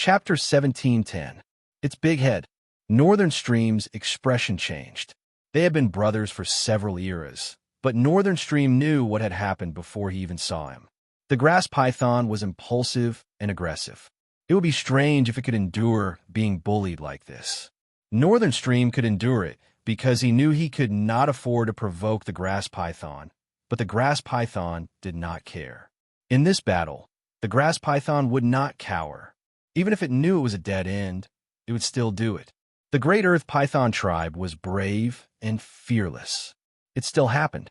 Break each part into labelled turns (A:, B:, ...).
A: Chapter 1710. Its big head. Northern Stream's expression changed. They had been brothers for several eras, but Northern Stream knew what had happened before he even saw him. The grass python was impulsive and aggressive. It would be strange if it could endure being bullied like this. Northern Stream could endure it because he knew he could not afford to provoke the grass python, but the grass python did not care. In this battle, the grass python would not cower. Even if it knew it was a dead end, it would still do it. The Great Earth Python tribe was brave and fearless. It still happened.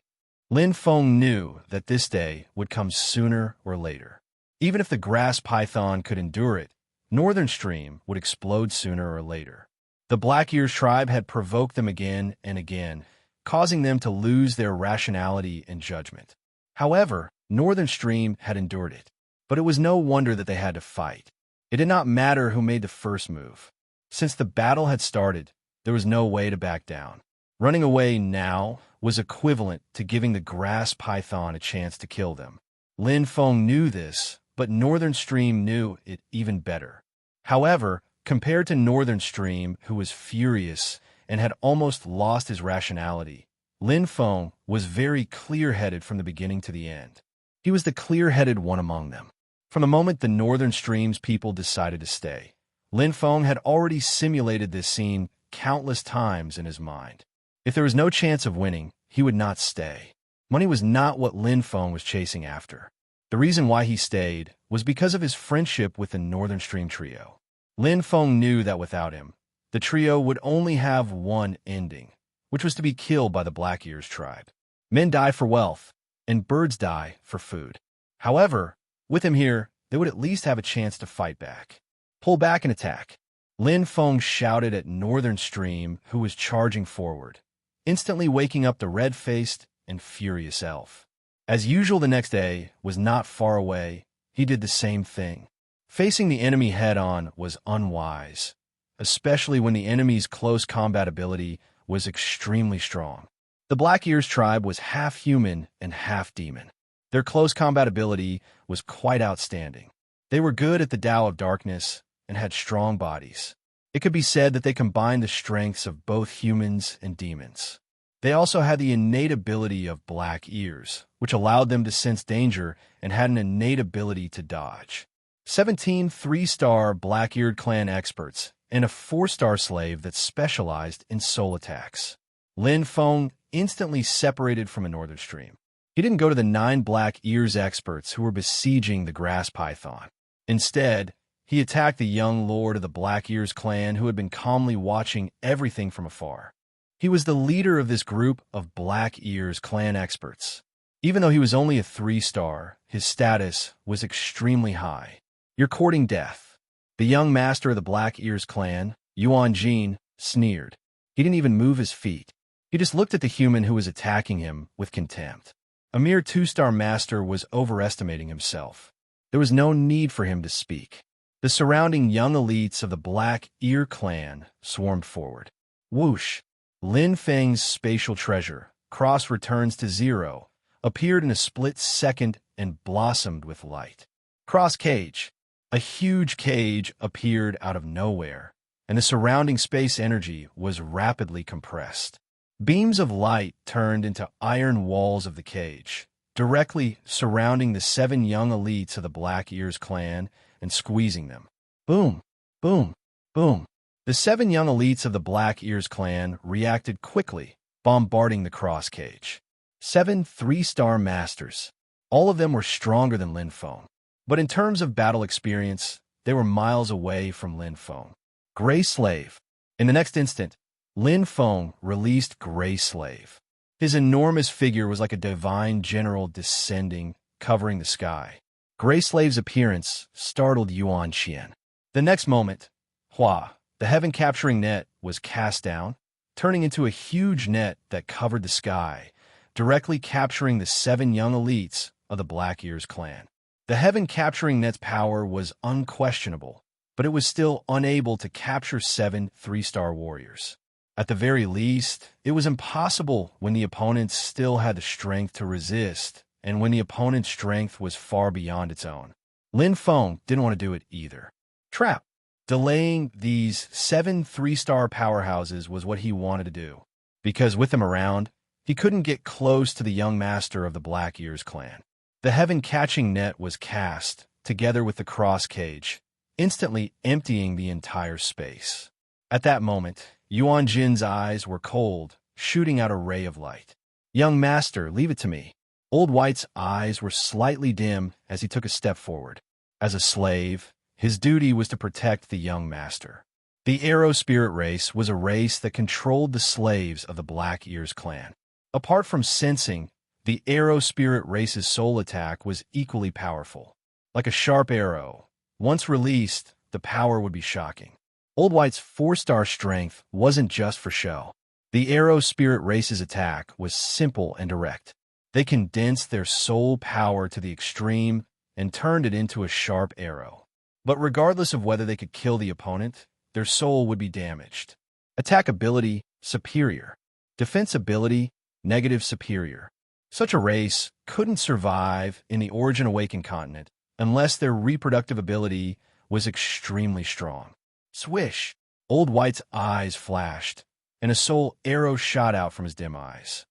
A: Lin Feng knew that this day would come sooner or later. Even if the grass python could endure it, Northern Stream would explode sooner or later. The Black Ears tribe had provoked them again and again, causing them to lose their rationality and judgment. However, Northern Stream had endured it. But it was no wonder that they had to fight. It did not matter who made the first move. Since the battle had started, there was no way to back down. Running away now was equivalent to giving the grass python a chance to kill them. Lin Feng knew this, but Northern Stream knew it even better. However, compared to Northern Stream, who was furious and had almost lost his rationality, Lin Feng was very clear-headed from the beginning to the end. He was the clear-headed one among them. From the moment the Northern Stream's people decided to stay, Lin Feng had already simulated this scene countless times in his mind. If there was no chance of winning, he would not stay. Money was not what Lin Feng was chasing after. The reason why he stayed was because of his friendship with the Northern Stream trio. Lin Feng knew that without him, the trio would only have one ending, which was to be killed by the Black Ears tribe. Men die for wealth, and birds die for food. However, with him here, they would at least have a chance to fight back. Pull back and attack. Lin Feng shouted at Northern Stream, who was charging forward, instantly waking up the red-faced and furious elf. As usual, the next day was not far away. He did the same thing. Facing the enemy head-on was unwise, especially when the enemy's close combat ability was extremely strong. The Black Ears tribe was half human and half demon. Their close combat ability was quite outstanding. They were good at the Tao of Darkness and had strong bodies. It could be said that they combined the strengths of both humans and demons. They also had the innate ability of Black Ears, which allowed them to sense danger and had an innate ability to dodge. 17 3-star Black-Eared clan experts and a 4-star slave that specialized in soul attacks. Lin Feng instantly separated from a Northern Stream. He didn't go to the 9 Black Ears experts who were besieging the grass python. Instead, he attacked the young lord of the Black Ears clan who had been calmly watching everything from afar. He was the leader of this group of Black Ears clan experts. Even though he was only a 3-star, his status was extremely high. "You're courting death." The young master of the Black Ears clan, Yuan Jin, sneered. He didn't even move his feet. He just looked at the human who was attacking him with contempt. A mere 2-star master was overestimating himself. There was no need for him to speak. The surrounding young elites of the Black Ear clan swarmed forward. Whoosh! Lin Feng's spatial treasure, Cross Returns to Zero, appeared in a split second and blossomed with light. Cross Cage. A huge cage appeared out of nowhere, and the surrounding space energy was rapidly compressed. Beams of light turned into iron walls of the cage, directly surrounding the 7 young elites of the Black Ears clan and squeezing them. Boom, boom, boom. The 7 young elites of the Black Ears clan reacted quickly, bombarding the cross cage. 7 3-star masters. All of them were stronger than Lin Feng. But in terms of battle experience, they were miles away from Lin Feng. Gray Slave. In the next instant, Lin Feng released Gray Slave. His enormous figure was like a divine general descending, covering the sky. Gray Slave's appearance startled Yuan Qian. The next moment, Hua, the heaven-capturing net, was cast down, turning into a huge net that covered the sky, directly capturing the 7 young elites of the Black Ears clan. The heaven-capturing net's power was unquestionable, but it was still unable to capture 7 3-star warriors. At the very least, it was impossible when the opponents still had the strength to resist, and when the opponent's strength was far beyond its own. Lin Feng didn't want to do it either. Trap. Delaying these 7 3-star powerhouses was what he wanted to do, because with them around, he couldn't get close to the young master of the Black Ears clan. The heaven-catching net was cast, together with the cross cage, instantly emptying the entire space. At that moment, Yuan Jin's eyes were cold, shooting out a ray of light. "Young master, leave it to me." Old White's eyes were slightly dim as he took a step forward. As a slave, his duty was to protect the young master. The Arrow Spirit race was a race that controlled the slaves of the Black Ears clan. Apart from sensing, the Arrow Spirit race's soul attack was equally powerful. Like a sharp arrow, once released, the power would be shocking. Old White's 4-star strength wasn't just for show. The Arrow Spirit race's attack was simple and direct. They condensed their soul power to the extreme and turned it into a sharp arrow. But regardless of whether they could kill the opponent, their soul would be damaged. Attack ability, superior. Defense ability, negative superior. Such a race couldn't survive in the Origin Awakened continent unless their reproductive ability was extremely strong. Swish! Old White's eyes flashed, and a soul arrow shot out from his dim eyes.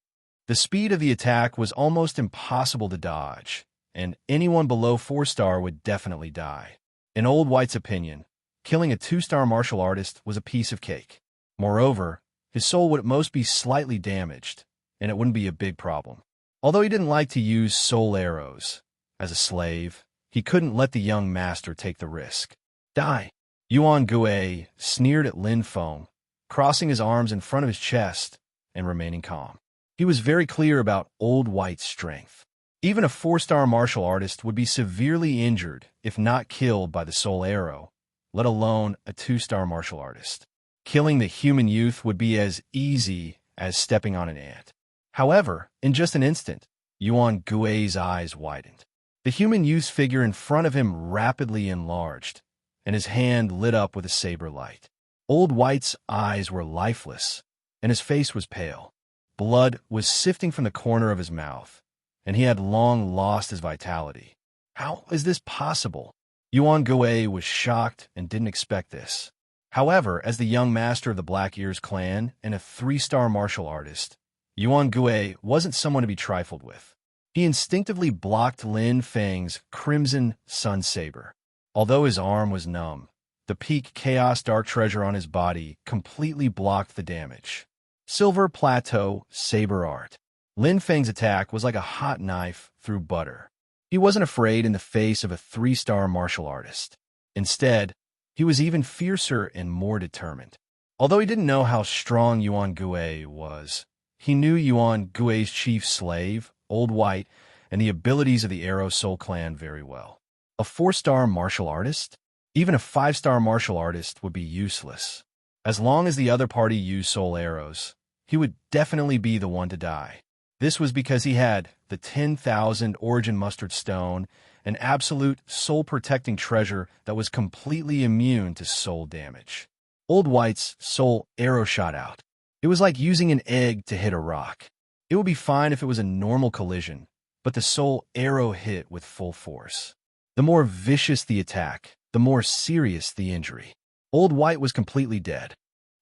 A: The speed of the attack was almost impossible to dodge, and anyone below 4-star would definitely die. In Old White's opinion, killing a 2-star martial artist was a piece of cake. Moreover, his soul would at most be slightly damaged, and it wouldn't be a big problem. Although he didn't like to use soul arrows, as a slave, he couldn't let the young master take the risk. Die! Yuan Gui sneered at Lin Feng, crossing his arms in front of his chest and remaining calm. He was very clear about Old White's strength. Even a 4-star martial artist would be severely injured if not killed by the soul arrow, let alone a 2-star martial artist. Killing the human youth would be as easy as stepping on an ant. However, in just an instant, Yuan Gui's eyes widened. The human youth's figure in front of him rapidly enlarged, and his hand lit up with a saber light. Old White's eyes were lifeless, and his face was pale. Blood was sifting from the corner of his mouth, and he had long lost his vitality. How is this possible? Yuan Gui was shocked and didn't expect this. However, as the young master of the Black Ears clan and a 3-star martial artist, Yuan Gui wasn't someone to be trifled with. He instinctively blocked Lin Feng's Crimson Sun Saber. Although his arm was numb, the peak Chaos Dark Treasure on his body completely blocked the damage. Silver Plateau Saber Art. Lin Feng's attack was like a hot knife through butter. He wasn't afraid in the face of a 3-star martial artist. Instead, he was even fiercer and more determined. Although he didn't know how strong Yuan Gui was, he knew Yuan Gui's chief slave, Old White, and the abilities of the Arrow Soul clan very well. A 4-star martial artist? Even a 5-star martial artist would be useless. As long as the other party used soul arrows, he would definitely be the one to die. This was because he had the 10,000 Origin Mustard Stone, an absolute soul-protecting treasure that was completely immune to soul damage. Old White's soul arrow shot out. It was like using an egg to hit a rock. It would be fine if it was a normal collision, but the soul arrow hit with full force. The more vicious the attack, the more serious the injury. Old White was completely dead.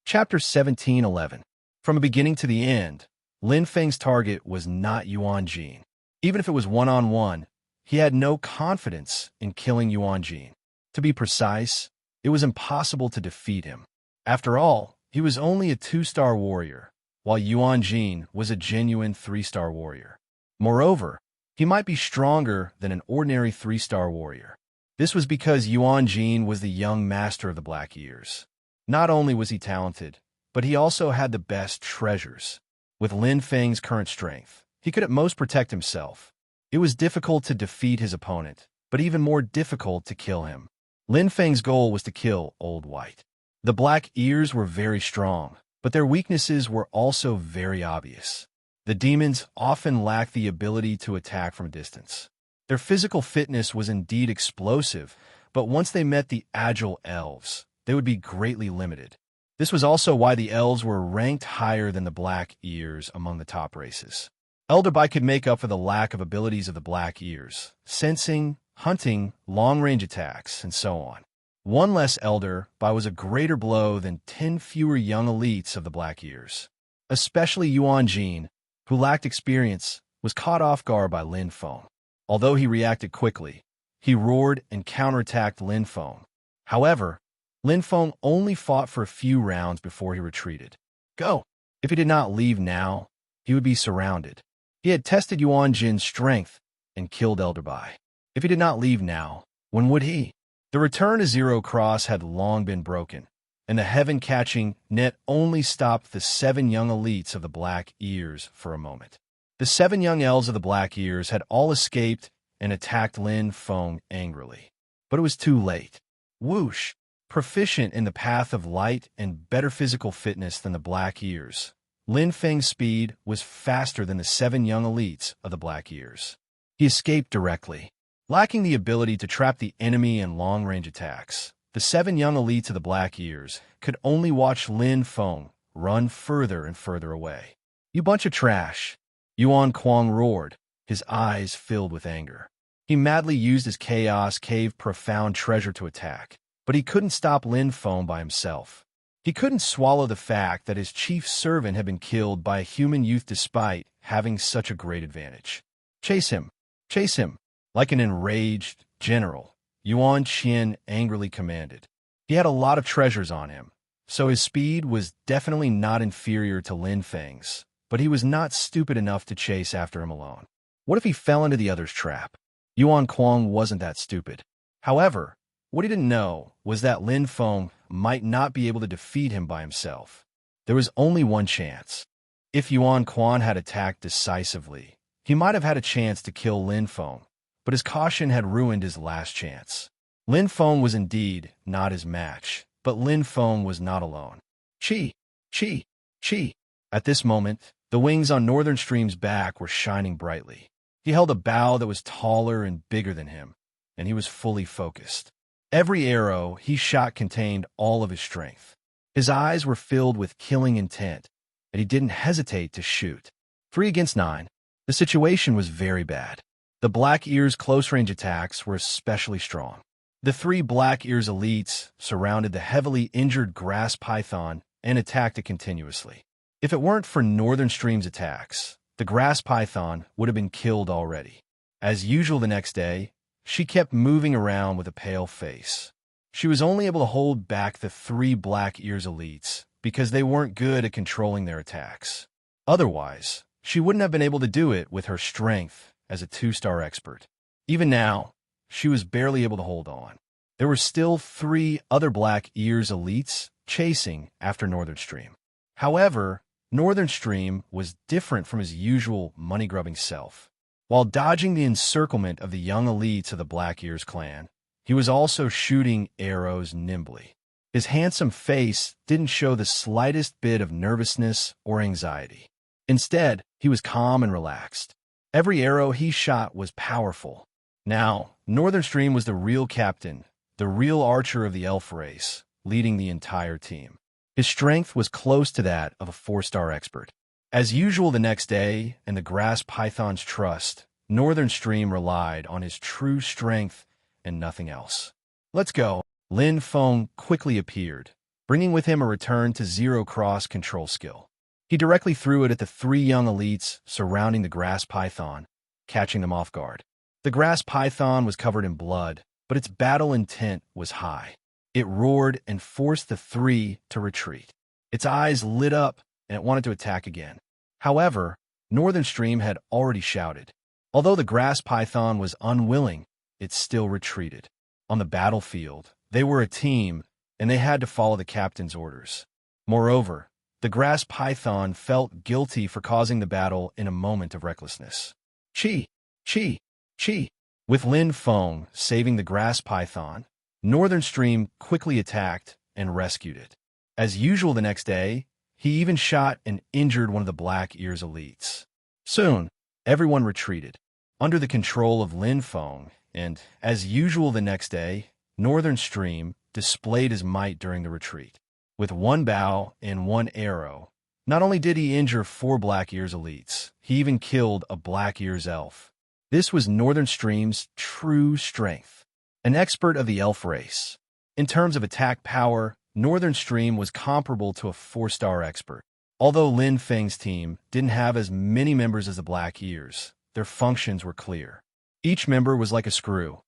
A: Chapter 17:11. From the beginning to the end, Lin Feng's target was not Yuan Jin. Even if it was one-on-one, he had no confidence in killing Yuan Jin. To be precise, it was impossible to defeat him. After all, he was only a 2-star warrior, while Yuan Jin was a genuine 3-star warrior. Moreover, he might be stronger than an ordinary 3-star warrior. This was because Yuan Jin was the young master of the Black Ears. Not only was he talented, but he also had the best treasures. With Lin Feng's current strength, he could at most protect himself. It was difficult to defeat his opponent, but even more difficult to kill him. Lin Feng's goal was to kill Old White. The Black Ears were very strong, but their weaknesses were also very obvious. The demons often lacked the ability to attack from a distance. Their physical fitness was indeed explosive, but once they met the agile elves, they would be greatly limited. This was also why the elves were ranked higher than the Black Ears among the top races. Elderby could make up for the lack of abilities of the Black Ears, sensing, hunting, long-range attacks, and so on. One less elder by was a greater blow than 10 fewer young elites of the Black Ears. Especially Yuan Jin, who lacked experience, was caught off guard by Lin Feng. Although he reacted quickly, he roared and counterattacked Lin Feng. However, Lin Feng only fought for a few rounds before he retreated. Go! If he did not leave now, he would be surrounded. He had tested Yuan Jin's strength and killed Elder Bai. If he did not leave now, when would he? The return to Zero Cross had long been broken, and the heaven-catching net only stopped the 7 young elites of the Black Ears for a moment. The 7 young elves of the Black Ears had all escaped and attacked Lin Feng angrily. But it was too late. Whoosh! Proficient in the path of light and better physical fitness than the Black Ears, Lin Feng's speed was faster than the 7 young elites of the Black Ears. He escaped directly. Lacking the ability to trap the enemy in long-range attacks, the 7 young elites of the Black Ears could only watch Lin Feng run further and further away. "You bunch of trash!" Yuan Kuang roared, his eyes filled with anger. He madly used his Chaos Cave Profound Treasure to attack, but he couldn't stop Lin Feng by himself. He couldn't swallow the fact that his chief servant had been killed by a human youth despite having such a great advantage. "Chase him! Chase him!" Like an enraged general, Yuan Qian angrily commanded. He had a lot of treasures on him, so his speed was definitely not inferior to Lin Feng's, but he was not stupid enough to chase after him alone. What if he fell into the other's trap? Yuan Kuang wasn't that stupid. However, what he didn't know was that Lin Feng might not be able to defeat him by himself. There was only one chance. If Yuan Kuang had attacked decisively, he might have had a chance to kill Lin Feng, but his caution had ruined his last chance. Lin Feng was indeed not his match, but Lin Feng was not alone. Chi! Chi! Chi! At this moment, the wings on Northern Stream's back were shining brightly. He held a bow that was taller and bigger than him, and he was fully focused. Every arrow he shot contained all of his strength. His eyes were filled with killing intent, and he didn't hesitate to shoot. 3 against 9. The situation was very bad. The Black Ears' close-range attacks were especially strong. The 3 Black Ears elites surrounded the heavily injured grass python and attacked it continuously. If it weren't for Northern Stream's attacks, the grass python would have been killed already. As usual the next day, she kept moving around with a pale face. She was only able to hold back the 3 Black Ears elites because they weren't good at controlling their attacks. Otherwise, she wouldn't have been able to do it with her strength as a 2-star expert. Even now, she was barely able to hold on. There were still 3 other Black Ears elites chasing after Northern Stream. However, Northern Stream was different from his usual money-grubbing self. While dodging the encirclement of the young elites of the Black Ears clan, he was also shooting arrows nimbly. His handsome face didn't show the slightest bit of nervousness or anxiety. Instead, he was calm and relaxed. Every arrow he shot was powerful. Now, Northern Stream was the real captain, the real archer of the elf race, leading the entire team. His strength was close to that of a 4-star expert. As usual the next day, and the grass python's trust, Northern Stream relied on his true strength and nothing else. "Let's go." Lin Feng quickly appeared, bringing with him a return to Zero Cross control skill. He directly threw it at the 3 young elites surrounding the grass python, catching them off guard. The grass python was covered in blood, but its battle intent was high. It roared and forced the 3 to retreat. Its eyes lit up, and it wanted to attack again. However, Northern Stream had already shouted. Although the grass python was unwilling, it still retreated. On the battlefield, they were a team, and they had to follow the captain's orders. Moreover, the grass python felt guilty for causing the battle in a moment of recklessness. Chi! Chi! Chi! With Lin Feng saving the grass python, Northern Stream quickly attacked and rescued it. As usual the next day, he even shot and injured one of the Black Ears elites. Soon, everyone retreated, under the control of Lin Feng, and, as usual the next day, Northern Stream displayed his might during the retreat. With 1 bow and 1 arrow, not only did he injure 4 Black Ears elites, he even killed a Black Ears elf. This was Northern Stream's true strength. An expert of the elf race, In terms of attack power, Northern Stream was comparable to a 4-star expert. Although Lin Feng's team didn't have as many members as the Black Ears, their functions were clear. Each member was like a screw,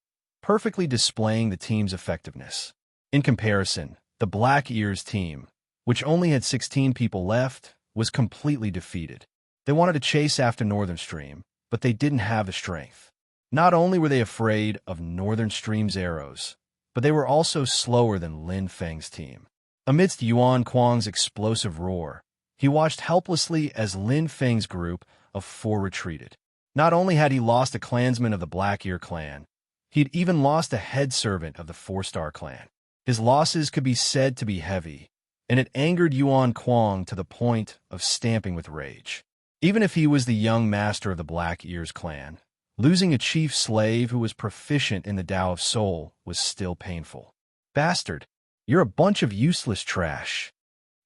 A: perfectly displaying the team's effectiveness. In comparison, the Black Ears team, which only had 16 people left, was completely defeated. They wanted to chase after Northern Stream, but they didn't have the strength. Not only were they afraid of Northern Stream's arrows, but they were also slower than Lin Feng's team. Amidst Yuan Kuang's explosive roar, he watched helplessly as Lin Feng's group of 4 retreated. Not only had he lost a clansman of the Black Ear clan, he'd even lost a head servant of the 4-star clan. His losses could be said to be heavy, and it angered Yuan Kuang to the point of stamping with rage. Even if he was the young master of the Black Ears clan, losing a chief slave who was proficient in the Tao of Soul was still painful. Bastard, you're a bunch of useless trash.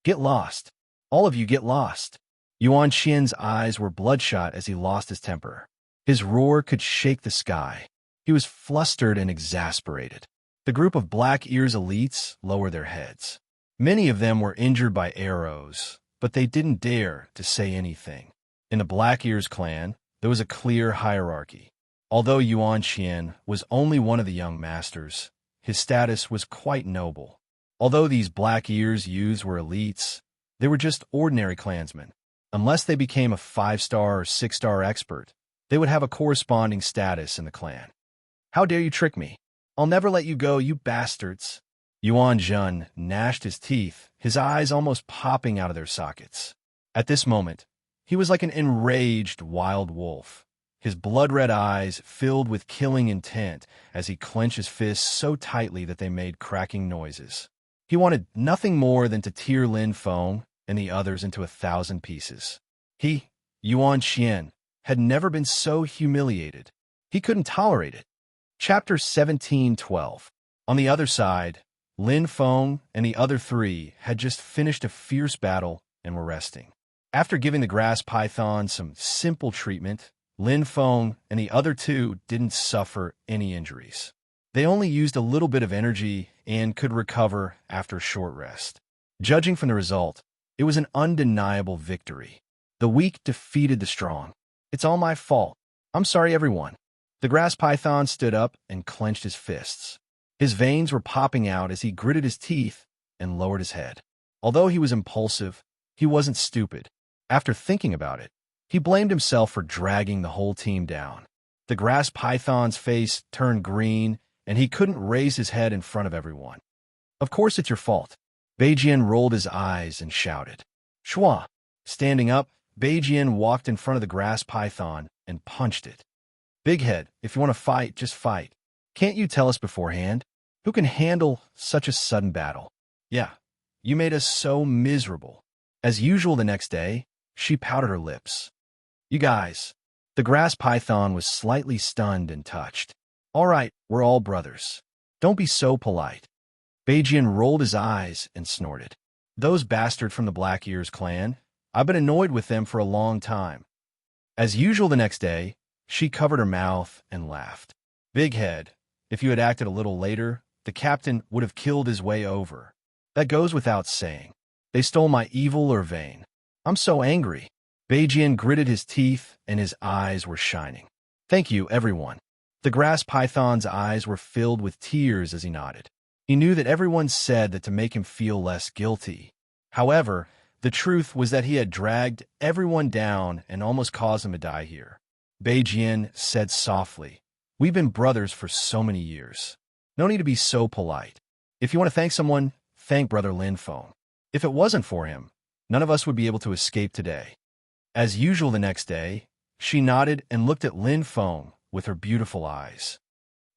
A: Get lost. All of you get lost. Yuan Xian's eyes were bloodshot as he lost his temper. His roar could shake the sky. He was flustered and exasperated. The group of Black Ears elites lowered their heads. Many of them were injured by arrows, but they didn't dare to say anything. In the Black Ears clan, there was a clear hierarchy. Although Yuan Xian was only one of the young masters, his status was quite noble. Although these Black Ears youths were elites, they were just ordinary clansmen. Unless they became a 5-star or 6-star expert, they would have a corresponding status in the clan. How dare you trick me? I'll never let you go, you bastards. Yuan Zhen gnashed his teeth, his eyes almost popping out of their sockets. At this moment, he was like an enraged wild wolf, his blood-red eyes filled with killing intent as he clenched his fists so tightly that they made cracking noises. He wanted nothing more than to tear Lin Feng and the others into 1,000 pieces. He, Yuan Xian, had never been so humiliated. He couldn't tolerate it. Chapter 17:12. On the other side, Lin Feng and the other 3 had just finished a fierce battle and were resting. After giving the grass python some simple treatment, Lin Feng and the other 2 didn't suffer any injuries. They only used a little bit of energy and could recover after a short rest. Judging from the result, it was an undeniable victory. The weak defeated the strong. It's all my fault. I'm sorry, everyone. The grass python stood up and clenched his fists. His veins were popping out as he gritted his teeth and lowered his head. Although he was impulsive, he wasn't stupid. After thinking about it, he blamed himself for dragging the whole team down. The grass python's face turned green, and he couldn't raise his head in front of everyone. Of course it's your fault. Beijian rolled his eyes and shouted. Shua! Standing up, Beijian walked in front of the grass python and punched it. Big head, if you want to fight, just fight. Can't you tell us beforehand? Who can handle such a sudden battle? Yeah, you made us so miserable. As usual the next day, she pouted her lips. You guys. The grass python was slightly stunned and touched. All right, we're all brothers. Don't be so polite. Beijian rolled his eyes and snorted. Those bastards from the Black Ears clan, I've been annoyed with them for a long time. As usual the next day, she covered her mouth and laughed. Big head, if you had acted a little later, the captain would have killed his way over. That goes without saying. They stole my evil or vein. I'm so angry. Beijian gritted his teeth and his eyes were shining. Thank you, everyone. The grass python's eyes were filled with tears as he nodded. He knew that everyone said that to make him feel less guilty. However, the truth was that he had dragged everyone down and almost caused them to die here. Beijian said softly, We've been brothers for so many years. No need to be so polite. If you want to thank someone, thank Brother Lin Feng. If it wasn't for him, none of us would be able to escape today. As usual the next day, she nodded and looked at Lin Feng with her beautiful eyes.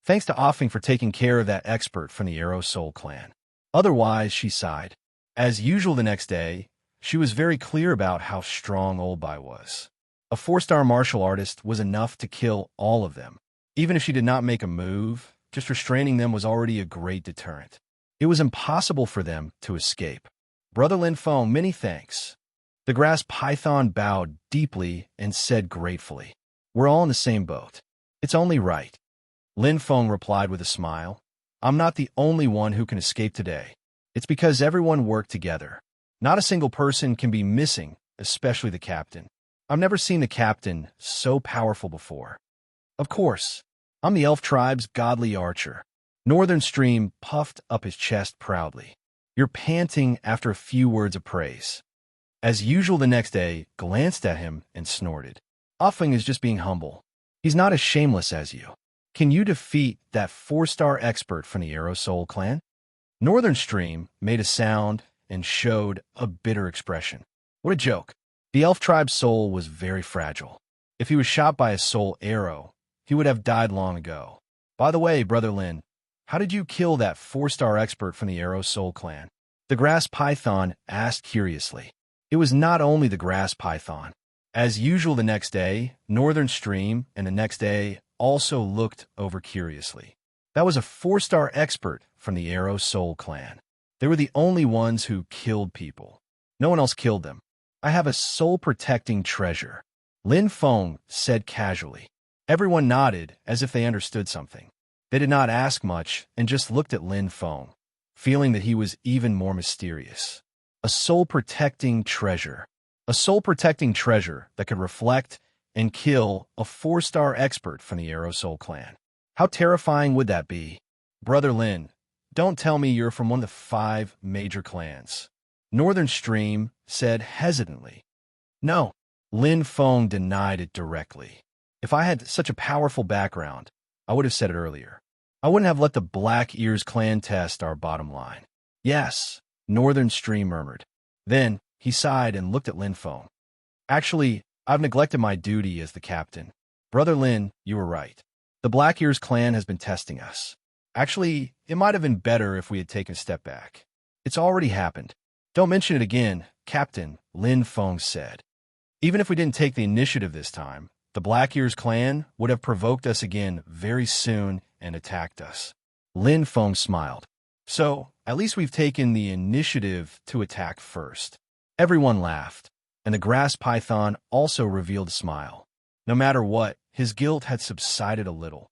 A: Thanks to Offing for taking care of that expert from the Arrow Soul clan. Otherwise, she sighed. As usual the next day, she was very clear about how strong Old Bai was. A 4-star martial artist was enough to kill all of them. Even if she did not make a move, just restraining them was already a great deterrent. It was impossible for them to escape. Brother Lin Feng, many thanks. The grass python bowed deeply and said gratefully, We're all in the same boat. It's only right. Lin Feng replied with a smile. I'm not the only one who can escape today. It's because everyone worked together. Not a single person can be missing, especially the captain. I've never seen the captain so powerful before. Of course, I'm the elf tribe's godly archer. Northern Stream puffed up his chest proudly. You're panting after a few words of praise. As usual the next day, glanced at him and snorted. Offing is just being humble. He's not as shameless as you. Can you defeat that 4-star expert from the Aerosol clan? Northern Stream made a sound and showed a bitter expression. What a joke. The elf tribe's soul was very fragile. If he was shot by a soul arrow, he would have died long ago. By the way, Brother Lin, how did you kill that 4-star expert from the Aerosol clan? The grass python asked curiously. It was not only the grass python. As usual the next day, Northern Stream and the next day also looked over curiously. That was a 4-star expert from the Aerosol clan. They were the only ones who killed people. No one else killed them. I have a soul-protecting treasure, Lin Feng said casually. Everyone nodded as if they understood something. They did not ask much and just looked at Lin Feng, feeling that he was even more mysterious. A soul-protecting treasure. A soul-protecting treasure that could reflect and kill a 4-star expert from the Aerosol clan. How terrifying would that be? Brother Lin, don't tell me you're from one of the 5 major clans. Northern Stream said hesitantly. No, Lin Feng denied it directly. If I had such a powerful background, I would have said it earlier. I wouldn't have let the Black Ears clan test our bottom line. Yes, Northern Stream murmured. Then he sighed and looked at Lin Feng. Actually, I've neglected my duty as the captain. Brother Lin, you were right. The Black Ears clan has been testing us. Actually, it might have been better if we had taken a step back. It's already happened. Don't mention it again, Captain, Lin Feng said. Even if we didn't take the initiative this time, the Black Ears clan would have provoked us again very soon and attacked us. Lin Feng smiled. So, at least we've taken the initiative to attack first. Everyone laughed, and the grass python also revealed a smile. No matter what, his guilt had subsided a little.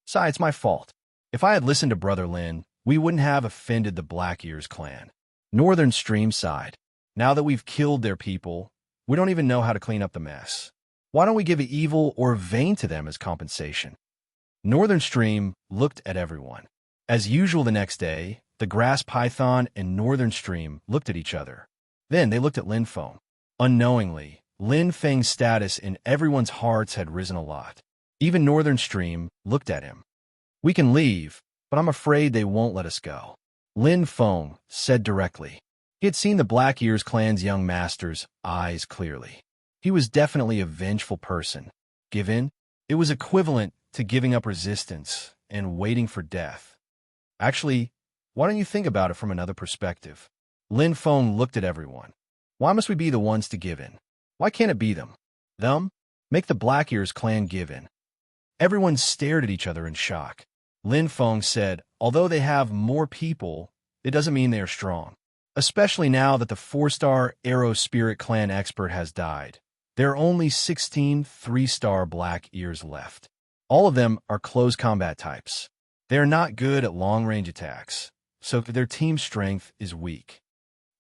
A: Sigh, it's my fault. If I had listened to Brother Lin, we wouldn't have offended the Black Ears clan. Northern Stream sighed. Now that we've killed their people, we don't even know how to clean up the mess. Why don't we give evil or vain to them as compensation? Northern Stream looked at everyone. As usual the next day, the grass python and Northern Stream looked at each other. Then they looked at Lin Feng. Unknowingly, Lin Feng's status in everyone's hearts had risen a lot. Even Northern Stream looked at him. We can leave, but I'm afraid they won't let us go. Lin Feng said directly. He had seen the Black Ears clan's young master's eyes clearly. He was definitely a vengeful person. Give in? It was equivalent to giving up resistance and waiting for death. Actually, why don't you think about it from another perspective? Lin Feng looked at everyone. Why must we be the ones to give in? Why can't it be them? Them? Make the Black Ears clan give in. Everyone stared at each other in shock. Lin Feng said, although they have more people, it doesn't mean they are strong. Especially now that the 4-star Arrow Spirit clan expert has died. There are only 16 3-star Black Ears left. All of them are close combat types. They are not good at long-range attacks, so their team strength is weak.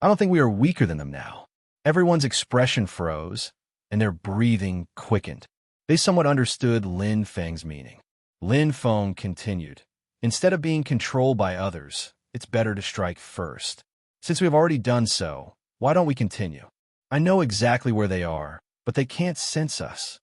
A: I don't think we are weaker than them now. Everyone's expression froze, and their breathing quickened. They somewhat understood Lin Feng's meaning. Lin Feng continued. Instead of being controlled by others, it's better to strike first. Since we have already done so, why don't we continue? I know exactly where they are, but they can't sense us.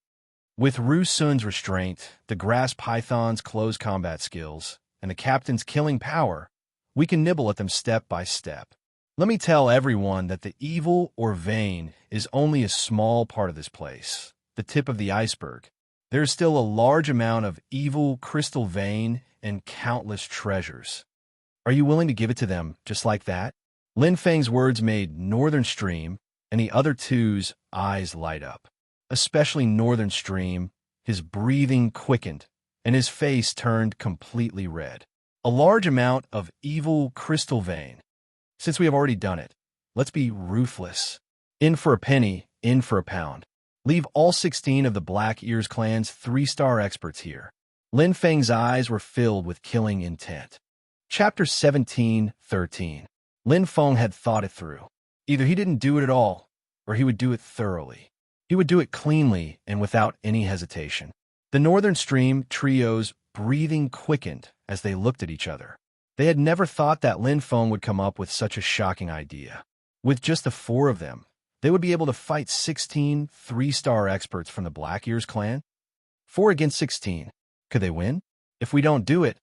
A: With Ru Sun's restraint, the grass python's close combat skills, and the captain's killing power, we can nibble at them step by step. Let me tell everyone that the evil or vain is only a small part of this place, the tip of the iceberg. There is still a large amount of evil crystal vein and countless treasures. Are you willing to give it to them just like that? Lin Feng's words made Northern Stream and the other two's eyes light up. Especially Northern Stream, his breathing quickened, and his face turned completely red. A large amount of evil crystal vein. Since we have already done it, let's be ruthless. In for a penny, in for a pound. Leave all 16 of the Black Ears clan's 3-star experts here. Lin Feng's eyes were filled with killing intent. Chapter 17:13. Lin Feng had thought it through. Either he didn't do it at all, or he would do it thoroughly. He would do it cleanly and without any hesitation. The Northern Stream trio's breathing quickened as they looked at each other. They had never thought that Lin Feng would come up with such a shocking idea. With just the four of them, they would be able to fight 16 three-star experts from the Black Ears clan? 4 against 16. Could they win? If we don't do it,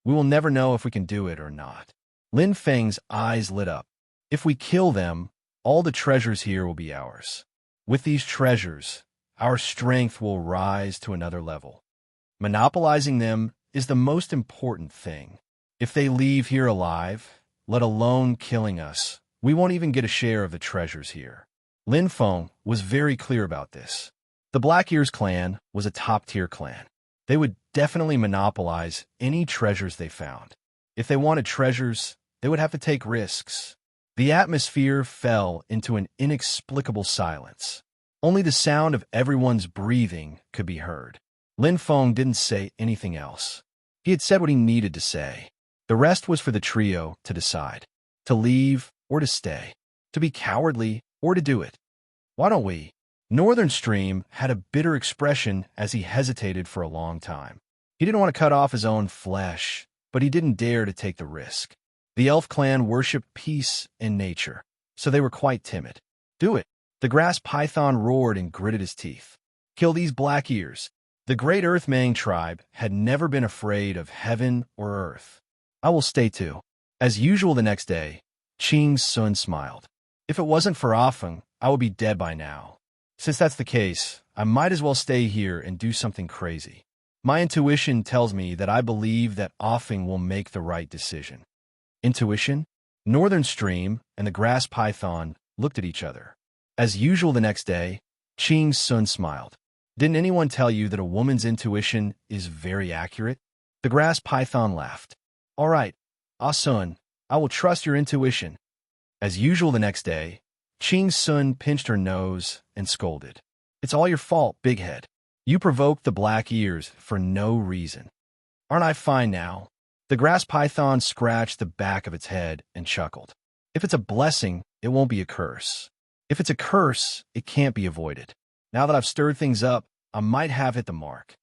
A: we will never know if we can do it or not. Lin Feng's eyes lit up. If we kill them, all the treasures here will be ours. With these treasures, our strength will rise to another level. Monopolizing them is the most important thing. If they leave here alive, let alone killing us, we won't even get a share of the treasures here. Lin Feng was very clear about this. The Black Ears clan was a top-tier clan. They would definitely monopolize any treasures they found. If they wanted treasures, they would have to take risks. The atmosphere fell into an inexplicable silence. Only the sound of everyone's breathing could be heard. Lin Feng didn't say anything else. He had said what he needed to say. The rest was for the trio to decide. To leave or to stay. To be cowardly or to do it. Why don't we? Northern Stream had a bitter expression as he hesitated for a long time. He didn't want to cut off his own flesh, but he didn't dare to take the risk. The elf clan worshipped peace and nature, so they were quite timid. Do it. The grass python roared and gritted his teeth. Kill these Black Ears. The great Earthmang tribe had never been afraid of heaven or earth. I will stay too. As usual the next day, Qing's Sun smiled. If it wasn't for Afeng, I would be dead by now. Since that's the case, I might as well stay here and do something crazy. My intuition tells me that I believe that Afeng will make the right decision. Intuition? Northern Stream and the grass python looked at each other. As usual the next day, Qing's Sun smiled. Didn't anyone tell you that a woman's intuition is very accurate? The grass python laughed. All right, Sun, I will trust your intuition. As usual the next day, Qing's Sun pinched her nose and scolded. It's all your fault, Big Head. You provoked the Black Ears for no reason. Aren't I fine now? The grass python scratched the back of its head and chuckled. If it's a blessing, it won't be a curse. If it's a curse, it can't be avoided. Now that I've stirred things up, I might have hit the mark.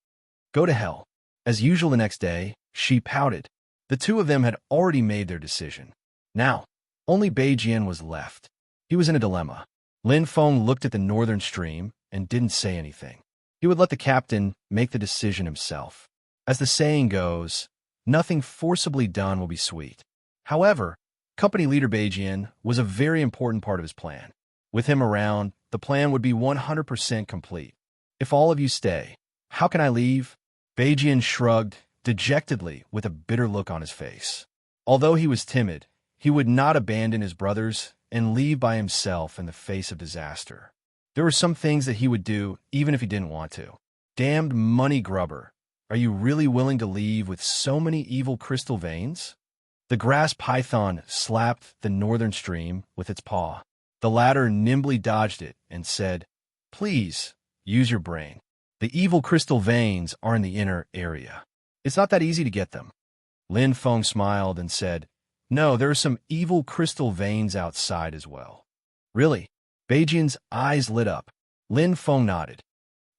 A: Go to hell. As usual the next day, she pouted. The two of them had already made their decision. Now, only Beijian was left. He was in a dilemma. Lin Feng looked at the Northern Stream and didn't say anything. He would let the captain make the decision himself. As the saying goes, nothing forcibly done will be sweet. However, company leader Beijian was a very important part of his plan. With him around, the plan would be 100% complete. If all of you stay, how can I leave? Beijian shrugged dejectedly with a bitter look on his face. Although he was timid, he would not abandon his brothers and leave by himself in the face of disaster. There were some things that he would do even if he didn't want to. Damned money grubber. Are you really willing to leave with so many evil crystal veins? The grass python slapped the Northern Stream with its paw. The latter nimbly dodged it and said, Please, use your brain. The evil crystal veins are in the inner area. It's not that easy to get them. Lin Feng smiled and said, No, there are some evil crystal veins outside as well. Really? Beijian's eyes lit up. Lin Feng nodded.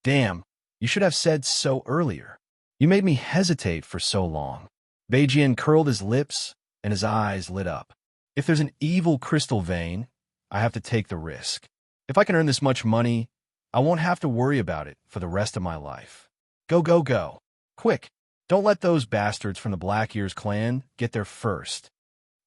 A: Damn, you should have said so earlier. You made me hesitate for so long. Beijian curled his lips and his eyes lit up. If there's an evil crystal vein, I have to take the risk. If I can earn this much money, I won't have to worry about it for the rest of my life. Go, go, go. Quick, don't let those bastards from the Black Ears clan get there first.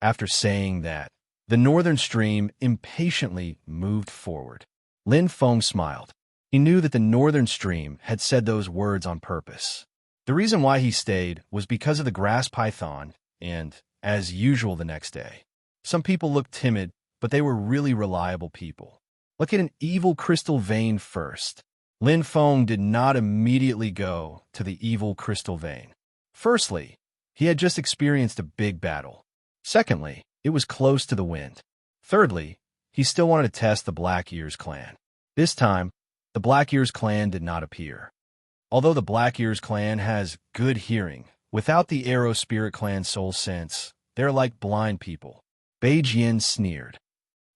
A: After saying that, the Northern Stream impatiently moved forward. Lin Feng smiled. He knew that the Northern Stream had said those words on purpose. The reason why he stayed was because of the grass python and, as usual the next day, some people looked timid, but they were really reliable people. Look at an evil crystal vein first. Lin Feng did not immediately go to the evil crystal vein. Firstly, he had just experienced a big battle. Secondly, it was close to the wind. Thirdly, he still wanted to test the Black Ears clan. This time, the Black Ears clan did not appear. Although the Black Ears clan has good hearing, without the Arrow Spirit clan soul sense, They're like blind people. Bei Jian sneered.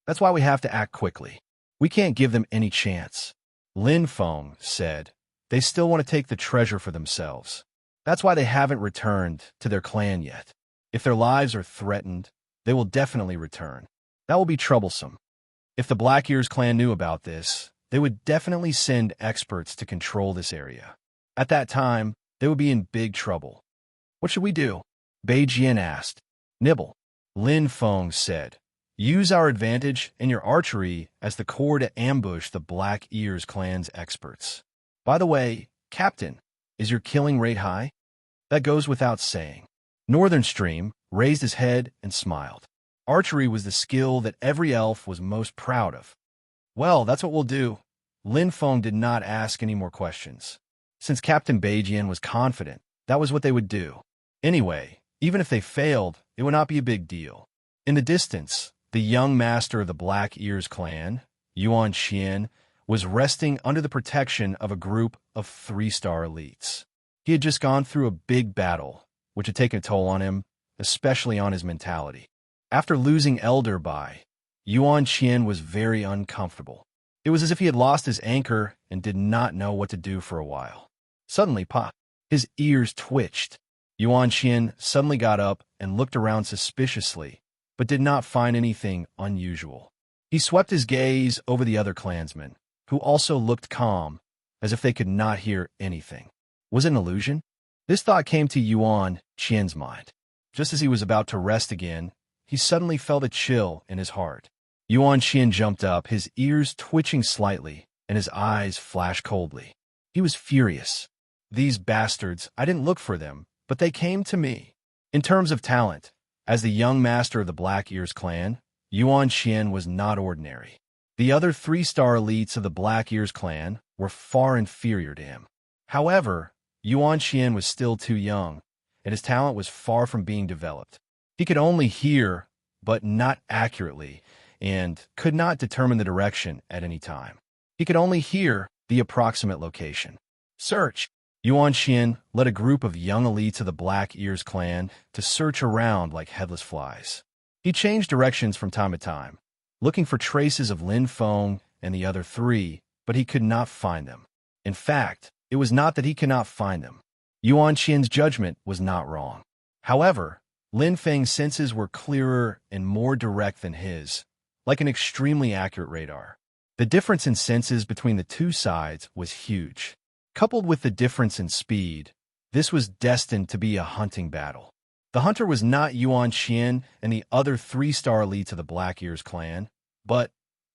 A: That's why we have to act quickly. We can't give them any chance. Lin Feng said. They still want to take the treasure for themselves. That's why they haven't returned to their clan yet. If their lives are threatened, they will definitely return. That will be troublesome. If the Black Ears clan knew about this, they would definitely send experts to control this area. At that time, they would be in big trouble. What should we do? Bei Jian asked. Nibble. Lin Feng said. Use our advantage and your archery as the core to ambush the Black Ears clan's experts. By the way, Captain, is your killing rate high? That goes without saying. Northern Stream raised his head and smiled. Archery was the skill that every elf was most proud of. Well, that's what we'll do. Lin Feng did not ask any more questions. Since Captain Bei Jian was confident, that was what they would do. Anyway, even if they failed, it would not be a big deal. In the distance, the young master of the Black Ears clan, Yuan Xian, was resting under the protection of a group of 3-star elites. He had just gone through a big battle, which had taken a toll on him, especially on his mentality. After losing Elder Bai, Yuan Xian was very uncomfortable. It was as if he had lost his anchor and did not know what to do for a while. Suddenly, pop! His ears twitched. Yuan Xian suddenly got up and looked around suspiciously, but did not find anything unusual. He swept his gaze over the other clansmen, who also looked calm, as if they could not hear anything. Was it an illusion? This thought came to Yuan Xian's mind. Just as he was about to rest again, he suddenly felt a chill in his heart. Yuan Xian jumped up, his ears twitching slightly, and his eyes flashed coldly. He was furious. These bastards, I didn't look for them, but they came to me. In terms of talent, as the young master of the Black Ears clan, Yuan Xian was not ordinary. The other 3-star elites of the Black Ears clan were far inferior to him. However, Yuan Xian was still too young, and his talent was far from being developed. He could only hear, but not accurately, and could not determine the direction at any time. He could only hear the approximate location. Search! Yuan Xian led a group of young elites of the Black Ears clan to search around like headless flies. He changed directions from time to time, looking for traces of Lin Feng and the other 3, but he could not find them. In fact, it was not that he could not find them. Yuan Xian's judgment was not wrong. However, Lin Feng's senses were clearer and more direct than his, like an extremely accurate radar. The difference in senses between the two sides was huge. Coupled with the difference in speed, this was destined to be a hunting battle. The hunter was not Yuan Xian and the other 3-star elites of the Black Ears clan, but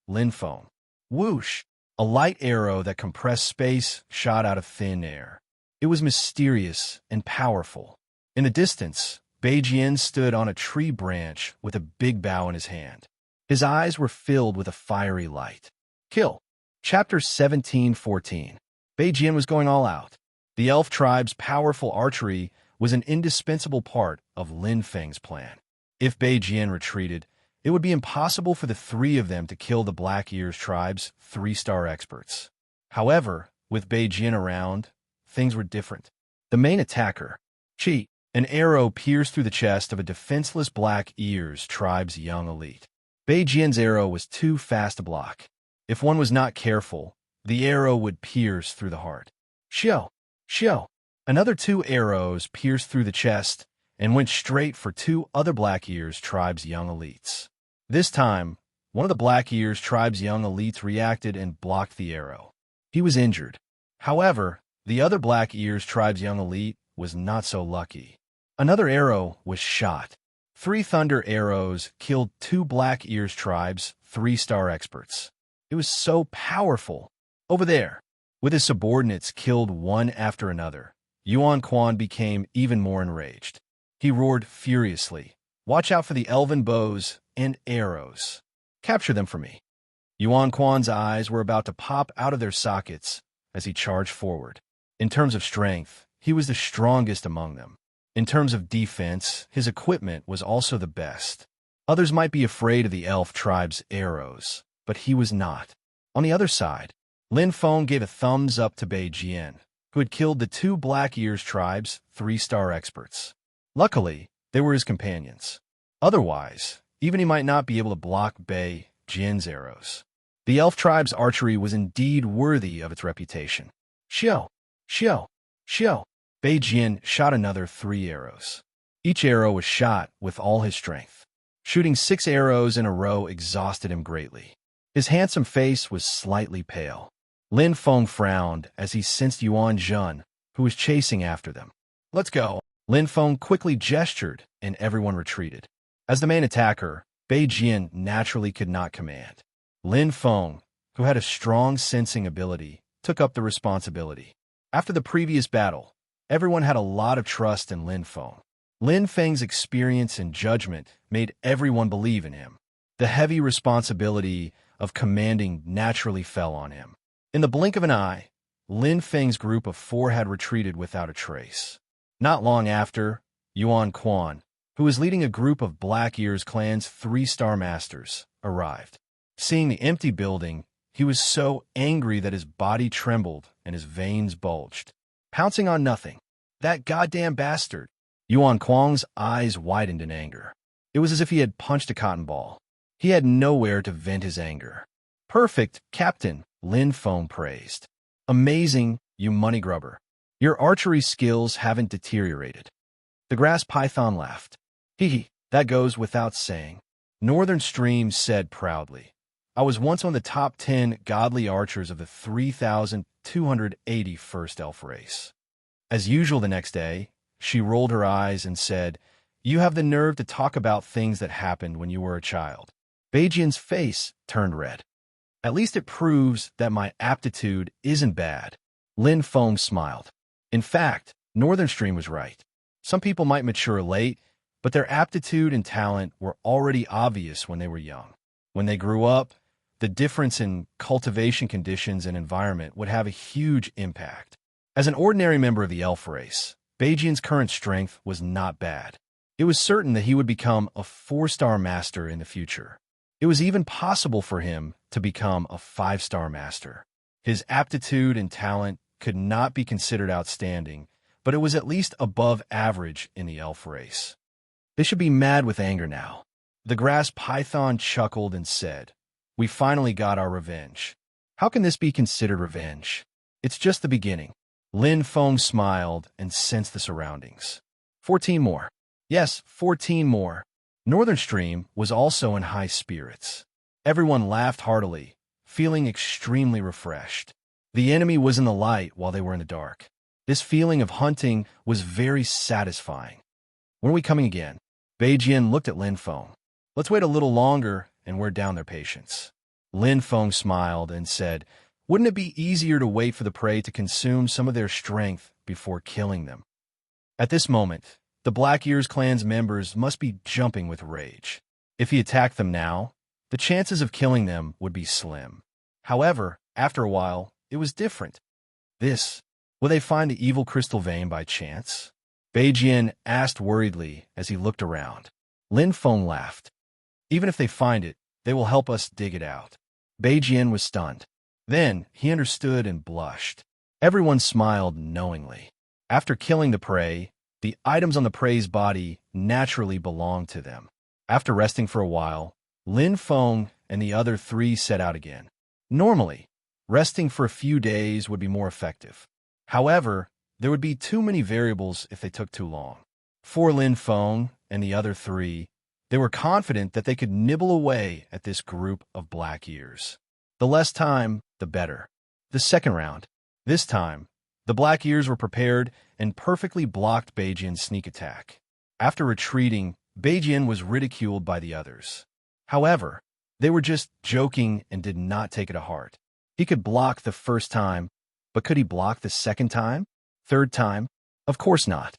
A: Lin Feng. Whoosh! A light arrow that compressed space shot out of thin air. It was mysterious and powerful. In the distance, Bei Jian stood on a tree branch with a big bow in his hand. His eyes were filled with a fiery light. Kill. Chapter 17:14. Bei Jian was going all out. The elf tribe's powerful archery was an indispensable part of Lin Feng's plan. If Bei Jian retreated, it would be impossible for the 3 of them to kill the Black Ears tribe's 3-star experts. However, with Bei Jian around, things were different. The main attacker, Chi, an arrow pierced through the chest of a defenseless Black Ears tribe's young elite. Bei Jian's arrow was too fast to block. If one was not careful, the arrow would pierce through the heart. Xiao! Xiao! Another 2 arrows pierced through the chest and went straight for 2 other Black Ears tribe's young elites. This time, one of the Black Ears tribe's young elites reacted and blocked the arrow. He was injured. However, the other Black Ears tribe's young elite was not so lucky. Another arrow was shot. 3 thunder arrows killed 2 Black Ears tribe's 3-star experts. It was so powerful. Over there, with his subordinates killed one after another, Yuan Quan became even more enraged. He roared furiously, "Watch out for the elven bows and arrows. Capture them for me." Yuan Quan's eyes were about to pop out of their sockets as he charged forward. In terms of strength, he was the strongest among them. In terms of defense, his equipment was also the best. Others might be afraid of the elf tribe's arrows, but he was not. On the other side, Lin Feng gave a thumbs up to Bei Jian, who had killed the 2 Black Ears tribe's 3-star experts. Luckily, they were his companions. Otherwise, even he might not be able to block Bei Jin's arrows. The elf tribe's archery was indeed worthy of its reputation. Xiao, Xiao, Xiao. Bei Jin shot another 3 arrows. Each arrow was shot with all his strength. Shooting 6 arrows in a row exhausted him greatly. His handsome face was slightly pale. Lin Feng frowned as he sensed Yuan Zhen, who was chasing after them. Let's go. Lin Feng quickly gestured, and everyone retreated. As the main attacker, Bei Jin naturally could not command. Lin Feng, who had a strong sensing ability, took up the responsibility. After the previous battle, everyone had a lot of trust in Lin Feng. Lin Feng's experience and judgment made everyone believe in him. The heavy responsibility of commanding naturally fell on him. In the blink of an eye, Lin Feng's group of 4 had retreated without a trace. Not long after, Yuan Quan, who was leading a group of Black Ears clan's 3-star masters, arrived. Seeing the empty building, he was so angry that his body trembled and his veins bulged. Pouncing on nothing. That goddamn bastard. Yuan Kuang's eyes widened in anger. It was as if he had punched a cotton ball. He had nowhere to vent his anger. Perfect, Captain, Lin Feng praised. Amazing, you money grubber. Your archery skills haven't deteriorated. The grass python laughed. Hee, that goes without saying. Northern Stream said proudly. I was once on the top 10 godly archers of the 3,281st elf race. As usual the next day, she rolled her eyes and said, You have the nerve to talk about things that happened when you were a child. Beijian's face turned red. At least it proves that my aptitude isn't bad. Lin Feng smiled. In fact, Northern Stream was right. Some people might mature late, but their aptitude and talent were already obvious when they were young. When they grew up, the difference in cultivation conditions and environment would have a huge impact. As an ordinary member of the elf race, Beijian's current strength was not bad. It was certain that he would become a 4-star master in the future. It was even possible for him to become a 5-star master. His aptitude and talent could not be considered outstanding, but it was at least above average in the elf race. They should be mad with anger now. The grass python chuckled and said, We finally got our revenge. How can this be considered revenge? It's just the beginning. Lin Feng smiled and sensed the surroundings. 14 more. Yes, 14 more. Northern Stream was also in high spirits. Everyone laughed heartily, feeling extremely refreshed. The enemy was in the light while they were in the dark. This feeling of hunting was very satisfying. When are we coming again? Beijian looked at Lin Feng. Let's wait a little longer and wear down their patience. Lin Feng smiled and said, Wouldn't it be easier to wait for the prey to consume some of their strength before killing them? At this moment, the Black Ears clan's members must be jumping with rage. If he attacked them now, the chances of killing them would be slim. However, after a while, it was different. Will they find the evil crystal vein by chance? Beijian asked worriedly as he looked around. Lin Feng laughed. Even if they find it, they will help us dig it out. Beijian was stunned. Then he understood and blushed. Everyone smiled knowingly. After killing the prey, the items on the prey's body naturally belonged to them. After resting for a while, Lin Feng and the other 3 set out again. Normally, resting for a few days would be more effective. However, there would be too many variables if they took too long. For Lin Feng and the other 3, they were confident that they could nibble away at this group of Black Ears. The less time, the better. The second round. This time, the Black Ears were prepared and perfectly blocked Beijian's sneak attack. After retreating, Beijian was ridiculed by the others. However, they were just joking and did not take it to heart. He could block the first time, but could he block the second time? Third time? Of course not.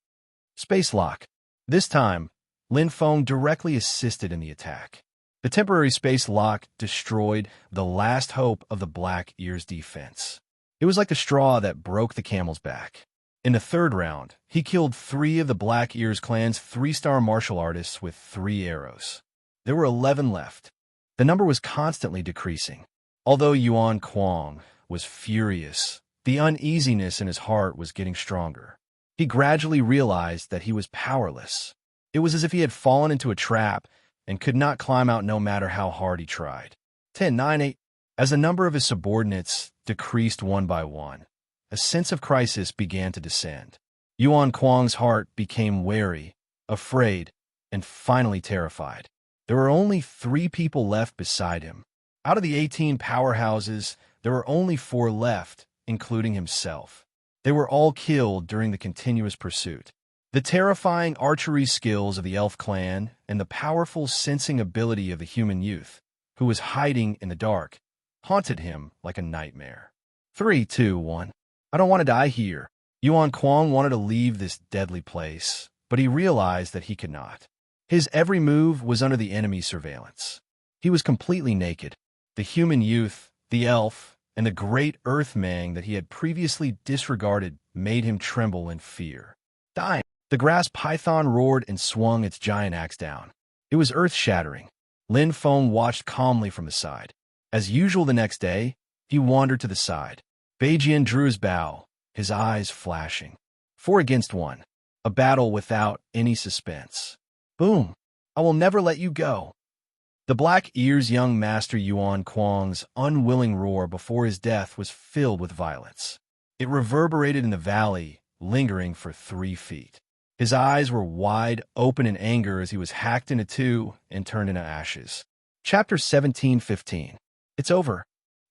A: Space lock. This time, Lin Feng directly assisted in the attack. The temporary space lock destroyed the last hope of the Black Ears' defense. It was like the straw that broke the camel's back. In the third round, he killed 3 of the Black Ears clan's 3-star martial artists with 3 arrows. There were 11 left. The number was constantly decreasing. Although Yuan Kuang was furious, the uneasiness in his heart was getting stronger. He gradually realized that he was powerless. It was as if he had fallen into a trap and could not climb out no matter how hard he tried. 10, 9, 8. As the number of his subordinates decreased one by one, a sense of crisis began to descend. Yuan Kuang's heart became wary, afraid, and finally terrified. There were only 3 people left beside him. Out of the 18 powerhouses, there were only 4 left, including himself. They were all killed during the continuous pursuit. The terrifying archery skills of the elf clan and the powerful sensing ability of the human youth, who was hiding in the dark, haunted him like a nightmare. 3, 2, 1. I don't want to die here. Yuan Kuang wanted to leave this deadly place, but he realized that he could not. His every move was under the enemy's surveillance. He was completely naked. The human youth, the elf, and the great earth-mang that he had previously disregarded made him tremble in fear. Dying. The grass python roared and swung its giant axe down. It was earth-shattering. Lin Feng watched calmly from the side. As usual the next day, he wandered to the side. Beijian drew his bow, his eyes flashing. 4 against 1. A battle without any suspense. Boom! I will never let you go. The Black Ear's young master Yuan Kuang's unwilling roar before his death was filled with violence. It reverberated in the valley, lingering for 3 feet. His eyes were wide open in anger as he was hacked into 2 and turned into ashes. Chapter 17:15. It's over.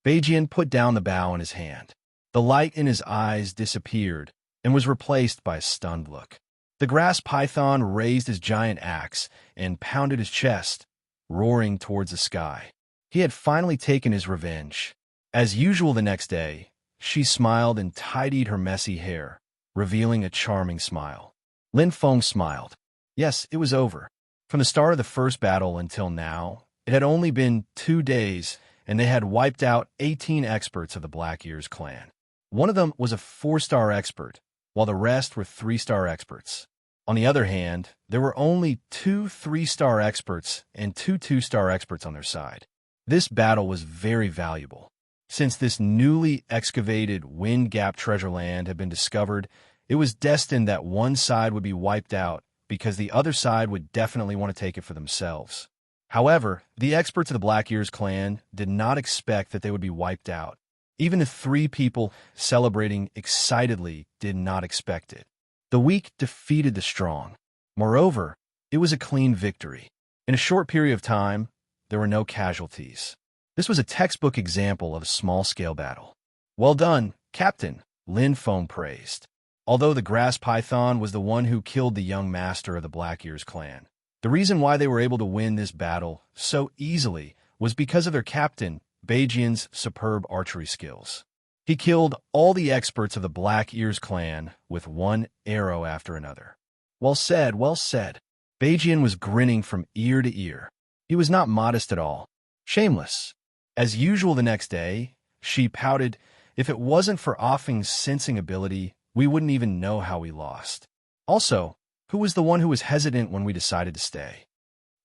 A: Beijian put down the bow in his hand. The light in his eyes disappeared and was replaced by a stunned look. The grass python raised his giant axe and pounded his chest, roaring towards the sky. He had finally taken his revenge. As usual the next day, she smiled and tidied her messy hair, revealing a charming smile. Lin Feng smiled. Yes, it was over. From the start of the first battle until now, it had only been 2 days, and they had wiped out 18 experts of the Black Ears clan. One of them was a 4-star expert, while the rest were 3-star experts. On the other hand, there were only 2 3-star experts and 2 2-star experts on their side. This battle was very valuable. Since this newly excavated Wind Gap treasure land had been discovered, it was destined that one side would be wiped out because the other side would definitely want to take it for themselves. However, the experts of the Black Ears clan did not expect that they would be wiped out. Even the 3 people celebrating excitedly did not expect it. The weak defeated the strong. Moreover, it was a clean victory. In a short period of time, there were no casualties. This was a textbook example of a small-scale battle. Well done, Captain, Lin Feng praised. Although the grass python was the one who killed the young master of the Black Ears clan, the reason why they were able to win this battle so easily was because of their captain, Beijian's superb archery skills. He killed all the experts of the Black Ears clan with 1 arrow after another. Well said, well said. Beijian was grinning from ear to ear. He was not modest at all. Shameless. As usual the next day, she pouted, if it wasn't for Offing's sensing ability, we wouldn't even know how we lost. Also, who was the one who was hesitant when we decided to stay?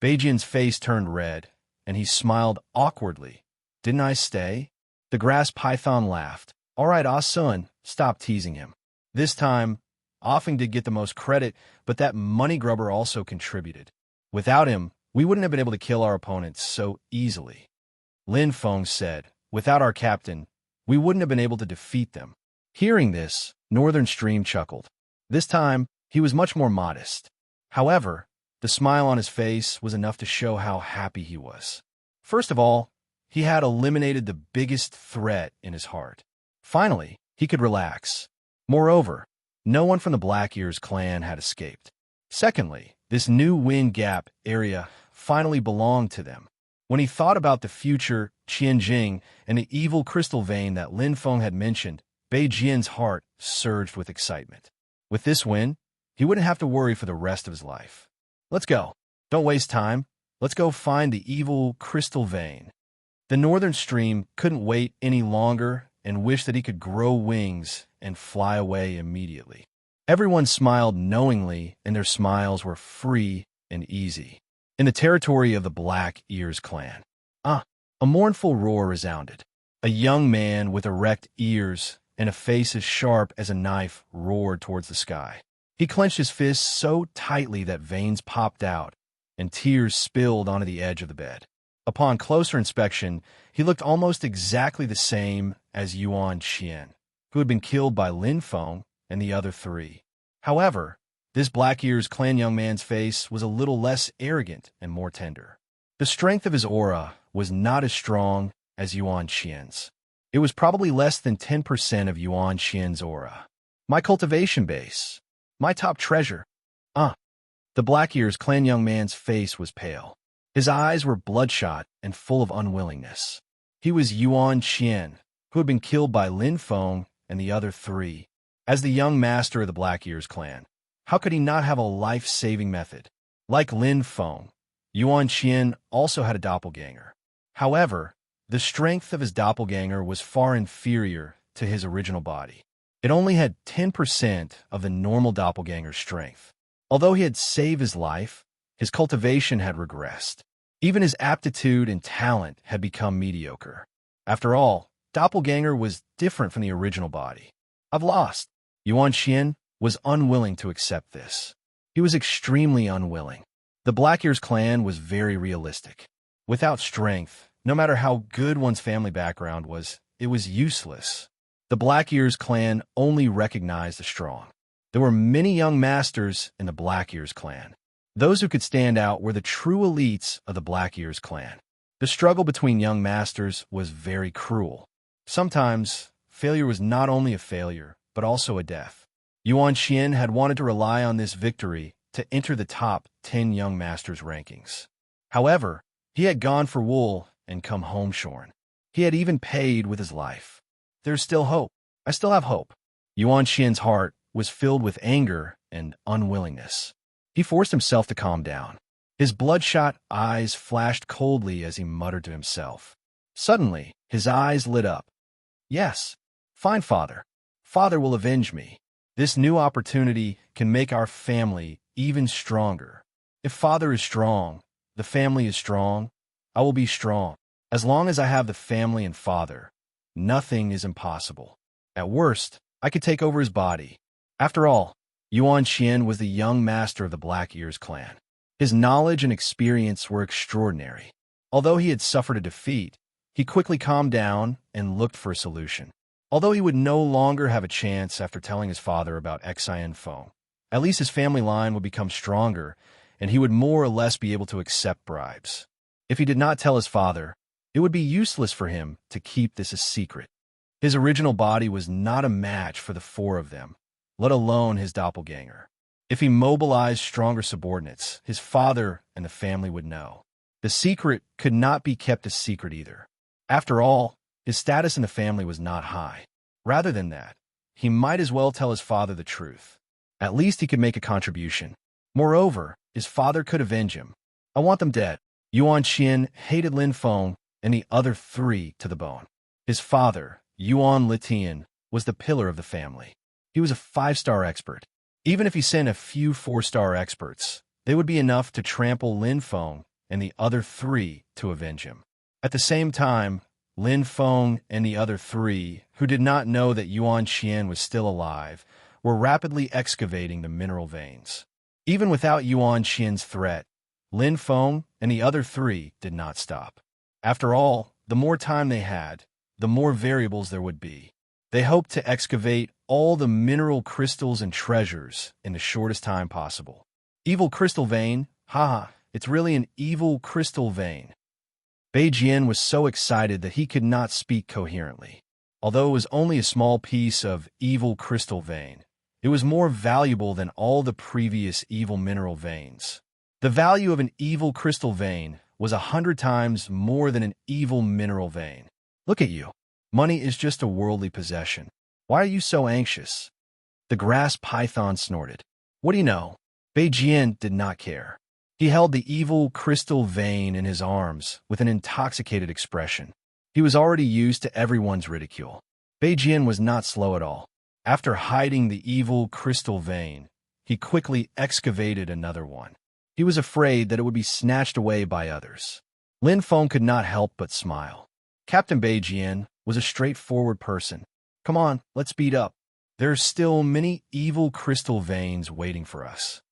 A: Beijian's face turned red, and he smiled awkwardly. Didn't I stay? The grass python laughed. All right, Ah-sun, stop teasing him. This time, Offing did get the most credit, but that money grubber also contributed. Without him, we wouldn't have been able to kill our opponents so easily. Lin Feng said, without our captain, we wouldn't have been able to defeat them. Hearing this, Northern Stream chuckled. This time, he was much more modest. However, the smile on his face was enough to show how happy he was. First of all, he had eliminated the biggest threat in his heart. Finally, he could relax. Moreover, no one from the Black Ears clan had escaped. Secondly, this new Wind Gap area finally belonged to them. When he thought about the future Qianjing and the evil crystal vein that Lin Feng had mentioned, Beijian's heart surged with excitement. With this win, he wouldn't have to worry for the rest of his life. Let's go. Don't waste time. Let's go find the evil crystal vein. The Northern Stream couldn't wait any longer and wished that he could grow wings and fly away immediately. Everyone smiled knowingly, and their smiles were free and easy. In the territory of the Black Ears clan, a mournful roar resounded. A young man with erect ears and a face as sharp as a knife roared towards the sky. He clenched his fists so tightly that veins popped out, and tears spilled onto the edge of the bed. Upon closer inspection, he looked almost exactly the same as Yuan Qian, who had been killed by Lin Feng and the other three. However, this Black Ears clan young man's face was a little less arrogant and more tender. The strength of his aura was not as strong as Yuan Qian's. It was probably less than 10% of Yuan Qian's aura. My cultivation base. My top treasure. The Black Ears clan young man's face was pale. His eyes were bloodshot and full of unwillingness. He was Yuan Qian, who had been killed by Lin Feng and the other three. As the young master of the Black Ears clan, how could he not have a life-saving method? Like Lin Feng, Yuan Qian also had a doppelganger. However, the strength of his doppelganger was far inferior to his original body. It only had 10% of the normal doppelganger's strength. Although he had saved his life, his cultivation had regressed. Even his aptitude and talent had become mediocre. After all, doppelganger was different from the original body. I've lost. Yuan Qian was unwilling to accept this. He was extremely unwilling. The Black Ears clan was very realistic. Without strength, no matter how good one's family background was, it was useless. The Black Ears clan only recognized the strong. There were many young masters in the Black Ears clan. Those who could stand out were the true elites of the Black Ears clan. The struggle between young masters was very cruel. Sometimes, failure was not only a failure, but also a death. Yuan Qian had wanted to rely on this victory to enter the top 10 young masters' rankings. However, he had gone for wool and come home shorn. He had even paid with his life. There's still hope. I still have hope. Yuan Qian's heart was filled with anger and unwillingness. He forced himself to calm down. His bloodshot eyes flashed coldly as he muttered to himself. Suddenly, his eyes lit up. Yes, fine, Father. Father will avenge me. This new opportunity can make our family even stronger. If Father is strong, the family is strong, I will be strong. As long as I have the family and Father, nothing is impossible. At worst, I could take over his body. After all, Yuan Qian was the young master of the Black Ears clan. His knowledge and experience were extraordinary. Although he had suffered a defeat, he quickly calmed down and looked for a solution. Although he would no longer have a chance after telling his father about Xian Feng, at least his family line would become stronger, and he would more or less be able to accept bribes. If he did not tell his father, it would be useless for him to keep this a secret. His original body was not a match for the four of them, let alone his doppelganger. If he mobilized stronger subordinates, his father and the family would know. The secret could not be kept a secret either. After all, his status in the family was not high. Rather than that, he might as well tell his father the truth. At least he could make a contribution. Moreover, his father could avenge him. I want them dead. Yuan Qian hated Lin Feng and the other three to the bone. His father, Yuan Litian, was the pillar of the family. He was a 5-star expert. Even if he sent a few 4-star experts, they would be enough to trample Lin Feng and the other three to avenge him. At the same time, Lin Feng and the other three, who did not know that Yuan Qian was still alive, were rapidly excavating the mineral veins. Even without Yuan Qian's threat, Lin Feng and the other three did not stop. After all, the more time they had, the more variables there would be. They hoped to excavate all the mineral crystals and treasures in the shortest time possible. Evil crystal vein? Haha, it's really an evil crystal vein. Bei Jian was so excited that he could not speak coherently. Although it was only a small piece of evil crystal vein, it was more valuable than all the previous evil mineral veins. The value of an evil crystal vein was 100 times more than an evil mineral vein. Look at you. Money is just a worldly possession. Why are you so anxious? The grass python snorted. What do you know? Bei Jian did not care. He held the evil crystal vein in his arms with an intoxicated expression. He was already used to everyone's ridicule. Bei Jian was not slow at all. After hiding the evil crystal vein, he quickly excavated another one. He was afraid that it would be snatched away by others. Lin Feng could not help but smile. Captain Bei Jian was a straightforward person. Come on, let's speed up. There are still many evil crystal veins waiting for us.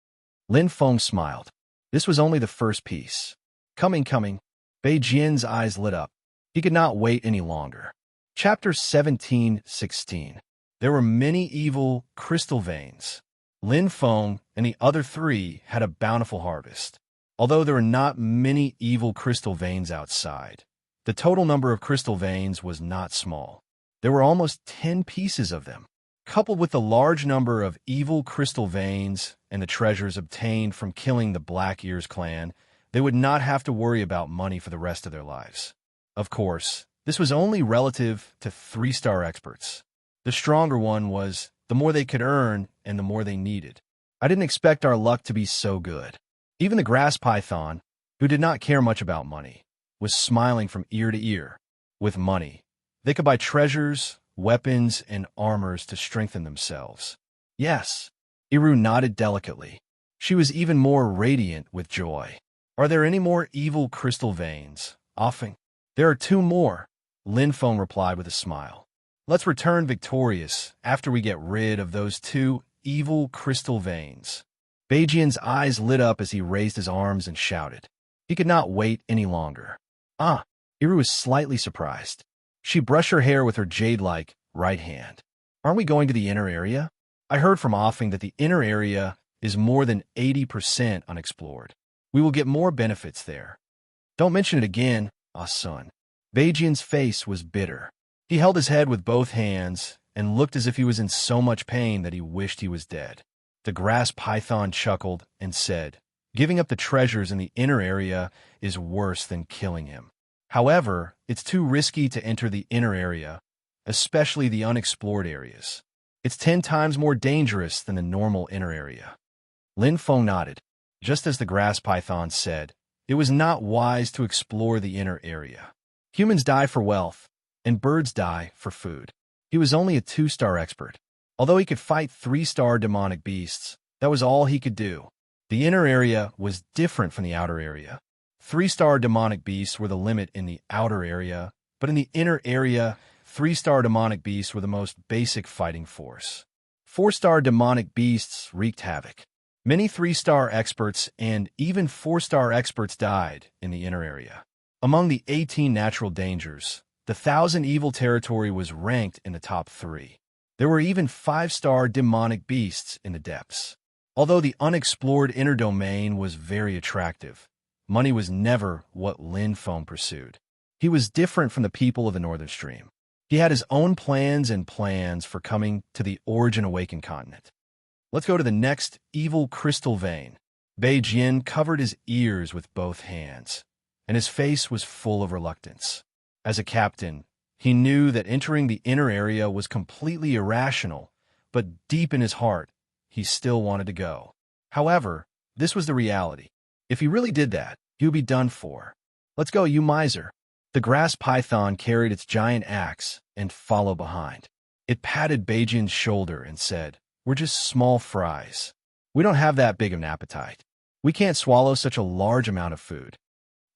A: Lin Feng smiled. This was only the first piece. Coming, coming. Bei Jian's eyes lit up. He could not wait any longer. Chapter 17:16. There were many evil crystal veins. Lin Feng and the other three had a bountiful harvest. Although there were not many evil crystal veins outside, the total number of crystal veins was not small. There were almost 10 pieces of them. Coupled with the large number of evil crystal veins and the treasures obtained from killing the Black Ears clan, they would not have to worry about money for the rest of their lives. Of course, this was only relative to 3-star experts. The stronger one was, the more they could earn and the more they needed. I didn't expect our luck to be so good. Even the grass python, who did not care much about money, was smiling from ear to ear. With money, they could buy treasures, weapons, and armors to strengthen themselves. Yes, Iru nodded delicately. She was even more radiant with joy. Are there any more evil crystal veins? Offing. There are 2 more, Lin Feng replied with a smile. Let's return victorious after we get rid of those 2 evil crystal veins. Beijian's eyes lit up as he raised his arms and shouted. He could not wait any longer. Ah, Iru was slightly surprised. She brushed her hair with her jade-like right hand. Aren't we going to the inner area? I heard from Offing that the inner area is more than 80% unexplored. We will get more benefits there. Don't mention it again, ah son. Beijian's face was bitter. He held his head with both hands and looked as if he was in so much pain that he wished he was dead. The grass python chuckled and said, giving up the treasures in the inner area is worse than killing him. However, it's too risky to enter the inner area, especially the unexplored areas. It's 10 times more dangerous than the normal inner area. Lin Feng nodded. Just as the grass python said, it was not wise to explore the inner area. Humans die for wealth, and birds die for food. He was only a 2-star expert. Although he could fight 3-star demonic beasts, that was all he could do. The inner area was different from the outer area. 3-star demonic beasts were the limit in the outer area, but in the inner area, 3-star demonic beasts were the most basic fighting force. 4-star demonic beasts wreaked havoc. Many 3-star experts and even 4-star experts died in the inner area. Among the 18 natural dangers, the 1,000 Evil territory was ranked in the top 3. There were even 5-star demonic beasts in the depths. Although the unexplored inner domain was very attractive, money was never what Lin Feng pursued. He was different from the people of the Northern Stream. He had his own plans for coming to the Origin Awakened continent. Let's go to the next evil crystal vein. Bei Jian covered his ears with both hands, and his face was full of reluctance. As a captain, he knew that entering the inner area was completely irrational, but deep in his heart, he still wanted to go. However, this was the reality. If he really did that, he would be done for. Let's go, you miser. The grass python carried its giant axe and followed behind. It patted Beijian's shoulder and said, we're just small fries. We don't have that big of an appetite. We can't swallow such a large amount of food.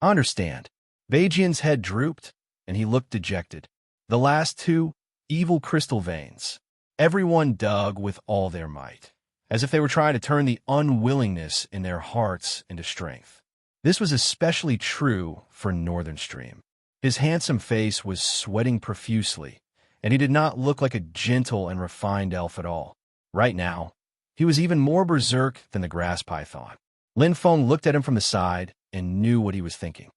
A: I understand. Beijian's head drooped, and he looked dejected. The last 2 evil crystal veins. Everyone dug with all their might, as if they were trying to turn the unwillingness in their hearts into strength. This was especially true for Northern Stream. His handsome face was sweating profusely, and he did not look like a gentle and refined elf at all. Right now, he was even more berserk than the grass python. Lin Feng looked at him from the side and knew what he was thinking.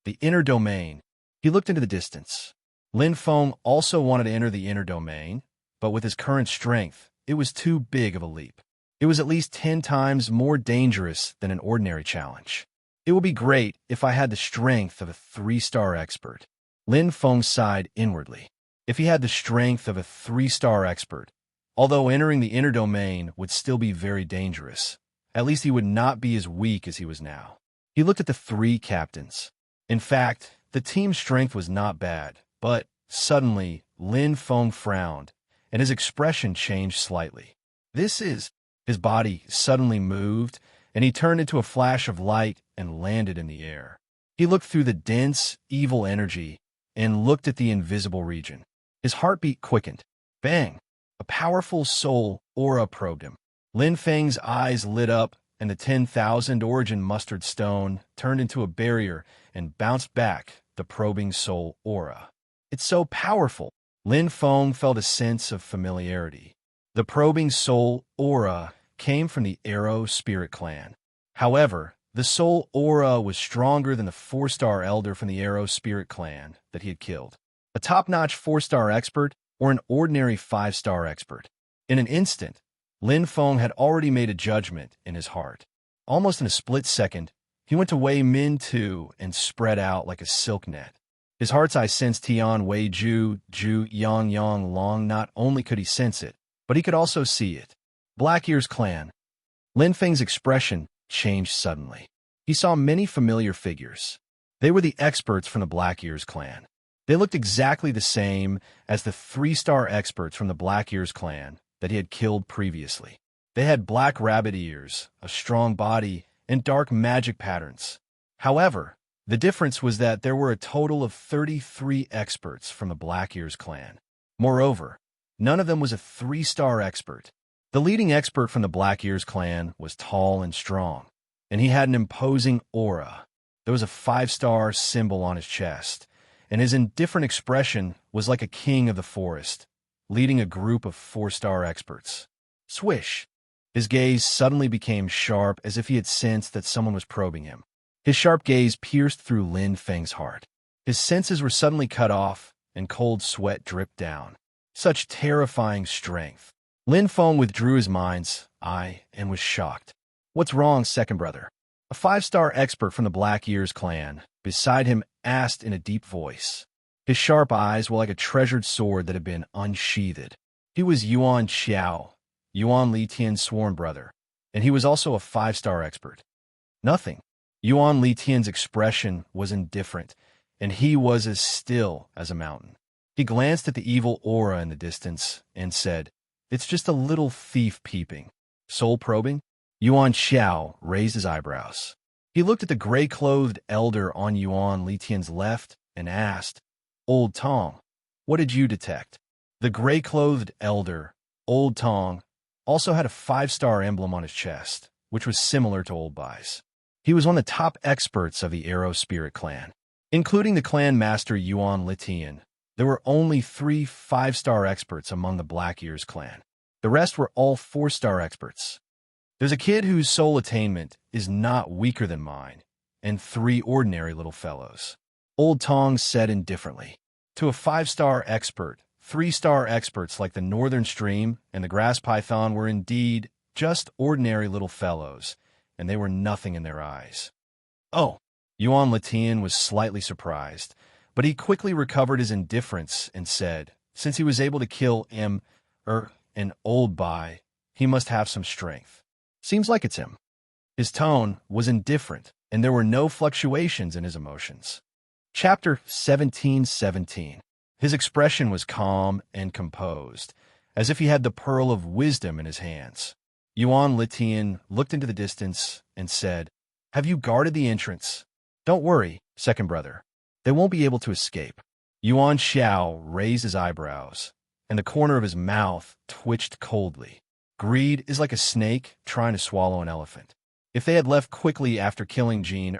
A: The inner domain. He looked into the distance. Lin Feng also wanted to enter the inner domain, but with his current strength, it was too big of a leap. It was at least 10 times more dangerous than an ordinary challenge. It would be great if I had the strength of a 3-star expert. Lin Feng sighed inwardly. If he had the strength of a 3-star expert, although entering the inner domain would still be very dangerous, at least he would not be as weak as he was now. He looked at the 3 captains. In fact, the team's strength was not bad, but suddenly Lin Feng frowned, and his expression changed slightly. His body suddenly moved, and he turned into a flash of light and landed in the air. He looked through the dense, evil energy and looked at the invisible region. His heartbeat quickened. Bang! A powerful soul aura probed him. Lin Feng's eyes lit up, and the 10,000 origin mustard stone turned into a barrier and bounced back the probing soul aura. It's so powerful. Lin Feng felt a sense of familiarity. The probing soul aura came from the Arrow Spirit Clan. However, the soul aura was stronger than the 4-star elder from the Arrow Spirit Clan that he had killed. A top-notch 4-star expert or an ordinary 5-star expert. In an instant, Lin Feng had already made a judgment in his heart. Almost in a split second, he went to Wei Min Tu and spread out like a silk net. His heart's eye sensed Tian Wei Ju Yang Long. Not only could he sense it, but he could also see it. Black Ear's clan. Lin Feng's expression changed suddenly. He saw many familiar figures. They were the experts from the Black Ear's clan. They looked exactly the same as the 3-star experts from the Black Ear's clan that he had killed previously. They had black rabbit ears, a strong body, and dark magic patterns. However, the difference was that there were a total of 33 experts from the Black Ear's clan. Moreover, none of them was a 3-star expert. The leading expert from the Black Ear's clan was tall and strong, and he had an imposing aura. There was a 5-star symbol on his chest, and his indifferent expression was like a king of the forest, leading a group of 4-star experts. Swish! His gaze suddenly became sharp, as if he had sensed that someone was probing him. His sharp gaze pierced through Lin Feng's heart. His senses were suddenly cut off, and cold sweat dripped down. Such terrifying strength. Lin Feng withdrew his mind's eye and was shocked. "What's wrong, second brother?" A 5-star expert from the Black Ear's clan beside him asked in a deep voice. His sharp eyes were like a treasured sword that had been unsheathed. He was Yuan Xiao, Yuan Li Tian's sworn brother, and he was also a 5-star expert. Nothing. Yuan Li Tian's expression was indifferent, and he was as still as a mountain. He glanced at the evil aura in the distance and said, "It's just a little thief peeping." Soul probing? Yuan Xiao raised his eyebrows. He looked at the gray-clothed elder on Yuan Li Tian's left and asked, "Old Tong, what did you detect?" The gray-clothed elder, Old Tong, also had a 5-star emblem on his chest, which was similar to Old Bai's. He was one of the top experts of the Arrow Spirit Clan. Including the clan master Yuan Li Tian, there were only 3 5-star experts among the Black Ear's clan. The rest were all 4-star experts. There's a kid whose soul attainment is not weaker than mine, and 3 ordinary little fellows. Old Tong said indifferently. To a 5-star expert, 3-star experts like the Northern Stream and the Grass Python were indeed just ordinary little fellows, and they were nothing in their eyes. "Oh," Yuan Li Tian was slightly surprised, but he quickly recovered his indifference and said, since he was able to kill an Old Bai, he must have some strength. "Seems like it's him." His tone was indifferent, and there were no fluctuations in his emotions. Chapter 17:17. His expression was calm and composed, as if he had the pearl of wisdom in his hands. Yuan Li Tian looked into the distance and said, "Have you guarded the entrance?" "Don't worry, second brother. They won't be able to escape." Yuan Xiao raised his eyebrows, and the corner of his mouth twitched coldly. Greed is like a snake trying to swallow an elephant. If they had left quickly after killing Jin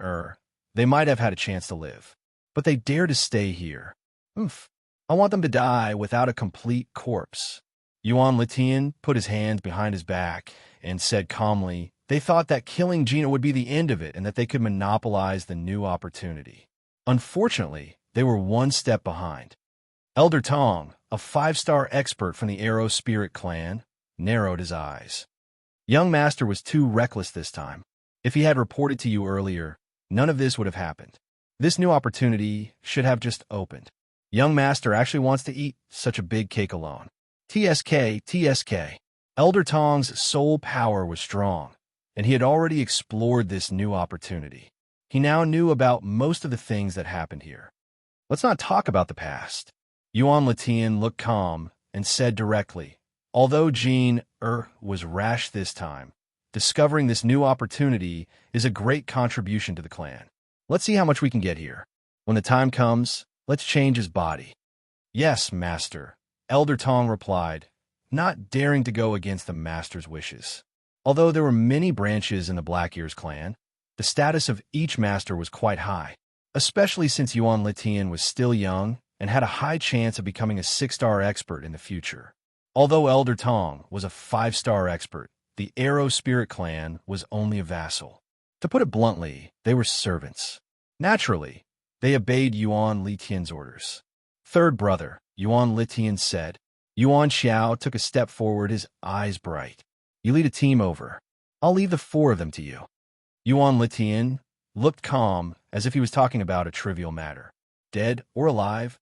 A: they might have had a chance to live. But they dare to stay here. I want them to die without a complete corpse. Yuan Li Tian put his hands behind his back and said calmly, they thought that killing Gina would be the end of it and that they could monopolize the new opportunity. Unfortunately, they were one step behind. Elder Tong, a 5-star expert from the Arrow Spirit Clan, narrowed his eyes. Young Master was too reckless this time. If he had reported to you earlier, none of this would have happened. This new opportunity should have just opened. Young Master actually wants to eat such a big cake alone. TSK. Elder Tong's soul power was strong, and he had already explored this new opportunity. He now knew about most of the things that happened here. Let's not talk about the past. Yuan Li Tian looked calm and said directly, although Jin was rash this time, discovering this new opportunity is a great contribution to the clan. Let's see how much we can get here. When the time comes, let's change his body. Yes, Master, Elder Tong replied, not daring to go against the master's wishes. Although there were many branches in the Black-Ears clan, the status of each master was quite high, especially since Yuan Litian was still young and had a high chance of becoming a 6-star expert in the future. Although Elder Tong was a 5-star expert, the Arrow Spirit clan was only a vassal. To put it bluntly, they were servants. Naturally, they obeyed Yuan Litian's orders. Third brother, Yuan Litian said. Yuan Xiao took a step forward, his eyes bright. You lead a team over. I'll leave the 4 of them to you. Yuan Litian looked calm, as if he was talking about a trivial matter. Dead or alive?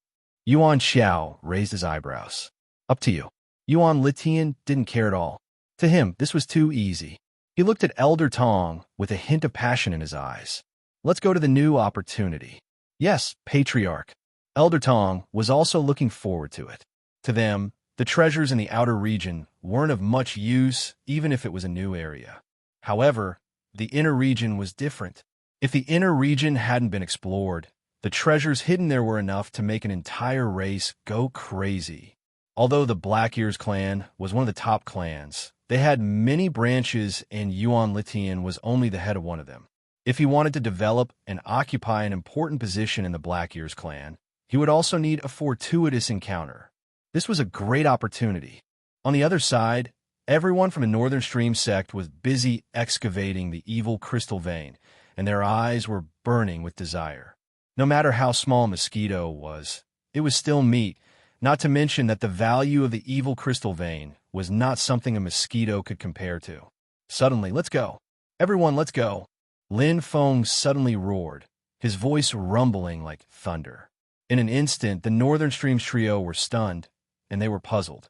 A: Yuan Xiao raised his eyebrows. Up to you. Yuan Litian didn't care at all. To him, this was too easy. He looked at Elder Tong with a hint of passion in his eyes. Let's go to the new opportunity. Yes, Patriarch. Elder Tong was also looking forward to it. To them, the treasures in the outer region weren't of much use, even if it was a new area. However, the inner region was different. If the inner region hadn't been explored, the treasures hidden there were enough to make an entire race go crazy. Although the Black-Ears clan was one of the top clans, they had many branches and Yuan Litian was only the head of one of them. If he wanted to develop and occupy an important position in the Black-Ears clan, he would also need a fortuitous encounter. This was a great opportunity. On the other side, everyone from the Northern Stream sect was busy excavating the evil crystal vein, and their eyes were burning with desire. No matter how small a mosquito was, it was still meat, not to mention that the value of the evil crystal vein was not something a mosquito could compare to. Suddenly, let's go. Everyone, let's go. Lin Feng suddenly roared, his voice rumbling like thunder. In an instant, the Northern Streams trio were stunned, and they were puzzled.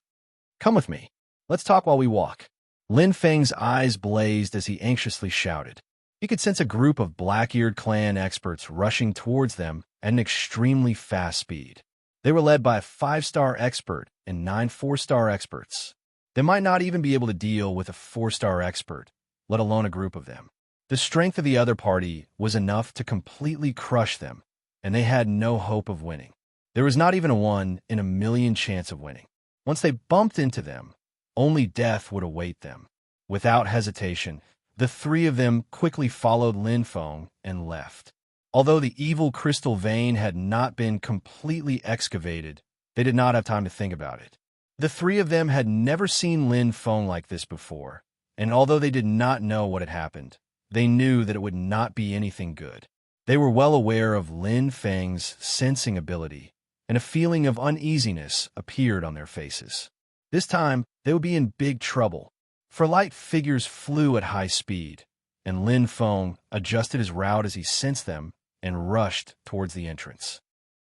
A: Come with me. Let's talk while we walk. Lin Feng's eyes blazed as he anxiously shouted. He could sense a group of Black-Eared clan experts rushing towards them at an extremely fast speed. They were led by a 5-star expert and 9 4-star experts. They might not even be able to deal with a 4-star expert, let alone a group of them. The strength of the other party was enough to completely crush them, and they had no hope of winning. There was not even a 1 in a million chance of winning. Once they bumped into them, only death would await them. Without hesitation, the 3 of them quickly followed Lin Feng and left. Although the evil crystal vein had not been completely excavated, they did not have time to think about it. The 3 of them had never seen Lin Feng like this before, and although they did not know what had happened, they knew that it would not be anything good. They were well aware of Lin Feng's sensing ability, and a feeling of uneasiness appeared on their faces. This time, they would be in big trouble, for light figures flew at high speed, and Lin Feng adjusted his route as he sensed them and rushed towards the entrance.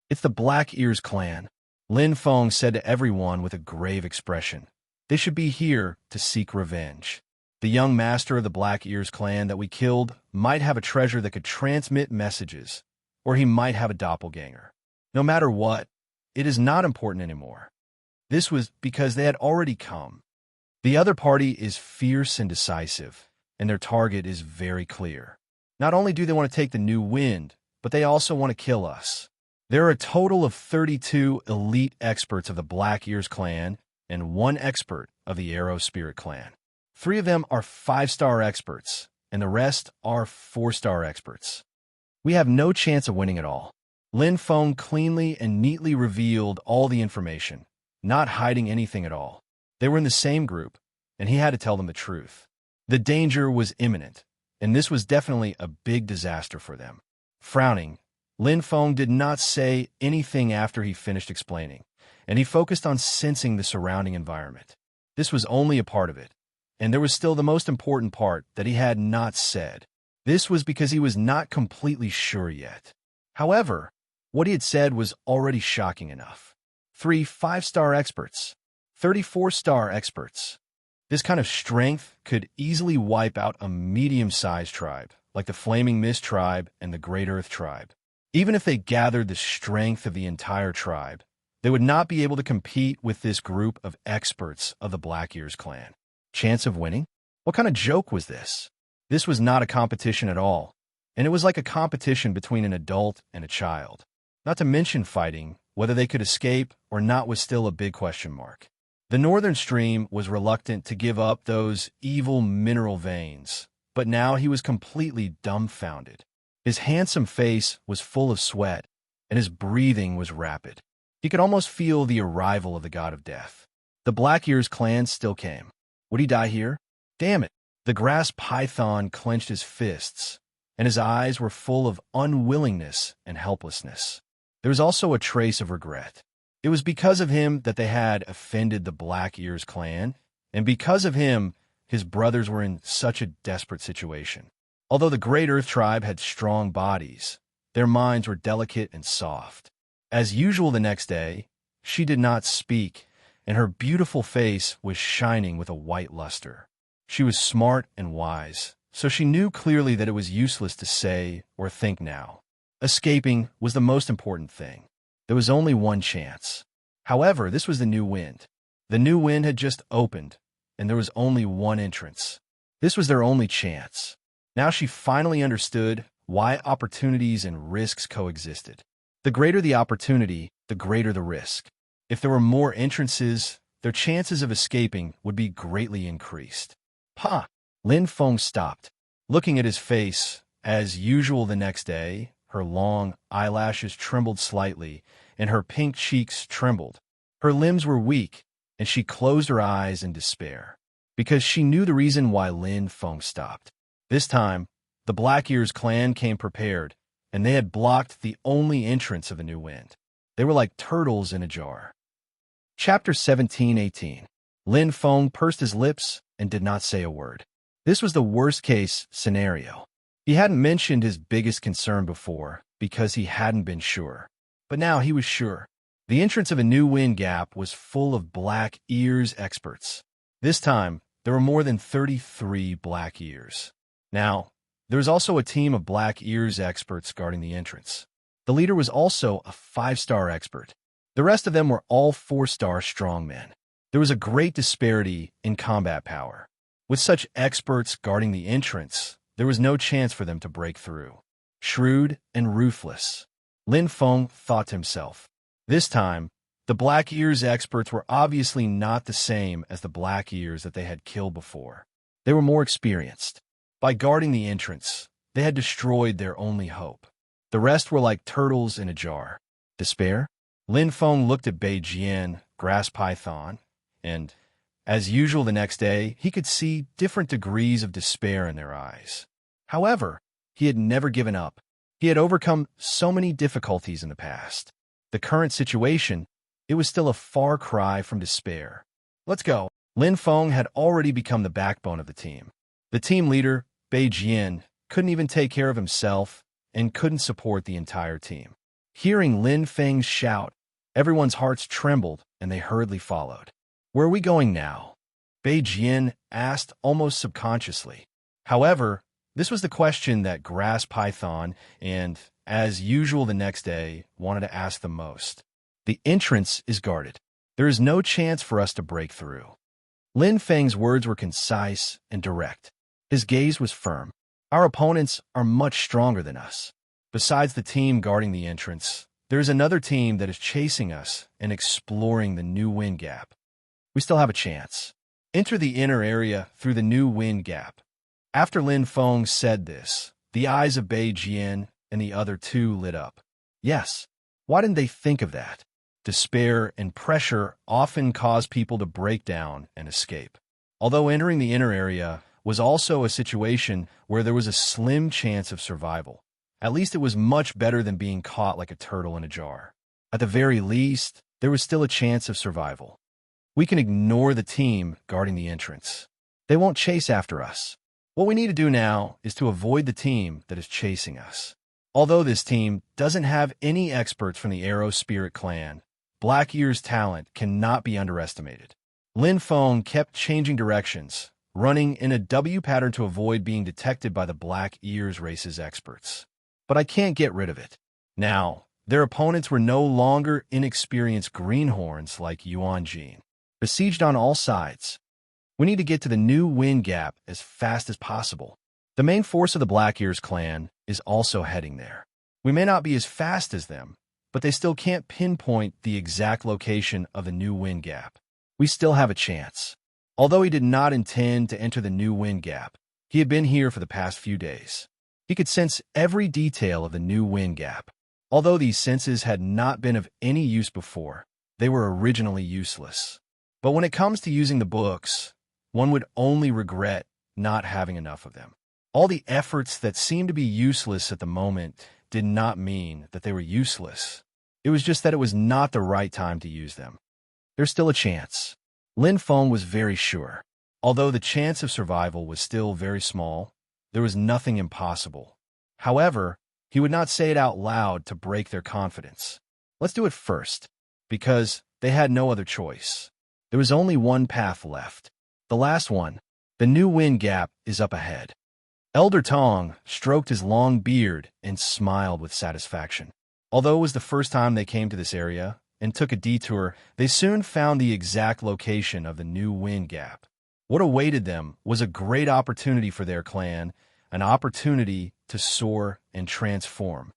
A: It's the Black-Ears clan, Lin Feng said to everyone with a grave expression. They should be here to seek revenge. The young master of the Black-Ears clan that we killed might have a treasure that could transmit messages, or he might have a doppelganger. No matter what, it is not important anymore. This was because they had already come. The other party is fierce and decisive, and their target is very clear. Not only do they want to take the new wind, but they also want to kill us. There are a total of 32 elite experts of the Black-Ears clan and 1 expert of the Arrow Spirit clan. 3 of them are 5-star experts, and the rest are 4-star experts. We have no chance of winning at all. Lin Feng cleanly and neatly revealed all the information, not hiding anything at all. They were in the same group, and he had to tell them the truth. The danger was imminent, and this was definitely a big disaster for them. Frowning, Lin Feng did not say anything after he finished explaining, and he focused on sensing the surrounding environment. This was only a part of it, and there was still the most important part that he had not said. This was because he was not completely sure yet. However, what he had said was already shocking enough. 3 5-star experts, 34-star experts. This kind of strength could easily wipe out a medium-sized tribe, like the Flaming Mist tribe and the Great Earth tribe. Even if they gathered the strength of the entire tribe, they would not be able to compete with this group of experts of the Black-Ears clan. Chance of winning? What kind of joke was this? This was not a competition at all, and it was like a competition between an adult and a child. Not to mention fighting, whether they could escape or not was still a big question mark. The northern stream was reluctant to give up those evil mineral veins, but now he was completely dumbfounded. His handsome face was full of sweat, and his breathing was rapid. He could almost feel the arrival of the god of death. The Black Ears clan still came. Would he die here? Damn it! The grass python clenched his fists, and his eyes were full of unwillingness and helplessness. There was also a trace of regret. It was because of him that they had offended the Black Ears clan, and because of him, his brothers were in such a desperate situation. Although the Great Earth Tribe had strong bodies, their minds were delicate and soft. As usual the next day, she did not speak, and her beautiful face was shining with a white luster. She was smart and wise, so she knew clearly that it was useless to say or think now. Escaping was the most important thing. There was only one chance. However, this was the new wind. The new wind had just opened, and there was only one entrance. This was their only chance. Now she finally understood why opportunities and risks coexisted. The greater the opportunity, the greater the risk. If there were more entrances, their chances of escaping would be greatly increased. Pa! Lin Feng stopped. Looking at his face, as usual the next day, her long eyelashes trembled slightly, and her pink cheeks trembled. Her limbs were weak, and she closed her eyes in despair, because she knew the reason why Lin Feng stopped. This time, the Black Ears clan came prepared, and they had blocked the only entrance of the new wind. They were like turtles in a jar. Chapter 17:18. Lin Feng pursed his lips and did not say a word. This was the worst-case scenario. He hadn't mentioned his biggest concern before because he hadn't been sure. But now he was sure. The entrance of a new wind gap was full of Black Ears experts. This time, there were more than 33 Black Ears. Now, there was also a team of Black Ears experts guarding the entrance. The leader was also a 5-star expert. The rest of them were all 4-star strongmen. There was a great disparity in combat power. With such experts guarding the entrance, there was no chance for them to break through. Shrewd and ruthless, Lin Feng thought to himself. This time, the Black Ears experts were obviously not the same as the Black Ears that they had killed before. They were more experienced. By guarding the entrance, they had destroyed their only hope. The rest were like turtles in a jar. Despair? Lin Feng looked at Bei Jian, grass python, and, as usual the next day, he could see different degrees of despair in their eyes. However, he had never given up. He had overcome so many difficulties in the past. The current situation, it was still a far cry from despair. Let's go. Lin Feng had already become the backbone of the team. The team leader, Bei Jian, couldn't even take care of himself and couldn't support the entire team. Hearing Lin Feng's shout, everyone's hearts trembled and they hurriedly followed. Where are we going now? Bei Jian asked almost subconsciously. However, this was the question that Grass Python and, as usual the next day, wanted to ask the most. The entrance is guarded. There is no chance for us to break through. Lin Feng's words were concise and direct. His gaze was firm. Our opponents are much stronger than us. Besides the team guarding the entrance, there is another team that is chasing us and exploring the new wind gap. We still have a chance. Enter the inner area through the new wind gap. After Lin Feng said this, the eyes of Bei Jian and the other two lit up. Yes, why didn't they think of that? Despair and pressure often cause people to break down and escape. Although entering the inner area was also a situation where there was a slim chance of survival, at least it was much better than being caught like a turtle in a jar. At the very least, there was still a chance of survival. We can ignore the team guarding the entrance. They won't chase after us. What we need to do now is to avoid the team that is chasing us. Although this team doesn't have any experts from the Arrow Spirit clan, Black Ears' talent cannot be underestimated. Lin Feng kept changing directions, running in a W pattern to avoid being detected by the Black Ears race's experts. But I can't get rid of it. Now, their opponents were no longer inexperienced greenhorns like Yuan Jin. Besieged on all sides. We need to get to the new wind gap as fast as possible. The main force of the Black Ears clan is also heading there. We may not be as fast as them, but they still can't pinpoint the exact location of the new wind gap. We still have a chance. Although he did not intend to enter the new wind gap, he had been here for the past few days. He could sense every detail of the new wind gap. Although these senses had not been of any use before, they were originally useless. But when it comes to using the books, one would only regret not having enough of them. All the efforts that seemed to be useless at the moment did not mean that they were useless. It was just that it was not the right time to use them. There's still a chance. Lin Feng was very sure. Although the chance of survival was still very small, there was nothing impossible. However, he would not say it out loud to break their confidence. Let's do it first, because they had no other choice. There was only one path left. The last one. The new wind gap is up ahead. Elder Tong stroked his long beard and smiled with satisfaction. Although it was the first time they came to this area and took a detour, they soon found the exact location of the new wind gap. What awaited them was a great opportunity for their clan, an opportunity to soar and transform.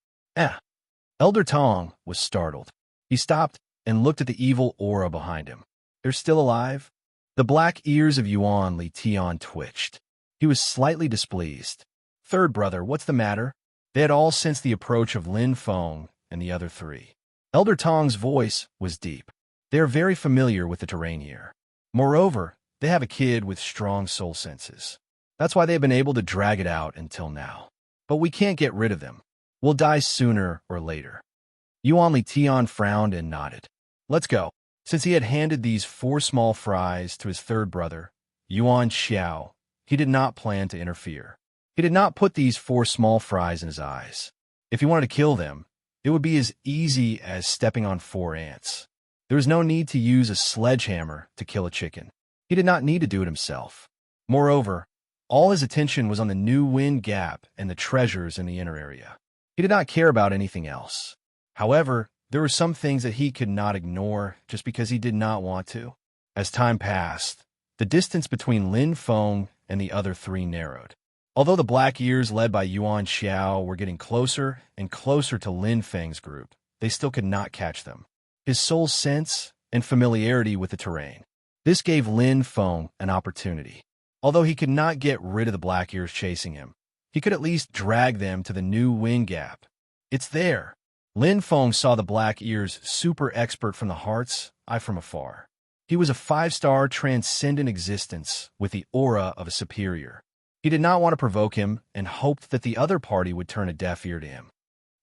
A: Elder Tong was startled. He stopped and looked at the evil aura behind him. They're still alive? The black ears of Yuan Li Tian twitched. He was slightly displeased. Third brother, what's the matter? They had all sensed the approach of Lin Feng and the other three. Elder Tong's voice was deep. They are very familiar with the terrain here. Moreover, they have a kid with strong soul senses. That's why they've been able to drag it out until now. But we can't get rid of them. We'll die sooner or later. Yuan Li Tian frowned and nodded. Let's go. Since he had handed these 4 small fries to his third brother, Yuan Xiao, he did not plan to interfere. He did not put these 4 small fries in his eyes. If he wanted to kill them, it would be as easy as stepping on 4 ants. There was no need to use a sledgehammer to kill a chicken. He did not need to do it himself. Moreover, all his attention was on the new wind gap and the treasures in the inner area. He did not care about anything else. However, there were some things that he could not ignore just because he did not want to. As time passed, the distance between Lin Feng and the other 3 narrowed. Although the black ears led by Yuan Xiao were getting closer and closer to Lin Feng's group, they still could not catch them. His soul sense and familiarity with the terrain. This gave Lin Feng an opportunity. Although he could not get rid of the black ears chasing him, he could at least drag them to the new wind gap. It's there. Lin Feng saw the black ears super expert from the heart's eye from afar. He was a 5-star transcendent existence with the aura of a superior. He did not want to provoke him and hoped that the other party would turn a deaf ear to him.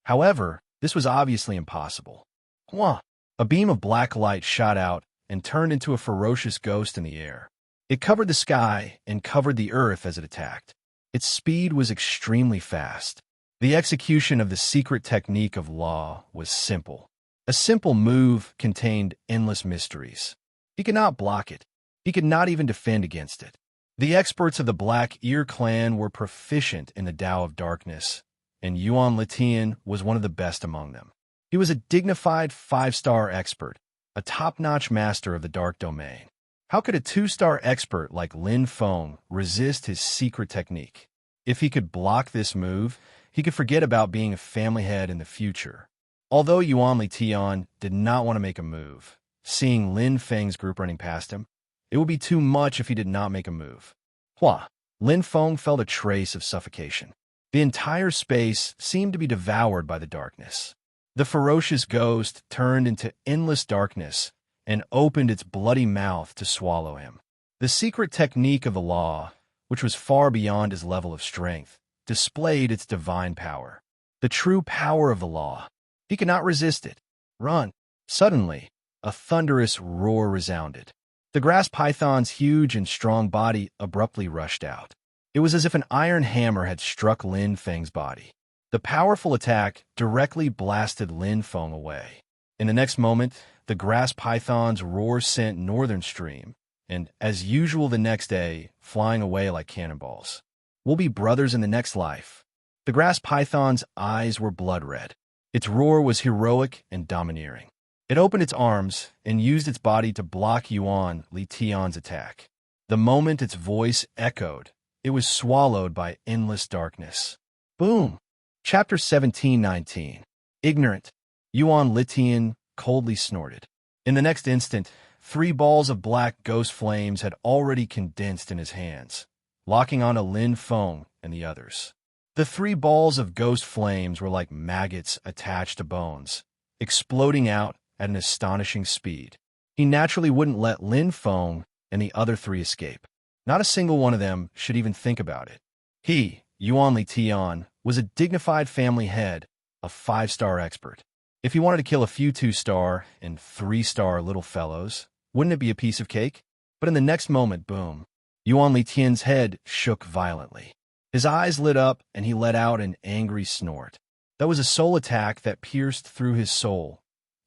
A: However, this was obviously impossible. Wah! A beam of black light shot out and turned into a ferocious ghost in the air. It covered the sky and covered the earth as it attacked. Its speed was extremely fast. The execution of the secret technique of law was simple. A simple move contained endless mysteries. He could not block it. He could not even defend against it. The experts of the Black Ear clan were proficient in the Tao of Darkness, and Yuan Litian was one of the best among them. He was a dignified 5-star expert, a top-notch master of the Dark Domain. How could a 2-star expert like Lin Feng resist his secret technique? If he could block this move, he could forget about being a family head in the future. Although Yuan Litian did not want to make a move, seeing Lin Feng's group running past him, it would be too much if he did not make a move. Hua! Lin Feng felt a trace of suffocation. The entire space seemed to be devoured by the darkness. The ferocious ghost turned into endless darkness and opened its bloody mouth to swallow him. The secret technique of the law, which was far beyond his level of strength, displayed its divine power. The true power of the law. He could not resist it. Run! Suddenly, a thunderous roar resounded. The grass python's huge and strong body abruptly rushed out. It was as if an iron hammer had struck Lin Feng's body. The powerful attack directly blasted Lin Feng away. In the next moment, the grass python's roar sent Northern Stream, and, as usual the next day, flying away like cannonballs. We'll be brothers in the next life. The grass python's eyes were blood red. Its roar was heroic and domineering. It opened its arms and used its body to block Yuan Li Tian's attack. The moment its voice echoed, it was swallowed by endless darkness. Boom! Chapter 17:19. Ignorant. Yuan Li Tian coldly snorted. In the next instant, 3 balls of black ghost flames had already condensed in his hands, locking onto Lin Feng and the others. The 3 balls of ghost flames were like maggots attached to bones, exploding out at an astonishing speed. He naturally wouldn't let Lin Feng and the other 3 escape. Not a single one of them should even think about it. He, Yuan Li Tian, was a dignified family head, a 5-star expert. If he wanted to kill a few 2-star and 3-star little fellows, wouldn't it be a piece of cake? But in the next moment, boom, Yuan Li Tian's head shook violently. His eyes lit up and he let out an angry snort. That was a soul attack that pierced through his soul,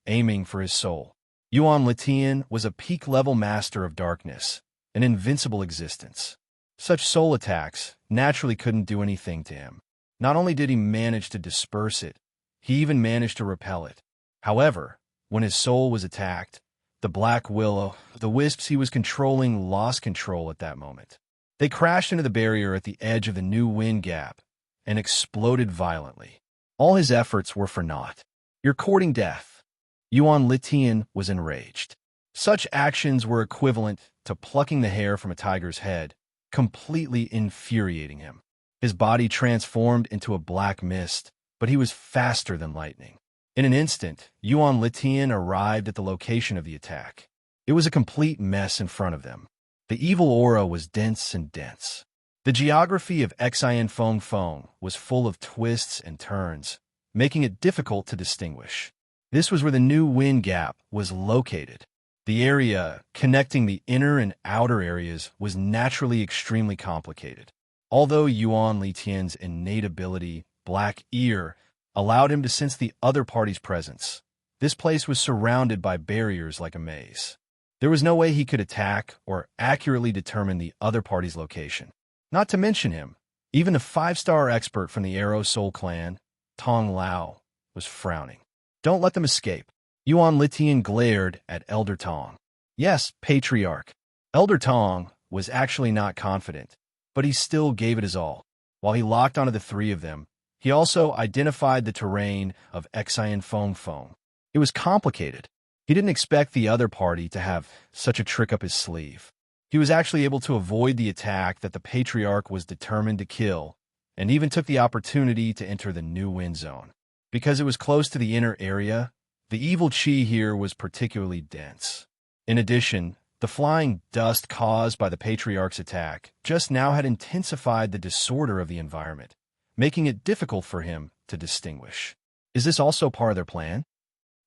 A: aiming for his soul. Yuan Li Tian was a peak-level master of darkness, an invincible existence. Such soul attacks naturally couldn't do anything to him. Not only did he manage to disperse it, he even managed to repel it. However, when his soul was attacked, the black will-o'-the-wisps he was controlling lost control at that moment. They crashed into the barrier at the edge of the new wind gap and exploded violently. All his efforts were for naught. "You're courting death." Yuan Li Tian was enraged. Such actions were equivalent to plucking the hair from a tiger's head, completely infuriating him. His body transformed into a black mist, but he was faster than lightning. In an instant, Yuan Li Tian arrived at the location of the attack. It was a complete mess in front of them. The evil aura was dense and dense. The geography of Xian Feng Feng was full of twists and turns, making it difficult to distinguish. This was where the new wind gap was located. The area connecting the inner and outer areas was naturally extremely complicated. Although Yuan Li Tian's innate ability, Black Ear, allowed him to sense the other party's presence, this place was surrounded by barriers like a maze. There was no way he could attack or accurately determine the other party's location. Not to mention him, even a 5-star expert from the Arrow Soul clan, Tong Lao, was frowning. "Don't let them escape." Yuan Li Tian glared at Elder Tong. Yes, Patriarch. Elder Tong was actually not confident, but he still gave it his all. While he locked onto the 3 of them, he also identified the terrain of Xian Feng Feng. It was complicated. He didn't expect the other party to have such a trick up his sleeve. He was actually able to avoid the attack that the Patriarch was determined to kill, and even took the opportunity to enter the new wind zone. Because it was close to the inner area, the evil chi here was particularly dense. In addition, the flying dust caused by the Patriarch's attack just now had intensified the disorder of the environment, making it difficult for him to distinguish. Is this also part of their plan?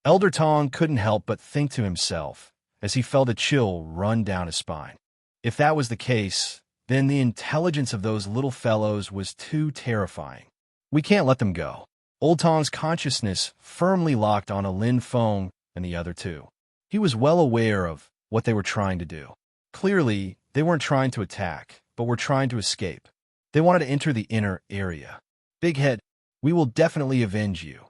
A: Elder Tong couldn't help but think to himself as he felt a chill run down his spine. If that was the case, then the intelligence of those little fellows was too terrifying. We can't let them go. Old Tong's consciousness firmly locked on Lin Feng and the other 2. He was well aware of what they were trying to do. Clearly, they weren't trying to attack, but were trying to escape. They wanted to enter the inner area. "Big Head, we will definitely avenge you."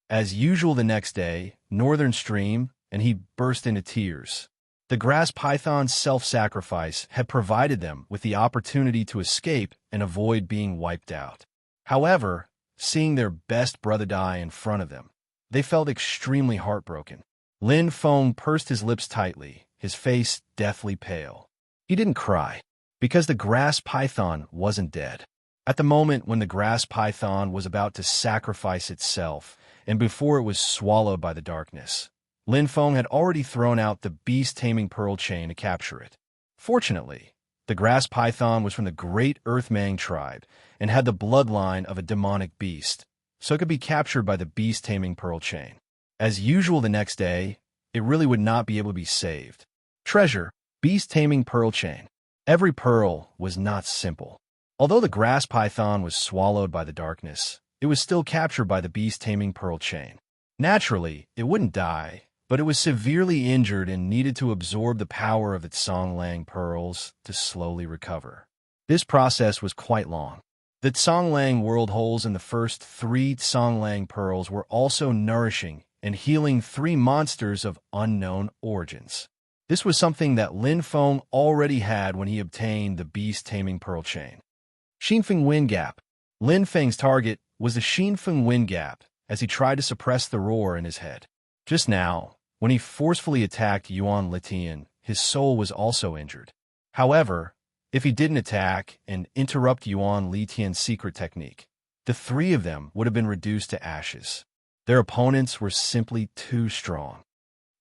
A: As usual the next day, Northern Stream, and he burst into tears. The grass python's self-sacrifice had provided them with the opportunity to escape and avoid being wiped out. However, seeing their best brother die in front of them, they felt extremely heartbroken. Lin Feng pursed his lips tightly, his face deathly pale. He didn't cry, because the grass python wasn't dead. At the moment when the grass python was about to sacrifice itself, and before it was swallowed by the darkness, Lin Feng had already thrown out the beast-taming pearl chain to capture it. Fortunately, the grass python was from the great Earthmang tribe and had the bloodline of a demonic beast, so it could be captured by the beast-taming pearl chain. As usual the next day, it really would not be able to be saved. Treasure, beast-taming pearl chain. Every pearl was not simple. Although the grass python was swallowed by the darkness, it was still captured by the beast-taming pearl chain. Naturally, it wouldn't die, but it was severely injured and needed to absorb the power of its Songlang pearls to slowly recover. This process was quite long. The Songlang world holes in the first 3 Songlang pearls were also nourishing and healing 3 monsters of unknown origins. This was something that Lin Feng already had when he obtained the beast-taming pearl chain. Xinfeng Wind Gap. Lin Feng's target was the Xinfeng Wind Gap as he tried to suppress the roar in his head. Just now, When he forcefully attacked Yuan Litian, his soul was also injured. However, if he didn't attack and interrupt Yuan Litian's secret technique, the three of them would have been reduced to ashes. Their opponents were simply too strong.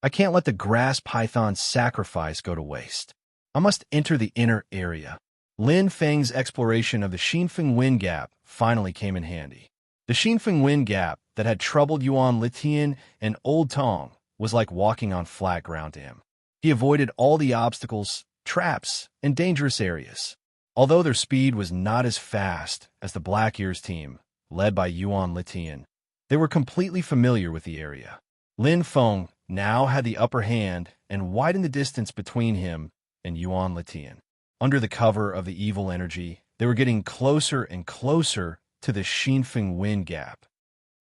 A: I can't let the grass python's sacrifice go to waste. I must enter the inner area. Lin Feng's exploration of the Xinfeng Wind Gap finally came in handy. The Xinfeng Wind Gap that had troubled Yuan Litian and Old Tong was like walking on flat ground to him. He avoided all the obstacles, traps, and dangerous areas. Although their speed was not as fast as the Black Ears team, led by Yuan Litian, they were completely familiar with the area. Lin Feng now had the upper hand and widened the distance between him and Yuan Litian. Under the cover of the evil energy, they were getting closer and closer to the Xinfeng Wind Gap.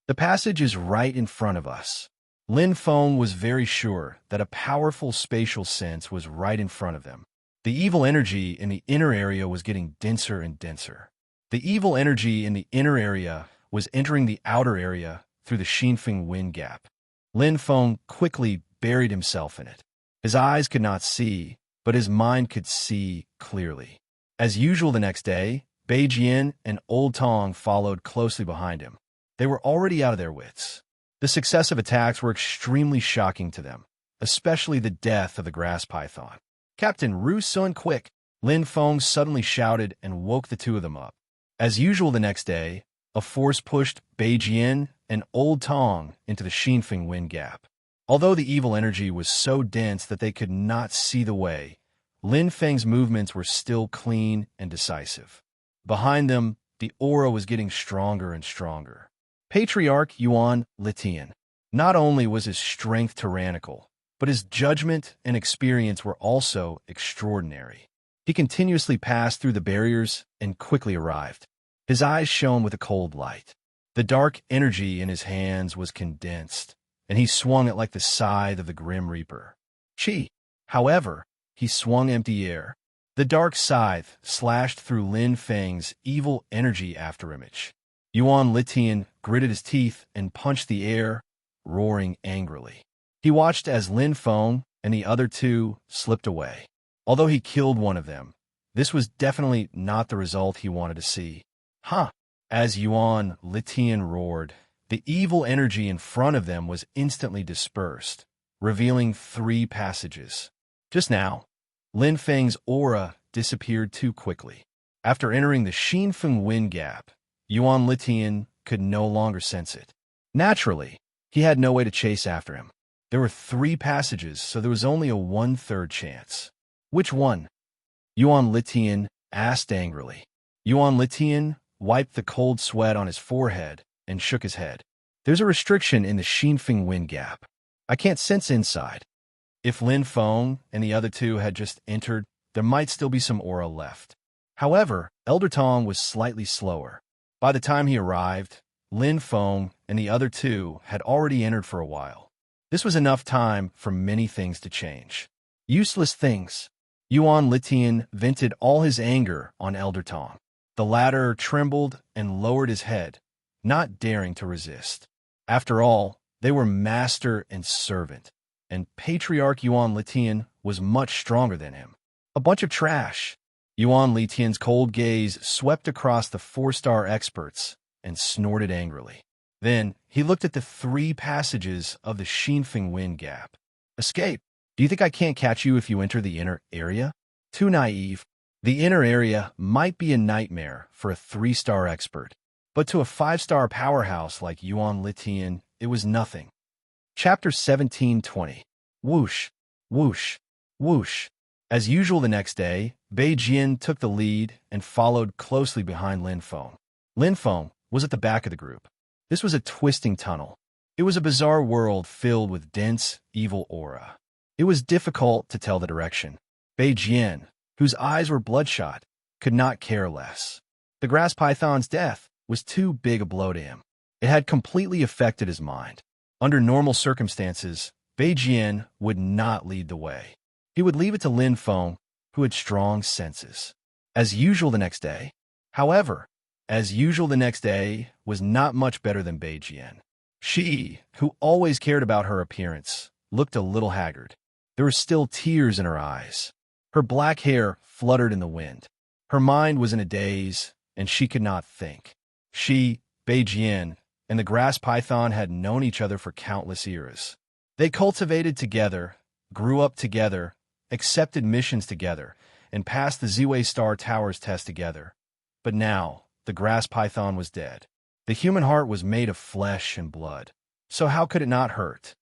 A: The passage is right in front of us. Lin Feng was very sure that a powerful spatial sense was right in front of them. The evil energy in the inner area was getting denser and denser. The evil energy in the inner area was entering the outer area through the Xinfeng Wind Gap. Lin Feng quickly buried himself in it. His eyes could not see, but his mind could see clearly. As usual the next day, Bei Jian and Old Tong followed closely behind him. They were already out of their wits. The successive attacks were extremely shocking to them, especially the death of the grass python. "Captain Ru Sun, quick!" Lin Feng suddenly shouted and woke the two of them up. As usual the next day, a force pushed Bei Jian and Old Tong into the Xinfeng Wind Gap. Although the evil energy was so dense that they could not see the way, Lin Feng's movements were still clean and decisive. Behind them, the aura was getting stronger and stronger. Patriarch Yuan Litian. Not only was his strength tyrannical, but his judgment and experience were also extraordinary. He continuously passed through the barriers and quickly arrived. His eyes shone with a cold light. The dark energy in his hands was condensed, and he swung it like the scythe of the Grim Reaper. However, he swung empty air. The dark scythe slashed through Lin Feng's evil energy afterimage. Yuan Litian gritted his teeth and punched the air, roaring angrily. He watched as Lin Feng and the other two slipped away. Although he killed one of them, this was definitely not the result he wanted to see. As Yuan Litian roared, the evil energy in front of them was instantly dispersed, revealing 3 passages. Just now, Lin Feng's aura disappeared too quickly. After entering the Xinfeng Wind Gap, Yuan Litian could no longer sense it. Naturally, he had no way to chase after him. There were 3 passages, so there was only a 1/3 chance. Which one? Yuan Litian asked angrily. Yuan Litian wiped the cold sweat on his forehead and shook his head. There's a restriction in the Xinfeng Wind Gap. I can't sense inside. If Lin Feng and the other two had just entered, there might still be some aura left. However, Elder Tong was slightly slower. By the time he arrived, Lin Feng and the other two had already entered for a while. This was enough time for many things to change. Useless things. Yuan Litian vented all his anger on Elder Tong. The latter trembled and lowered his head, not daring to resist. After all, they were master and servant, and Patriarch Yuan Litian was much stronger than him. A bunch of trash. Yuan Litian's cold gaze swept across the 4-star experts and snorted angrily. Then he looked at the 3 passages of the Xinfeng Wind Gap. Escape. Do you think I can't catch you if you enter the inner area? Too naive. The inner area might be a nightmare for a 3-star expert, but to a 5-star powerhouse like Yuan Litian, it was nothing. Chapter 17:20. Whoosh, whoosh, whoosh. As usual the next day, Bei Jian took the lead and followed closely behind Lin Feng. Lin Feng was at the back of the group. This was a twisting tunnel. It was a bizarre world filled with dense, evil aura. It was difficult to tell the direction. Bei Jian, whose eyes were bloodshot, could not care less. The grass python's death was too big a blow to him. It had completely affected his mind. Under normal circumstances, Bei Jian would not lead the way. He would leave it to Lin Feng, who had strong senses. As usual the next day. However, as usual the next day was not much better than Bei Jian. She, who always cared about her appearance, looked a little haggard. There were still tears in her eyes. Her black hair fluttered in the wind. Her mind was in a daze, and she could not think. She, Beijian, and the grass python had known each other for countless eras. They cultivated together, grew up together, accepted missions together, and passed the Ziwei Star Towers test together. But now, the grass python was dead. The human heart was made of flesh and blood. So how could it not hurt?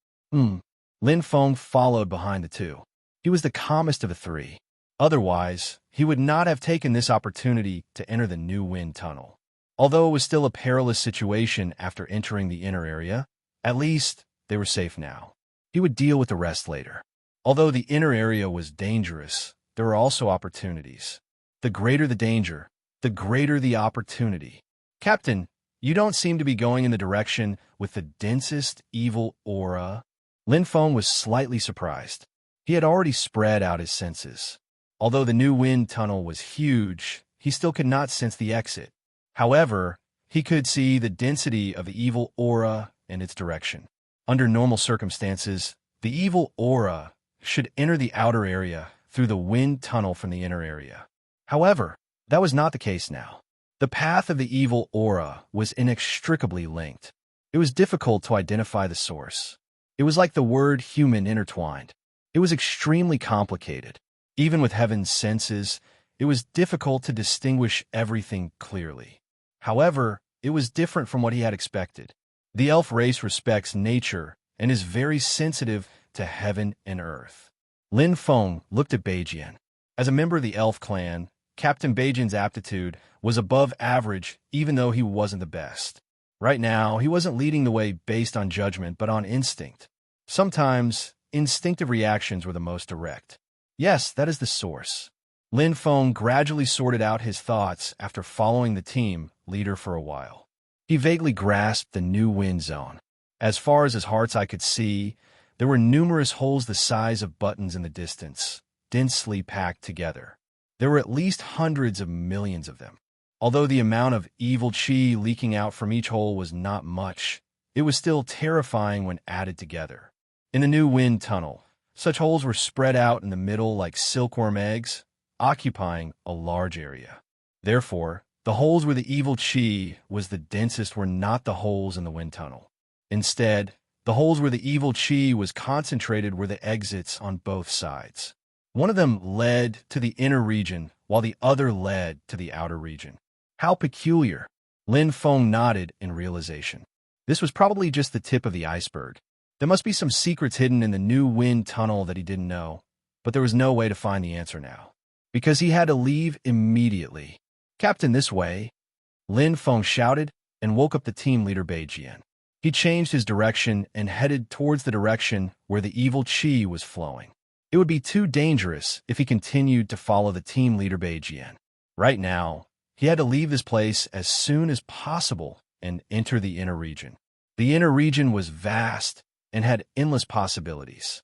A: Lin Feng followed behind the two. He was the calmest of the three. Otherwise, he would not have taken this opportunity to enter the new wind tunnel. Although it was still a perilous situation after entering the inner area, at least they were safe now. He would deal with the rest later. Although the inner area was dangerous, there were also opportunities. The greater the danger, the greater the opportunity. Captain, you don't seem to be going in the direction with the densest evil aura. Lin Feng was slightly surprised. He had already spread out his senses. Although the new wind tunnel was huge, he still could not sense the exit. However, he could see the density of the evil aura and its direction. Under normal circumstances, the evil aura should enter the outer area through the wind tunnel from the inner area. However, that was not the case now. The path of the evil aura was inextricably linked. It was difficult to identify the source. It was like the word human intertwined. It was extremely complicated. Even with heaven's senses, it was difficult to distinguish everything clearly. However, it was different from what he had expected. The elf race respects nature and is very sensitive to heaven and earth. Lin Feng looked at Beijian. As a member of the elf clan, Captain Beijian's aptitude was above average even though he wasn't the best. Right now, he wasn't leading the way based on judgment but on instinct. Sometimes, instinctive reactions were the most direct. Yes, that is the source. Lin Feng gradually sorted out his thoughts after following the team leader for a while. He vaguely grasped the new wind zone. As far as his heart's eye could see, there were numerous holes the size of buttons in the distance, densely packed together. There were at least hundreds of millions of them. Although the amount of evil chi leaking out from each hole was not much, it was still terrifying when added together. In the new wind tunnel, such holes were spread out in the middle like silkworm eggs, occupying a large area. Therefore, the holes where the evil chi was the densest were not the holes in the wind tunnel. Instead, the holes where the evil chi was concentrated were the exits on both sides. One of them led to the inner region, while the other led to the outer region. How peculiar! Lin Feng nodded in realization. This was probably just the tip of the iceberg. There must be some secrets hidden in the new wind tunnel that he didn't know, but there was no way to find the answer now, because he had to leave immediately. Captain, this way! Lin Feng shouted and woke up the team leader Beijian. He changed his direction and headed towards the direction where the evil chi was flowing. It would be too dangerous if he continued to follow the team leader Beijian. Right now, he had to leave this place as soon as possible and enter the inner region. The inner region was vast and had endless possibilities.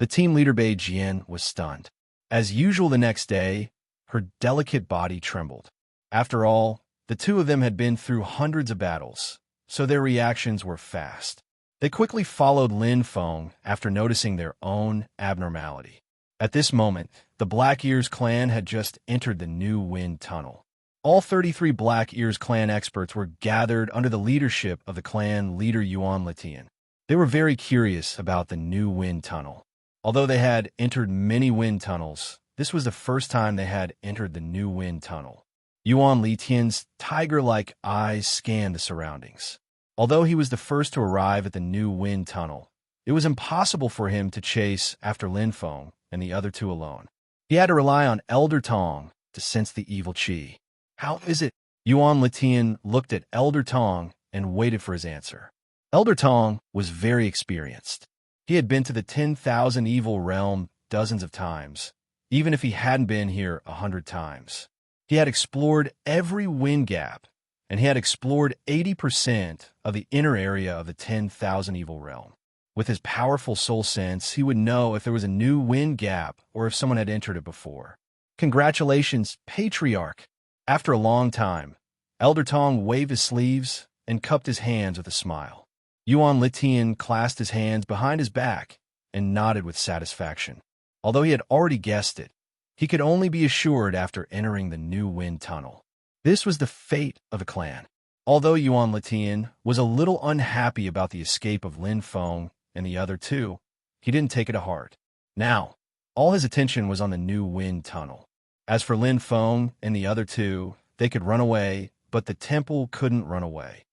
A: The team leader Beijian was stunned. As usual the next day, her delicate body trembled. After all, the two of them had been through hundreds of battles, so their reactions were fast. They quickly followed Lin Feng after noticing their own abnormality. At this moment, the Black Ears clan had just entered the new wind tunnel. All 33 Black Ears clan experts were gathered under the leadership of the clan leader Yuan Letian. They were very curious about the new wind tunnel. Although they had entered many wind tunnels, this was the first time they had entered the new wind tunnel. Yuan Letian's tiger-like eyes scanned the surroundings. Although he was the first to arrive at the new wind tunnel, it was impossible for him to chase after Lin Feng and the other two alone. He had to rely on Elder Tong to sense the evil chi. How is it? Yuan Letian looked at Elder Tong and waited for his answer. Elder Tong was very experienced. He had been to the 10,000 evil realm dozens of times, even if he hadn't been here 100 times. He had explored every wind gap, and he had explored 80% of the inner area of the 10,000 evil realm. With his powerful soul sense, he would know if there was a new wind gap or if someone had entered it before. Congratulations, Patriarch! After a long time, Elder Tong waved his sleeves and cupped his hands with a smile. Yuan Litian clasped his hands behind his back and nodded with satisfaction. Although he had already guessed it, he could only be assured after entering the new wind tunnel. This was the fate of a clan. Although Yuan Litian was a little unhappy about the escape of Lin Feng and the other two, he didn't take it to heart. Now, all his attention was on the new wind tunnel. As for Lin Feng and the other two, they could run away, but the temple couldn't run away.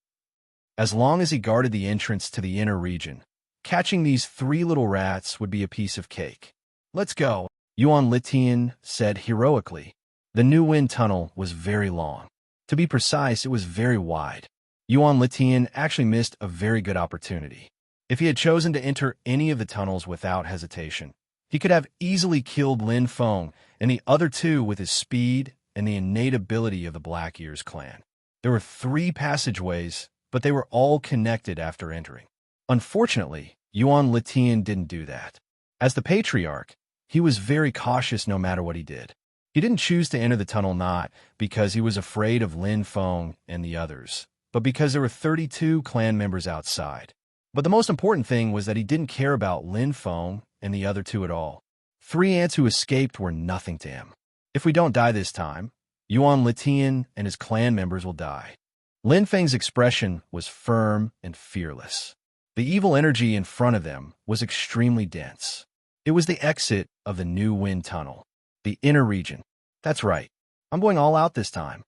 A: As long as he guarded the entrance to the inner region, catching these three little rats would be a piece of cake. "Let's go," Yuan Litian said heroically. The new wind tunnel was very long. To be precise, it was very wide. Yuan Litian actually missed a very good opportunity. If he had chosen to enter any of the tunnels without hesitation, he could have easily killed Lin Feng and the other two with his speed and the innate ability of the Black Ears clan. There were 3 passageways, but they were all connected after entering. Unfortunately, Yuan Litian didn't do that. As the patriarch, he was very cautious no matter what he did. He didn't choose to enter the tunnel not because he was afraid of Lin Feng and the others, but because there were 32 clan members outside. But the most important thing was that he didn't care about Lin Feng and the other two at all. 3 ants who escaped were nothing to him. If we don't die this time, Yuan Litian and his clan members will die. Lin Feng's expression was firm and fearless. The evil energy in front of them was extremely dense. It was the exit of the new wind tunnel. The inner region. That's right. I'm going all out this time.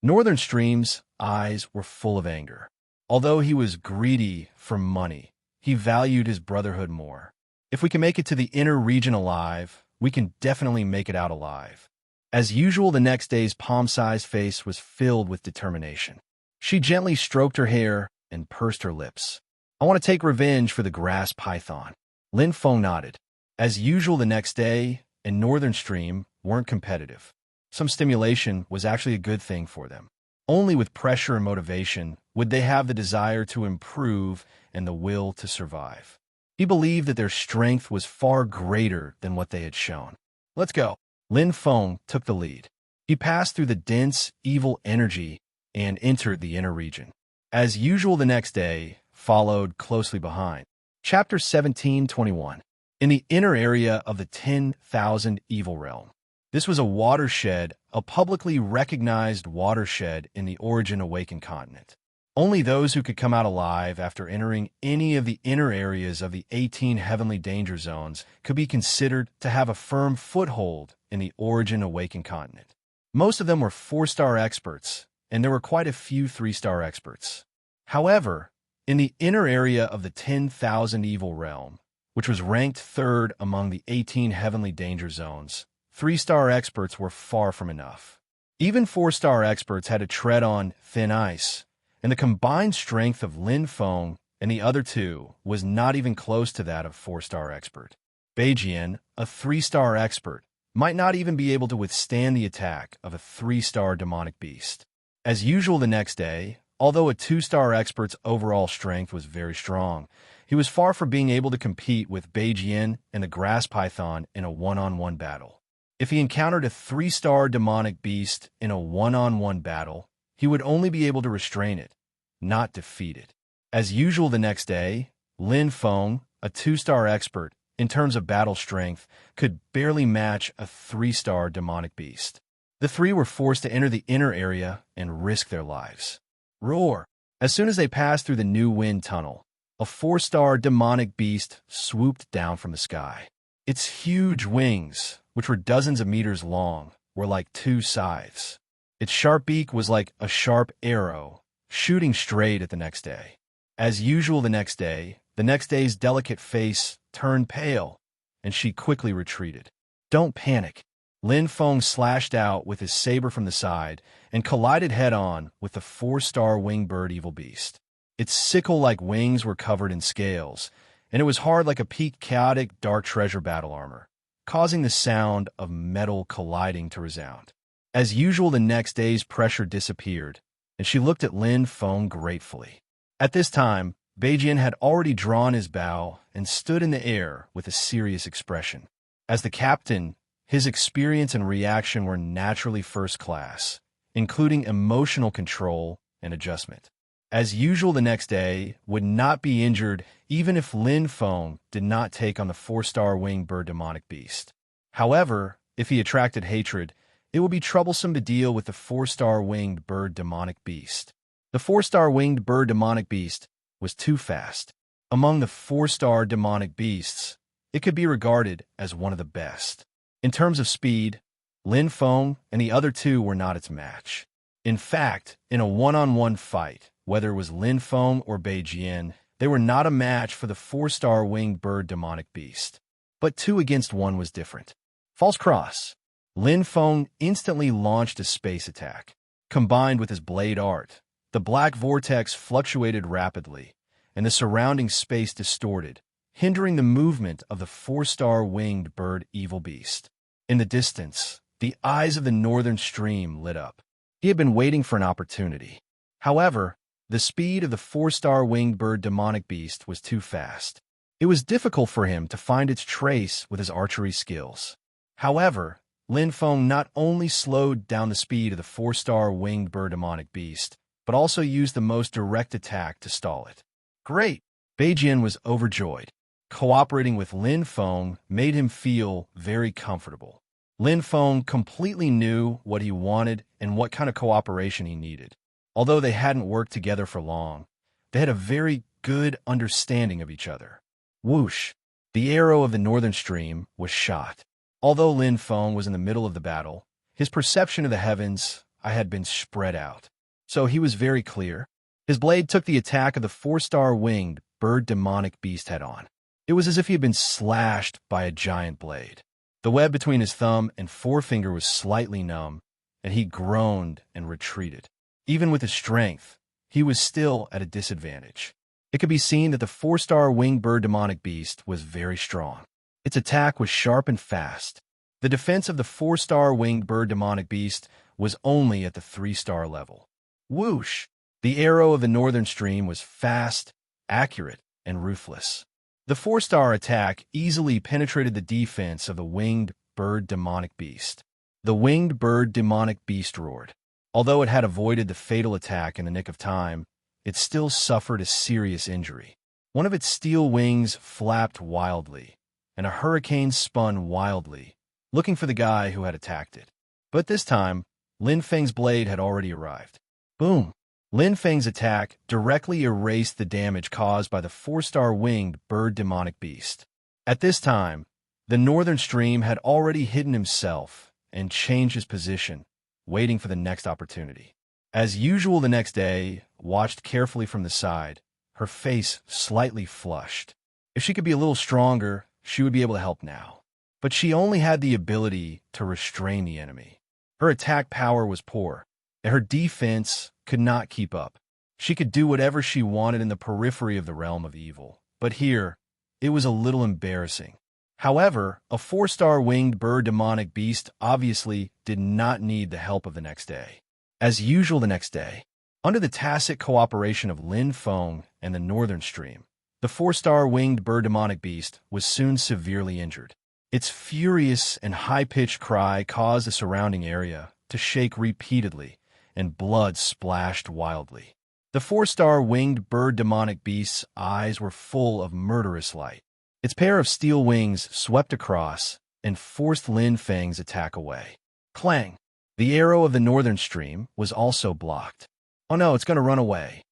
A: Northern Stream's eyes were full of anger. Although he was greedy for money, he valued his brotherhood more. If we can make it to the inner region alive, we can definitely make it out alive. As usual, the next day's palm-sized face was filled with determination. She gently stroked her hair and pursed her lips. "I want to take revenge for the grass python." Lin Feng nodded. As usual, the next day, and Northern Stream weren't competitive. Some stimulation was actually a good thing for them. Only with pressure and motivation would they have the desire to improve and the will to survive. He believed that their strength was far greater than what they had shown. "Let's go." Lin Feng took the lead. He passed through the dense, evil energy and entered the inner region. As usual, the next day followed closely behind. Chapter 17:21. In the inner area of the 10,000 Evil Realm. This was a watershed, a publicly recognized watershed in the Origin Awakened continent. Only those who could come out alive after entering any of the inner areas of the 18 heavenly danger zones could be considered to have a firm foothold in the Origin Awakened continent. Most of them were 4-star experts, and there were quite a few 3-star experts. However, in the inner area of the 10,000 Evil Realm, which was ranked 3rd among the 18 heavenly danger zones, 3-star experts were far from enough. Even 4-star experts had to tread on thin ice, and the combined strength of Lin Feng and the other two was not even close to that of 4-star expert. Beijian, a 3-star expert, might not even be able to withstand the attack of a 3-star demonic beast. As usual the next day, although a 2-star expert's overall strength was very strong, he was far from being able to compete with Beijian and the grass python in a one-on-one battle. If he encountered a 3-star demonic beast in a one-on-one battle, he would only be able to restrain it, not defeat it. As usual the next day, Lin Feng, a 2-star expert, in terms of battle strength, could barely match a 3-star demonic beast. The 3 were forced to enter the inner area and risk their lives. Roar! As soon as they passed through the new wind tunnel, a 4-star demonic beast swooped down from the sky. Its huge wings, which were dozens of meters long, were like 2 scythes. Its sharp beak was like a sharp arrow, shooting straight at the next day. As usual the next day's delicate face turned pale, and she quickly retreated. "Don't panic." Lin Feng slashed out with his saber from the side and collided head-on with the 4-star winged bird evil beast. Its sickle-like wings were covered in scales, and it was hard like a peaked chaotic dark treasure battle armor, causing the sound of metal colliding to resound. As usual, the next day's pressure disappeared, and she looked at Lin Feng gratefully. At this time, Beijian had already drawn his bow and stood in the air with a serious expression. As the captain, his experience and reaction were naturally first class, including emotional control and adjustment. As usual, the next day would not be injured even if Lin Feng did not take on the 4-star winged bird demonic beast. However, if he attracted hatred, it would be troublesome to deal with the 4-star winged bird demonic beast. The 4-star winged bird demonic beast was too fast. Among the 4-star demonic beasts, it could be regarded as one of the best. In terms of speed, Lin Feng and the other two were not its match. In fact, in a one-on-one fight, whether it was Lin Feng or Bei Jian, they were not a match for the 4-star winged bird demonic beast. But 2 against 1 was different. False cross. Lin Feng instantly launched a space attack. Combined with his blade art, the black vortex fluctuated rapidly, and the surrounding space distorted, hindering the movement of the 4-star winged bird evil beast. In the distance, the eyes of the northern stream lit up. He had been waiting for an opportunity. However, the speed of the 4-star winged bird demonic beast was too fast. It was difficult for him to find its trace with his archery skills. However, Lin Feng not only slowed down the speed of the 4-star winged bird demonic beast, but also used the most direct attack to stall it. Great! Bei Jian was overjoyed. Cooperating with Lin Feng made him feel very comfortable. Lin Feng completely knew what he wanted and what kind of cooperation he needed. Although they hadn't worked together for long, they had a very good understanding of each other. Whoosh! The arrow of the northern stream was shot. Although Lin Feng was in the middle of the battle, his perception of the heavens had been spread out. So he was very clear. His blade took the attack of the 4-star winged bird demonic beast head-on. It was as if he had been slashed by a giant blade. The web between his thumb and forefinger was slightly numb, and he groaned and retreated. Even with his strength, he was still at a disadvantage. It could be seen that the 4-star winged bird demonic beast was very strong. Its attack was sharp and fast. The defense of the 4-star winged bird demonic beast was only at the 3-star level. Whoosh! The arrow of the northern stream was fast, accurate, and ruthless. The 4-star attack easily penetrated the defense of the winged bird demonic beast. The winged bird demonic beast roared. Although it had avoided the fatal attack in the nick of time, it still suffered a serious injury. One of its steel wings flapped wildly, and a hurricane spun wildly, looking for the guy who had attacked it. But this time, Lin Feng's blade had already arrived. Boom! Lin Feng's attack directly erased the damage caused by the 4-star winged bird demonic beast. At this time, the northern stream had already hidden himself and changed his position, waiting for the next opportunity. As usual the next day, watched carefully from the side, her face slightly flushed. If she could be a little stronger, she would be able to help now. But she only had the ability to restrain the enemy. Her attack power was poor, and her defense could not keep up. She could do whatever she wanted in the periphery of the realm of evil, but here, it was a little embarrassing. However, a 4-star winged bird demonic beast obviously did not need the help of the next day. As usual the next day, under the tacit cooperation of Lin Feng and the northern stream, the 4-star winged bird demonic beast was soon severely injured. Its furious and high-pitched cry caused the surrounding area to shake repeatedly, and blood splashed wildly. The 4-star winged bird demonic beast's eyes were full of murderous light. Its pair of steel wings swept across and forced Lin Feng's attack away. Clang! The arrow of the northern stream was also blocked. Oh no, it's going to run away.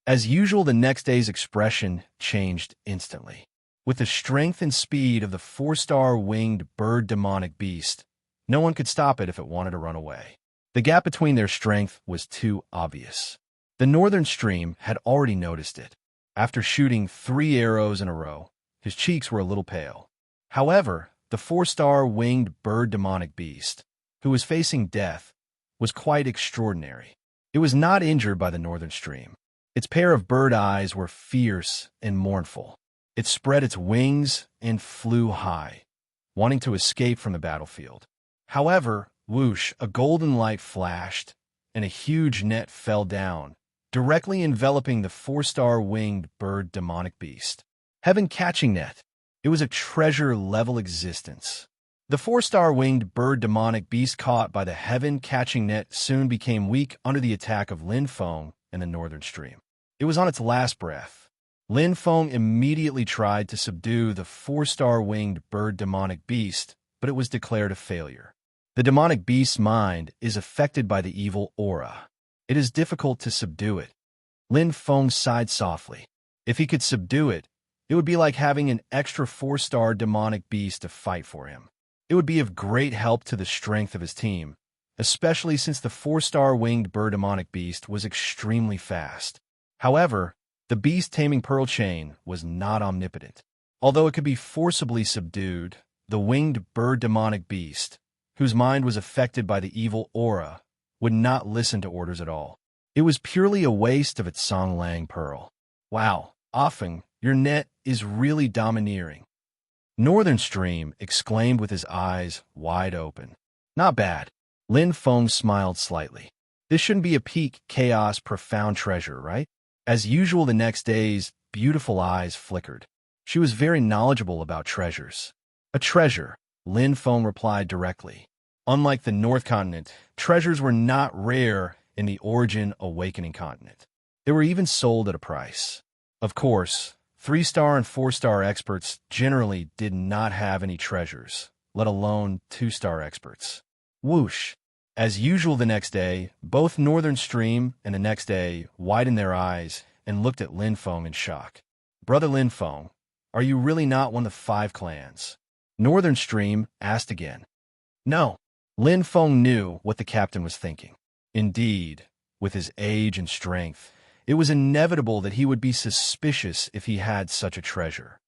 A: As usual, the next day's expression changed instantly. With the strength and speed of the 4-star winged bird demonic beast, no one could stop it if it wanted to run away. The gap between their strength was too obvious. The northern stream had already noticed it. After shooting 3 arrows in a row, his cheeks were a little pale. However, the 4-star winged bird demonic beast, who was facing death, was quite extraordinary. It was not injured by the northern stream. Its pair of bird eyes were fierce and mournful. It spread its wings and flew high, wanting to escape from the battlefield. However, whoosh, a golden light flashed, and a huge net fell down, directly enveloping the 4-star winged bird demonic beast. Heaven catching net. It was a treasure-level existence. The 4-star winged bird demonic beast caught by the heaven catching net soon became weak under the attack of Lin Feng and the northern stream. It was on its last breath. Lin Feng immediately tried to subdue the 4-star winged bird demonic beast, but it was declared a failure. The demonic beast's mind is affected by the evil aura. It is difficult to subdue it. Lin Feng sighed softly. If he could subdue it, it would be like having an extra 4-star demonic beast to fight for him. It would be of great help to the strength of his team, especially since the 4-star winged bird demonic beast was extremely fast. However, the beast-taming pearl chain was not omnipotent. Although it could be forcibly subdued, the winged bird demonic beast, whose mind was affected by the evil aura, would not listen to orders at all. It was purely a waste of its Song Lang pearl. Wow, Offing, your net is really domineering. Northern Stream exclaimed with his eyes wide open. Not bad. Lin Feng smiled slightly. This shouldn't be a peak, chaos, profound treasure, right? As usual, the next day's beautiful eyes flickered. She was very knowledgeable about treasures. A treasure, Lin Feng replied directly. Unlike the North Continent, treasures were not rare in the Origin Awakening continent. They were even sold at a price. Of course, 3-star and 4-star experts generally did not have any treasures, let alone 2-star experts. Whoosh! As usual the next day, both Northern Stream and the next day widened their eyes and looked at Lin Feng in shock. Brother Lin Feng, are you really not one of the 5 clans? Northern Stream asked again. No. Lin Feng knew what the captain was thinking. Indeed, with his age and strength, it was inevitable that he would be suspicious if he had such a treasure.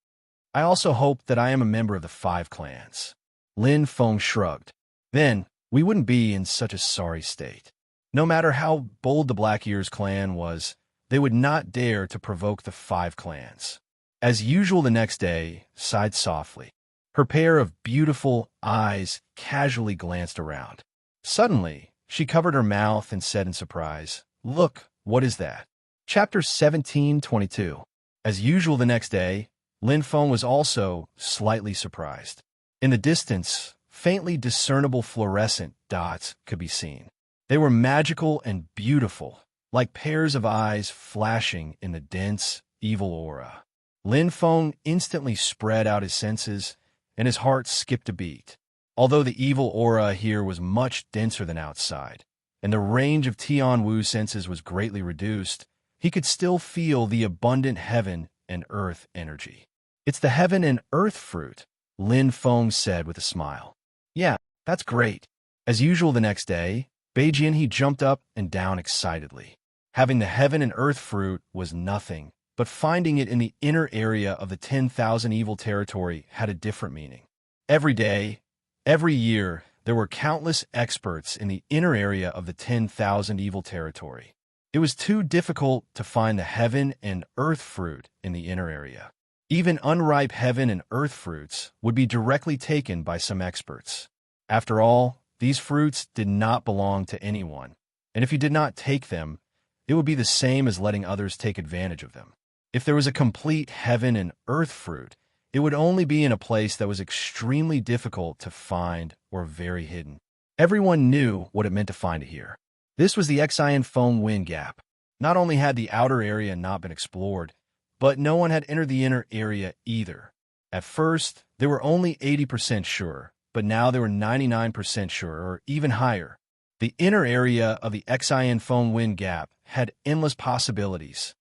A: I also hope that I am a member of the 5 clans. Lin Feng shrugged. Then, we wouldn't be in such a sorry state. No matter how bold the Black Ears clan was, they would not dare to provoke the 5 clans. As usual the next day, sighed softly. Her pair of beautiful eyes casually glanced around. Suddenly, she covered her mouth and said in surprise, Look, what is that? Chapter 1722. As usual the next day, Lin Feng was also slightly surprised. In the distance, faintly discernible fluorescent dots could be seen. They were magical and beautiful, like pairs of eyes flashing in the dense, evil aura. Lin Feng instantly spread out his senses, and his heart skipped a beat. Although the evil aura here was much denser than outside, and the range of Tian Wu's senses was greatly reduced, he could still feel the abundant heaven and earth energy. It's the heaven and earth fruit, Lin Feng said with a smile. Yeah, that's great. As usual the next day, Beijian he jumped up and down excitedly. Having the heaven and earth fruit was nothing, but finding it in the inner area of the 10,000 evil territory had a different meaning. Every day, every year, there were countless experts in the inner area of the 10,000 evil territory. It was too difficult to find the heaven and earth fruit in the inner area. Even unripe heaven and earth fruits would be directly taken by some experts. After all, these fruits did not belong to anyone, and if you did not take them, it would be the same as letting others take advantage of them. If there was a complete heaven and earth fruit, it would only be in a place that was extremely difficult to find or very hidden. Everyone knew what it meant to find it here. This was the Xian Feng Wind Gap. Not only had the outer area not been explored, but no one had entered the inner area either. At first, they were only 80% sure, but now they were 99% sure, or even higher. The inner area of the Xian Feng Wind Gap had endless possibilities.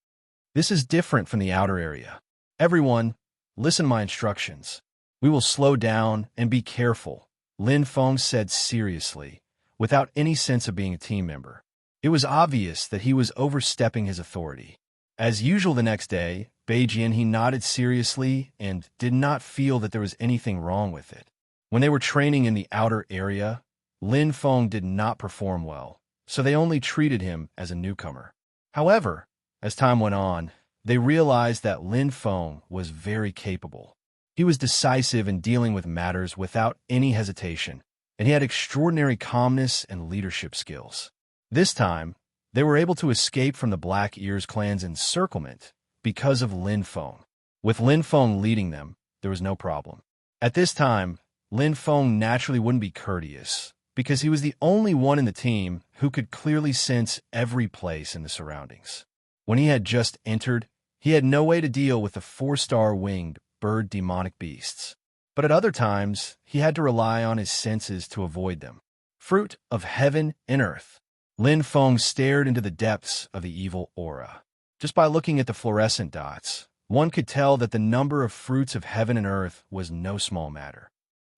A: This is different from the outer area. Everyone, listen to my instructions. We will slow down and be careful, Lin Feng said seriously, without any sense of being a team member. It was obvious that he was overstepping his authority. As usual the next day, Beijian he nodded seriously and did not feel that there was anything wrong with it. When they were training in the outer area, Lin Feng did not perform well, so they only treated him as a newcomer. However, as time went on, they realized that Lin Feng was very capable. He was decisive in dealing with matters without any hesitation, and he had extraordinary calmness and leadership skills. This time, they were able to escape from the Black Ears clan's encirclement because of Lin Feng. With Lin Feng leading them, there was no problem. At this time, Lin Feng naturally wouldn't be courteous, because he was the only one in the team who could clearly sense every place in the surroundings. When he had just entered, he had no way to deal with the 4-star winged bird demonic beasts. But at other times, he had to rely on his senses to avoid them. Fruit of heaven and earth. Lin Feng stared into the depths of the evil aura. Just by looking at the fluorescent dots, one could tell that the number of fruits of heaven and earth was no small matter.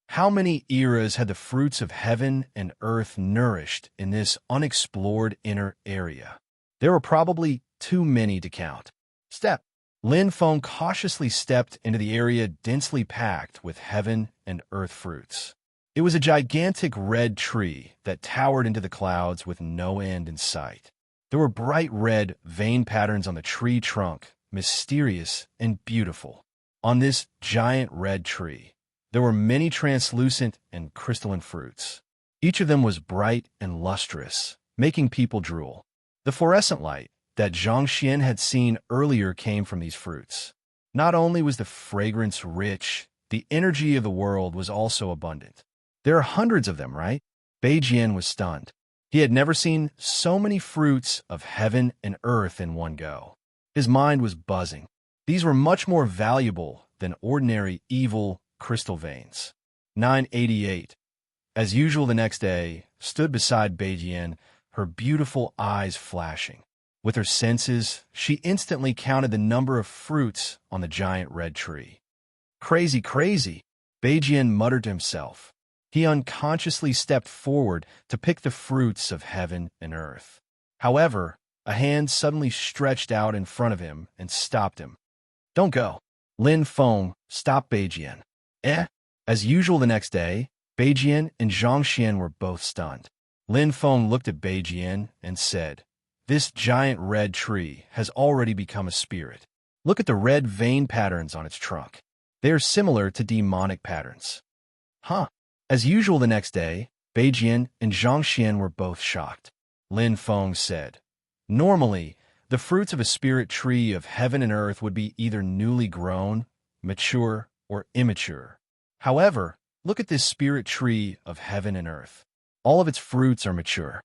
A: How many eras had the fruits of heaven and earth nourished in this unexplored inner area? There were probably too many to count. Step. Lin Feng cautiously stepped into the area densely packed with heaven and earth fruits. It was a gigantic red tree that towered into the clouds with no end in sight. There were bright red vein patterns on the tree trunk, mysterious and beautiful. On this giant red tree, there were many translucent and crystalline fruits. Each of them was bright and lustrous, making people drool. The fluorescent light that Zhang Xian had seen earlier came from these fruits. Not only was the fragrance rich, the energy of the world was also abundant. There are hundreds of them, right? Bei Jian was stunned. He had never seen so many fruits of heaven and earth in one go. His mind was buzzing. These were much more valuable than ordinary evil crystal veins. 988. As usual the next day, stood beside Bei Jian, her beautiful eyes flashing. With her senses, she instantly counted the number of fruits on the giant red tree. Crazy, crazy, Bei Jian muttered to himself. He unconsciously stepped forward to pick the fruits of heaven and earth. However, a hand suddenly stretched out in front of him and stopped him. Don't go. Lin Feng stopped Bei Jian. As usual the next day, Bei Jian and Zhang Xian were both stunned. Lin Feng looked at Bei Jian and said, "This giant red tree has already become a spirit. Look at the red vein patterns on its trunk. They are similar to demonic patterns." Huh. As usual the next day, Bei Jian and Zhang Xian were both shocked. Lin Feng said, "Normally, the fruits of a spirit tree of heaven and earth would be either newly grown, mature, or immature. However, look at this spirit tree of heaven and earth. All of its fruits are mature."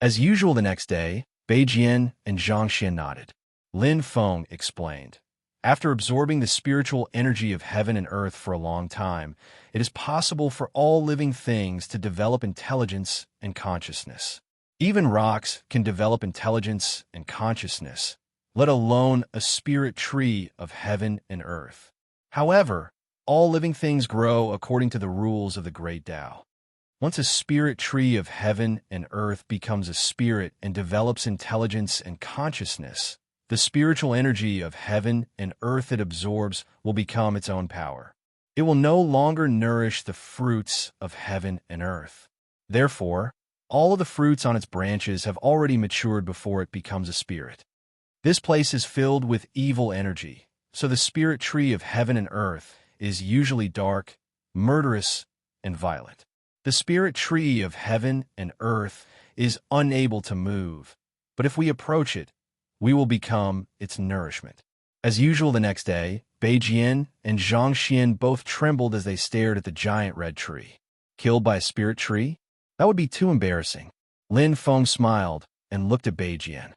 A: As usual the next day, Bei Jian and Zhang Xian nodded. Lin Feng explained, "After absorbing the spiritual energy of heaven and earth for a long time, it is possible for all living things to develop intelligence and consciousness. Even rocks can develop intelligence and consciousness, let alone a spirit tree of heaven and earth. However, all living things grow according to the rules of the great Tao. Once a spirit tree of heaven and earth becomes a spirit and develops intelligence and consciousness, the spiritual energy of heaven and earth it absorbs will become its own power. It will no longer nourish the fruits of heaven and earth. Therefore, all of the fruits on its branches have already matured before it becomes a spirit. This place is filled with evil energy, so the spirit tree of heaven and earth is usually dark, murderous, and violent. The spirit tree of heaven and earth is unable to move, but if we approach it, we will become its nourishment." As usual the next day, Bei Jian and Zhang Xian both trembled as they stared at the giant red tree. Killed by a spirit tree? That would be too embarrassing. Lin Feng smiled and looked at Bei Jian.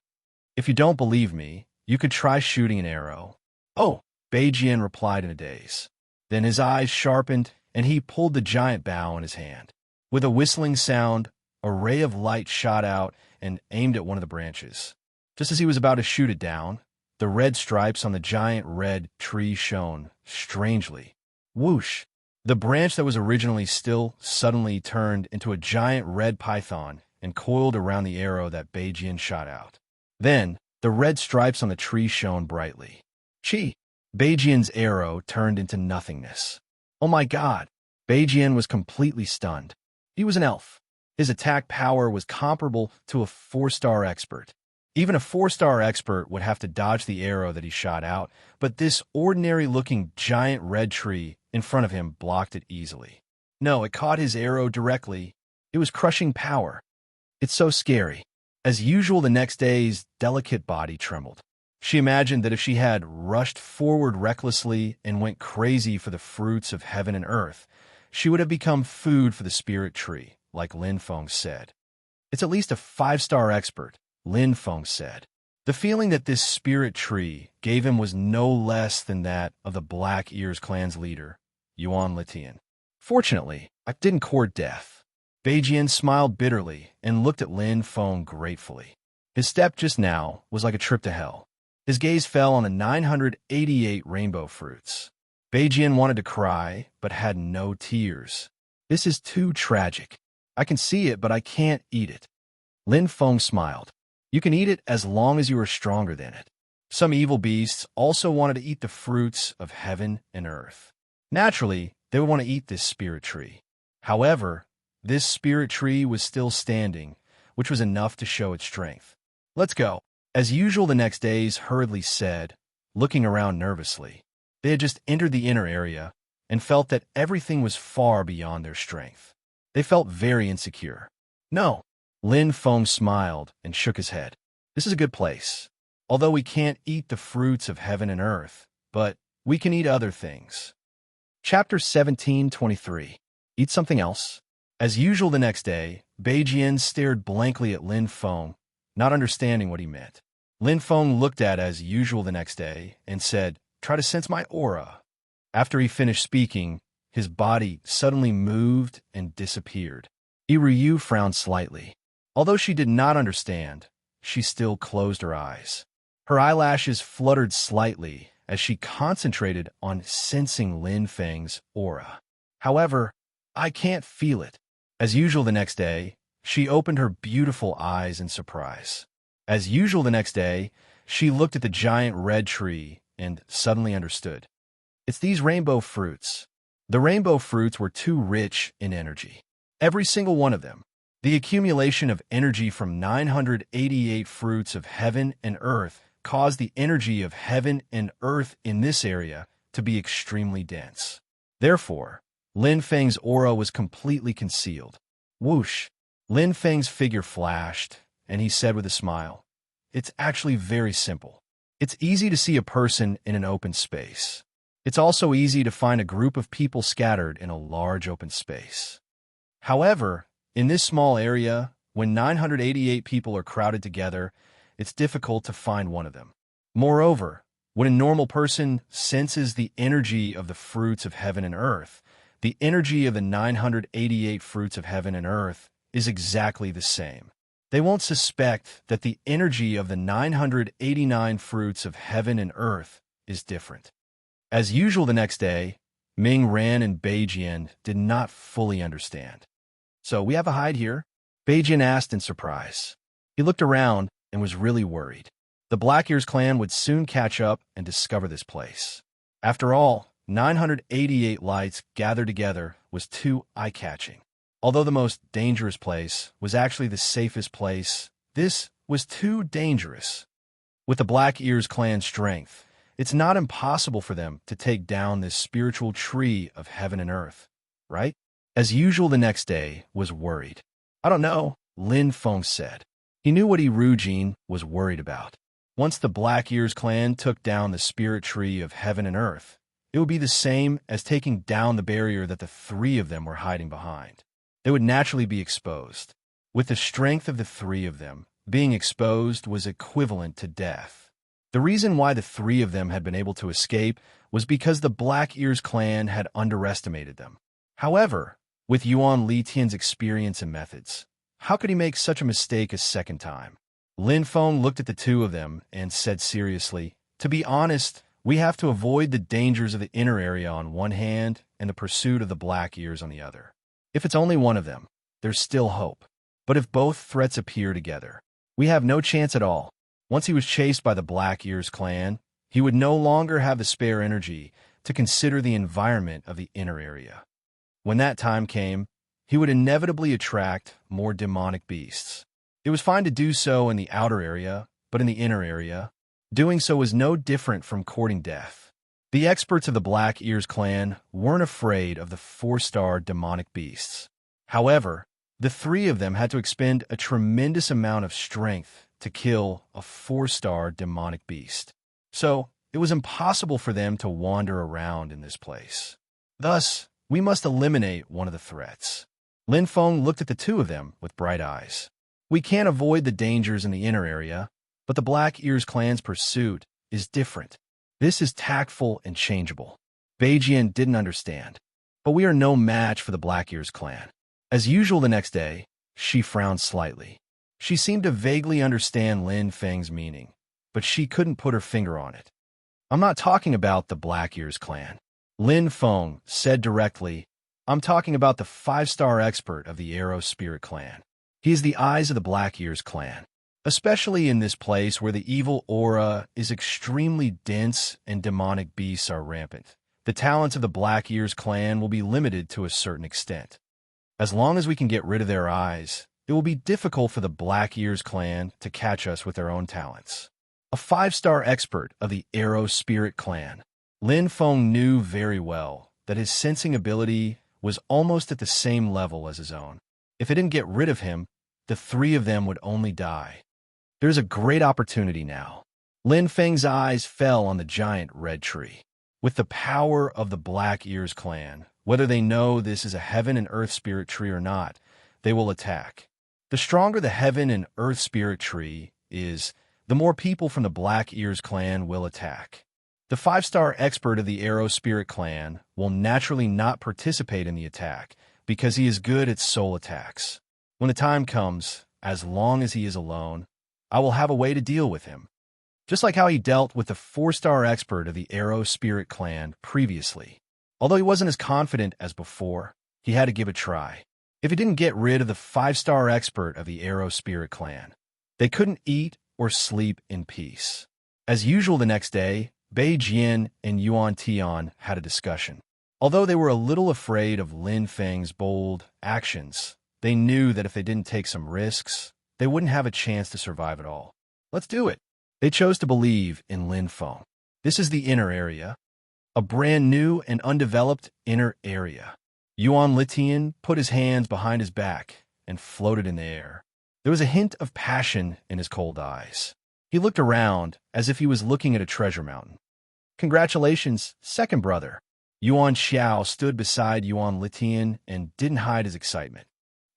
A: "If you don't believe me, you could try shooting an arrow." "Oh," Bei Jian replied in a daze. Then his eyes sharpened and he pulled the giant bow in his hand. With a whistling sound, a ray of light shot out and aimed at one of the branches. Just as he was about to shoot it down, the red stripes on the giant red tree shone strangely. Whoosh! The branch that was originally still suddenly turned into a giant red python and coiled around the arrow that Bei Jian shot out. Then, the red stripes on the tree shone brightly. Chi! Bei Jian's arrow turned into nothingness. Oh my god! Bei Jian was completely stunned. He was an elf. His attack power was comparable to a 4-star expert. Even a 4-star expert would have to dodge the arrow that he shot out, but this ordinary-looking giant red tree in front of him blocked it easily. No, it caught his arrow directly. It was crushing power. It's so scary. As usual the next day's delicate body trembled. She imagined that if she had rushed forward recklessly and went crazy for the fruits of heaven and earth, she would have become food for the spirit tree, like Lin Feng said. "It's at least a 5-star expert," Lin Feng said. The feeling that this spirit tree gave him was no less than that of the Black Ears clan's leader, Yuan Litian. Fortunately, I didn't court death. Beijian smiled bitterly and looked at Lin Feng gratefully. His step just now was like a trip to hell. His gaze fell on the 988 rainbow fruits. Beijian wanted to cry, but had no tears. This is too tragic. I can see it, but I can't eat it. Lin Feng smiled. You can eat it as long as you are stronger than it. Some evil beasts also wanted to eat the fruits of heaven and earth. Naturally, they would want to eat this spirit tree. However, this spirit tree was still standing, which was enough to show its strength. Let's go. As usual, the next days hurriedly said, looking around nervously. They had just entered the inner area and felt that everything was far beyond their strength. They felt very insecure. No. Lin Feng smiled and shook his head. This is a good place. Although we can't eat the fruits of heaven and earth, but we can eat other things. Chapter 17:23. Eat something else. As usual the next day, Beijian stared blankly at Lin Feng, not understanding what he meant. Lin Feng looked at as usual the next day and said, "Try to sense my aura." After he finished speaking, his body suddenly moved and disappeared. Iryu frowned slightly. Although she did not understand, she still closed her eyes. Her eyelashes fluttered slightly as she concentrated on sensing Lin Feng's aura. However, I can't feel it. As usual the next day, she opened her beautiful eyes in surprise. As usual the next day, she looked at the giant red tree and suddenly understood. It's these rainbow fruits. The rainbow fruits were too rich in energy. Every single one of them. The accumulation of energy from 988 fruits of heaven and earth caused the energy of heaven and earth in this area to be extremely dense. Therefore, Lin Feng's aura was completely concealed. Whoosh! Lin Feng's figure flashed, and he said with a smile, "It's actually very simple. It's easy to see a person in an open space. It's also easy to find a group of people scattered in a large open space. However, in this small area, when 988 people are crowded together, it's difficult to find one of them. Moreover, when a normal person senses the energy of the fruits of heaven and earth, the energy of the 988 fruits of heaven and earth is exactly the same. They won't suspect that the energy of the 989 fruits of heaven and earth is different." As usual the next day, Ming Ran and Beijian did not fully understand. "So we have a hide here?" Beijian asked in surprise. He looked around and was really worried. The Black Ears clan would soon catch up and discover this place. After all, 988 lights gathered together was too eye-catching. Although the most dangerous place was actually the safest place, this was too dangerous. With the Black Ears clan's strength, it's not impossible for them to take down this spiritual tree of heaven and earth, right? As usual the next day was worried. "I don't know," Lin Feng said. He knew what Irujin was worried about. Once the Black Ears clan took down the spirit tree of heaven and earth, it would be the same as taking down the barrier that the three of them were hiding behind. They would naturally be exposed. With the strength of the three of them, being exposed was equivalent to death. The reason why the three of them had been able to escape was because the Black Ears clan had underestimated them. However, with Yuan Litian's experience and methods, how could he make such a mistake a second time? Lin Feng looked at the two of them and said seriously, "To be honest, we have to avoid the dangers of the inner area on one hand and the pursuit of the Black Ears on the other. If it's only one of them, there's still hope. But if both threats appear together, we have no chance at all." Once he was chased by the Black Ears clan, he would no longer have the spare energy to consider the environment of the inner area. When that time came, he would inevitably attract more demonic beasts. It was fine to do so in the outer area, but in the inner area, doing so was no different from courting death. The experts of the Black Ears clan weren't afraid of the 4-star demonic beasts. However, the three of them had to expend a tremendous amount of strength to kill a 4-star demonic beast. So, it was impossible for them to wander around in this place. Thus, we must eliminate one of the threats. Lin Feng looked at the two of them with bright eyes. "We can't avoid the dangers in the inner area, But the Black Ears clan's pursuit is different. This is tactful and changeable. Beijian didn't understand. But we are no match for the Black Ears clan. As usual the next day, she frowned slightly. She seemed to vaguely understand Lin Feng's meaning, but she couldn't put her finger on it. I'm not talking about the Black Ears clan. Lin Feng said directly, I'm talking about the 5-star expert of the Arrow Spirit clan. He is the eyes of the Black Ears clan, especially in this place where the evil aura is extremely dense and demonic beasts are rampant. The talents of the Black Ears clan will be limited to a certain extent. As long as we can get rid of their eyes, it will be difficult for the Black Ears clan to catch us with their own talents. A 5-star expert of the Arrow Spirit clan, Lin Feng knew very well that his sensing ability was almost at the same level as his own. If it didn't get rid of him, the three of them would only die. There's a great opportunity now. Lin Feng's eyes fell on the giant red tree. With the power of the Black Ears clan, whether they know this is a heaven and earth spirit tree or not, they will attack. The stronger the heaven and earth spirit tree is, the more people from the Black Ears clan will attack. The 5-star expert of the Arrow Spirit clan will naturally not participate in the attack because he is good at soul attacks. When the time comes, as long as he is alone, I will have a way to deal with him. Just like how he dealt with the 4-star expert of the Arrow Spirit clan previously. Although he wasn't as confident as before, he had to give it a try. If he didn't get rid of the 5-star expert of the Arrow Spirit clan, they couldn't eat or sleep in peace. As usual the next day, Bei Jian and Yuan Tian had a discussion. Although they were a little afraid of Lin Feng's bold actions, they knew that if they didn't take some risks, they wouldn't have a chance to survive at all. Let's do it. They chose to believe in Lin Feng. This is the inner area, a brand new and undeveloped inner area. Yuan Litian put his hands behind his back and floated in the air. There was a hint of passion in his cold eyes. He looked around as if he was looking at a treasure mountain. Congratulations, second brother. Yuan Xiao stood beside Yuan Litian and didn't hide his excitement.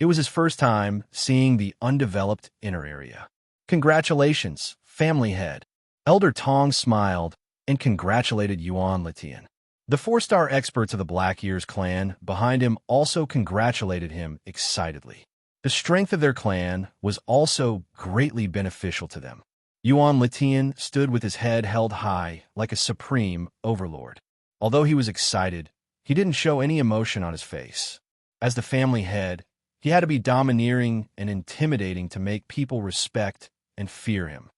A: It was his first time seeing the undeveloped inner area. Congratulations, family head. Elder Tong smiled and congratulated Yuan Litian. The 4-star experts of the Black Ears clan behind him also congratulated him excitedly. The strength of their clan was also greatly beneficial to them. Yuan Litian stood with his head held high like a supreme overlord. Although he was excited, he didn't show any emotion on his face. As the family head, he had to be domineering and intimidating to make people respect and fear him.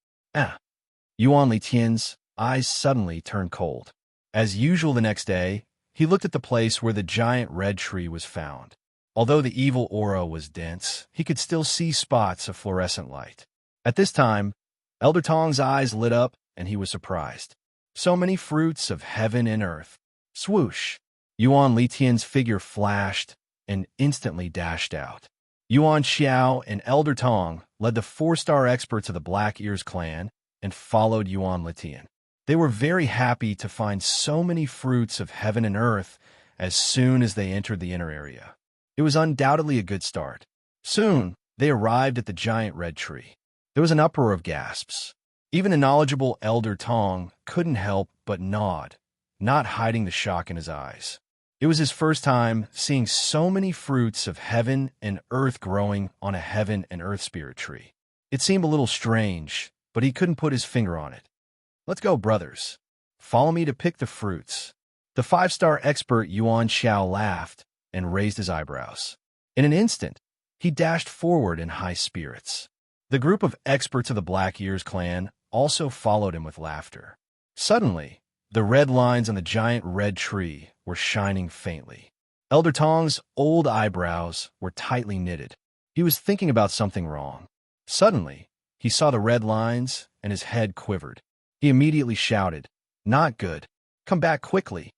A: Yuan Litian's eyes suddenly turned cold. As usual the next day, he looked at the place where the giant red tree was found. Although the evil aura was dense, he could still see spots of fluorescent light. At this time, Elder Tong's eyes lit up and he was surprised. So many fruits of heaven and earth. Swoosh! Yuan Litian's figure flashed and instantly dashed out. Yuan Xiao and Elder Tong led the 4-star experts of the Black Ears clan and followed Yuan Litian. They were very happy to find so many fruits of heaven and earth as soon as they entered the inner area. It was undoubtedly a good start. Soon, they arrived at the giant red tree. There was an uproar of gasps. Even the knowledgeable Elder Tong couldn't help but nod, not hiding the shock in his eyes. It was his first time seeing so many fruits of heaven and earth growing on a heaven and earth spirit tree. It seemed a little strange, but he couldn't put his finger on it. Let's go, brothers. Follow me to pick the fruits. The 5-star expert Yuan Xiao laughed and raised his eyebrows. In an instant, he dashed forward in high spirits. The group of experts of the Black Ears clan also followed him with laughter. Suddenly, the red lines on the giant red tree were shining faintly. Elder Tong's old eyebrows were tightly knitted. He was thinking about something wrong. Suddenly, he saw the red lines and his head quivered. He immediately shouted, "Not good. Come back quickly."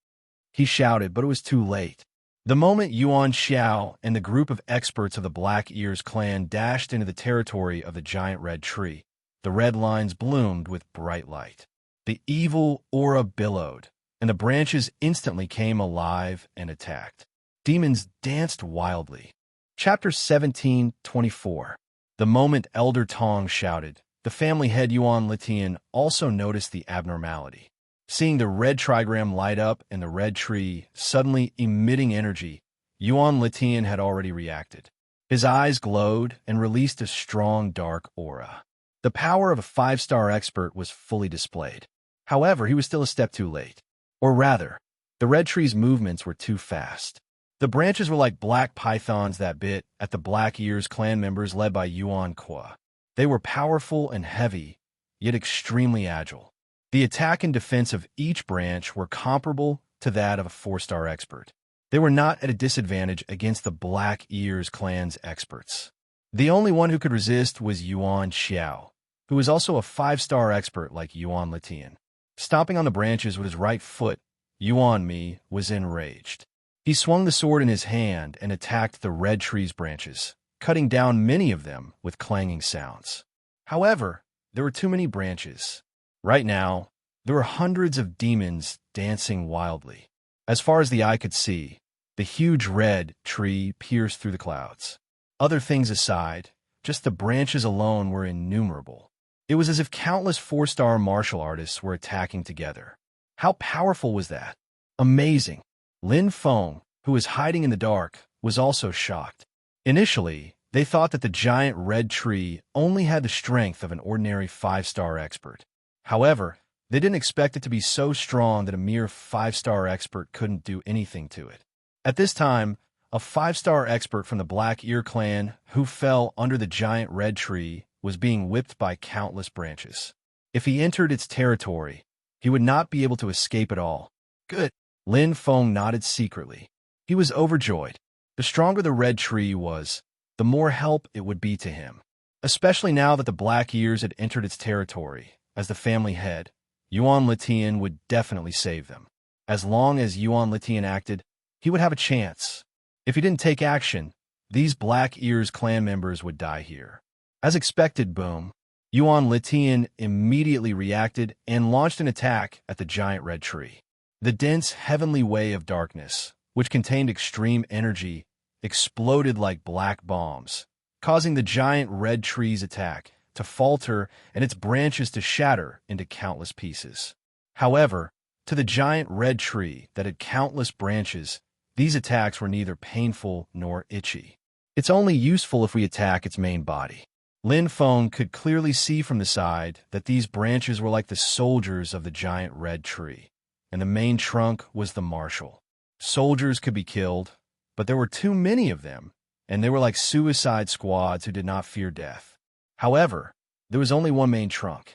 A: He shouted, but it was too late. The moment Yuan Xiao and the group of experts of the Black Ears clan dashed into the territory of the giant red tree, the red lines bloomed with bright light. The evil aura billowed, and the branches instantly came alive and attacked. Demons danced wildly. Chapter 17:24. The moment Elder Tong shouted, The family head Yuan Litian also noticed the abnormality. Seeing the red trigram light up and the red tree suddenly emitting energy, Yuan Litian had already reacted. His eyes glowed and released a strong, dark aura. The power of a 5-star expert was fully displayed. However, he was still a step too late. Or rather, the red tree's movements were too fast. The branches were like black pythons that bit at the Black Ears clan members led by Yuan Kwa. They were powerful and heavy, yet extremely agile. The attack and defense of each branch were comparable to that of a 4-star expert. They were not at a disadvantage against the Black Ears clan's experts. The only one who could resist was Yuan Xiao, who was also a 5-star expert like Yuan Litian. Stomping on the branches with his right foot, Yuan Mi was enraged. He swung the sword in his hand and attacked the red tree's branches, cutting down many of them with clanging sounds. However, there were too many branches. Right now, there were hundreds of demons dancing wildly. As far as the eye could see, the huge red tree pierced through the clouds. Other things aside, just the branches alone were innumerable. It was as if countless 4-star martial artists were attacking together. How powerful was that? Amazing. Lin Feng, who was hiding in the dark, was also shocked. Initially, they thought that the giant red tree only had the strength of an ordinary 5-star expert. However, they didn't expect it to be so strong that a mere 5-star expert couldn't do anything to it. At this time, a 5-star expert from the Black Ear clan who fell under the giant red tree was being whipped by countless branches. If he entered its territory, he would not be able to escape at all. Good. Lin Feng nodded secretly. He was overjoyed. The stronger the red tree was, the more help it would be to him. Especially now that the Black Ears had entered its territory. As the family head, Yuan Litian would definitely save them. As long as Yuan Litian acted, he would have a chance. If he didn't take action, these Black Ears clan members would die here. As expected, boom. Yuan Litian immediately reacted and launched an attack at the giant red tree. The dense heavenly way of darkness, which contained extreme energy, exploded like black bombs, causing the giant red tree's attack to falter and its branches to shatter into countless pieces. However, to the giant red tree that had countless branches, these attacks were neither painful nor itchy. It's only useful if we attack its main body. Lin Feng could clearly see from the side that these branches were like the soldiers of the giant red tree, and the main trunk was the marshal. Soldiers could be killed, but there were too many of them, and they were like suicide squads who did not fear death. However, there was only one main trunk.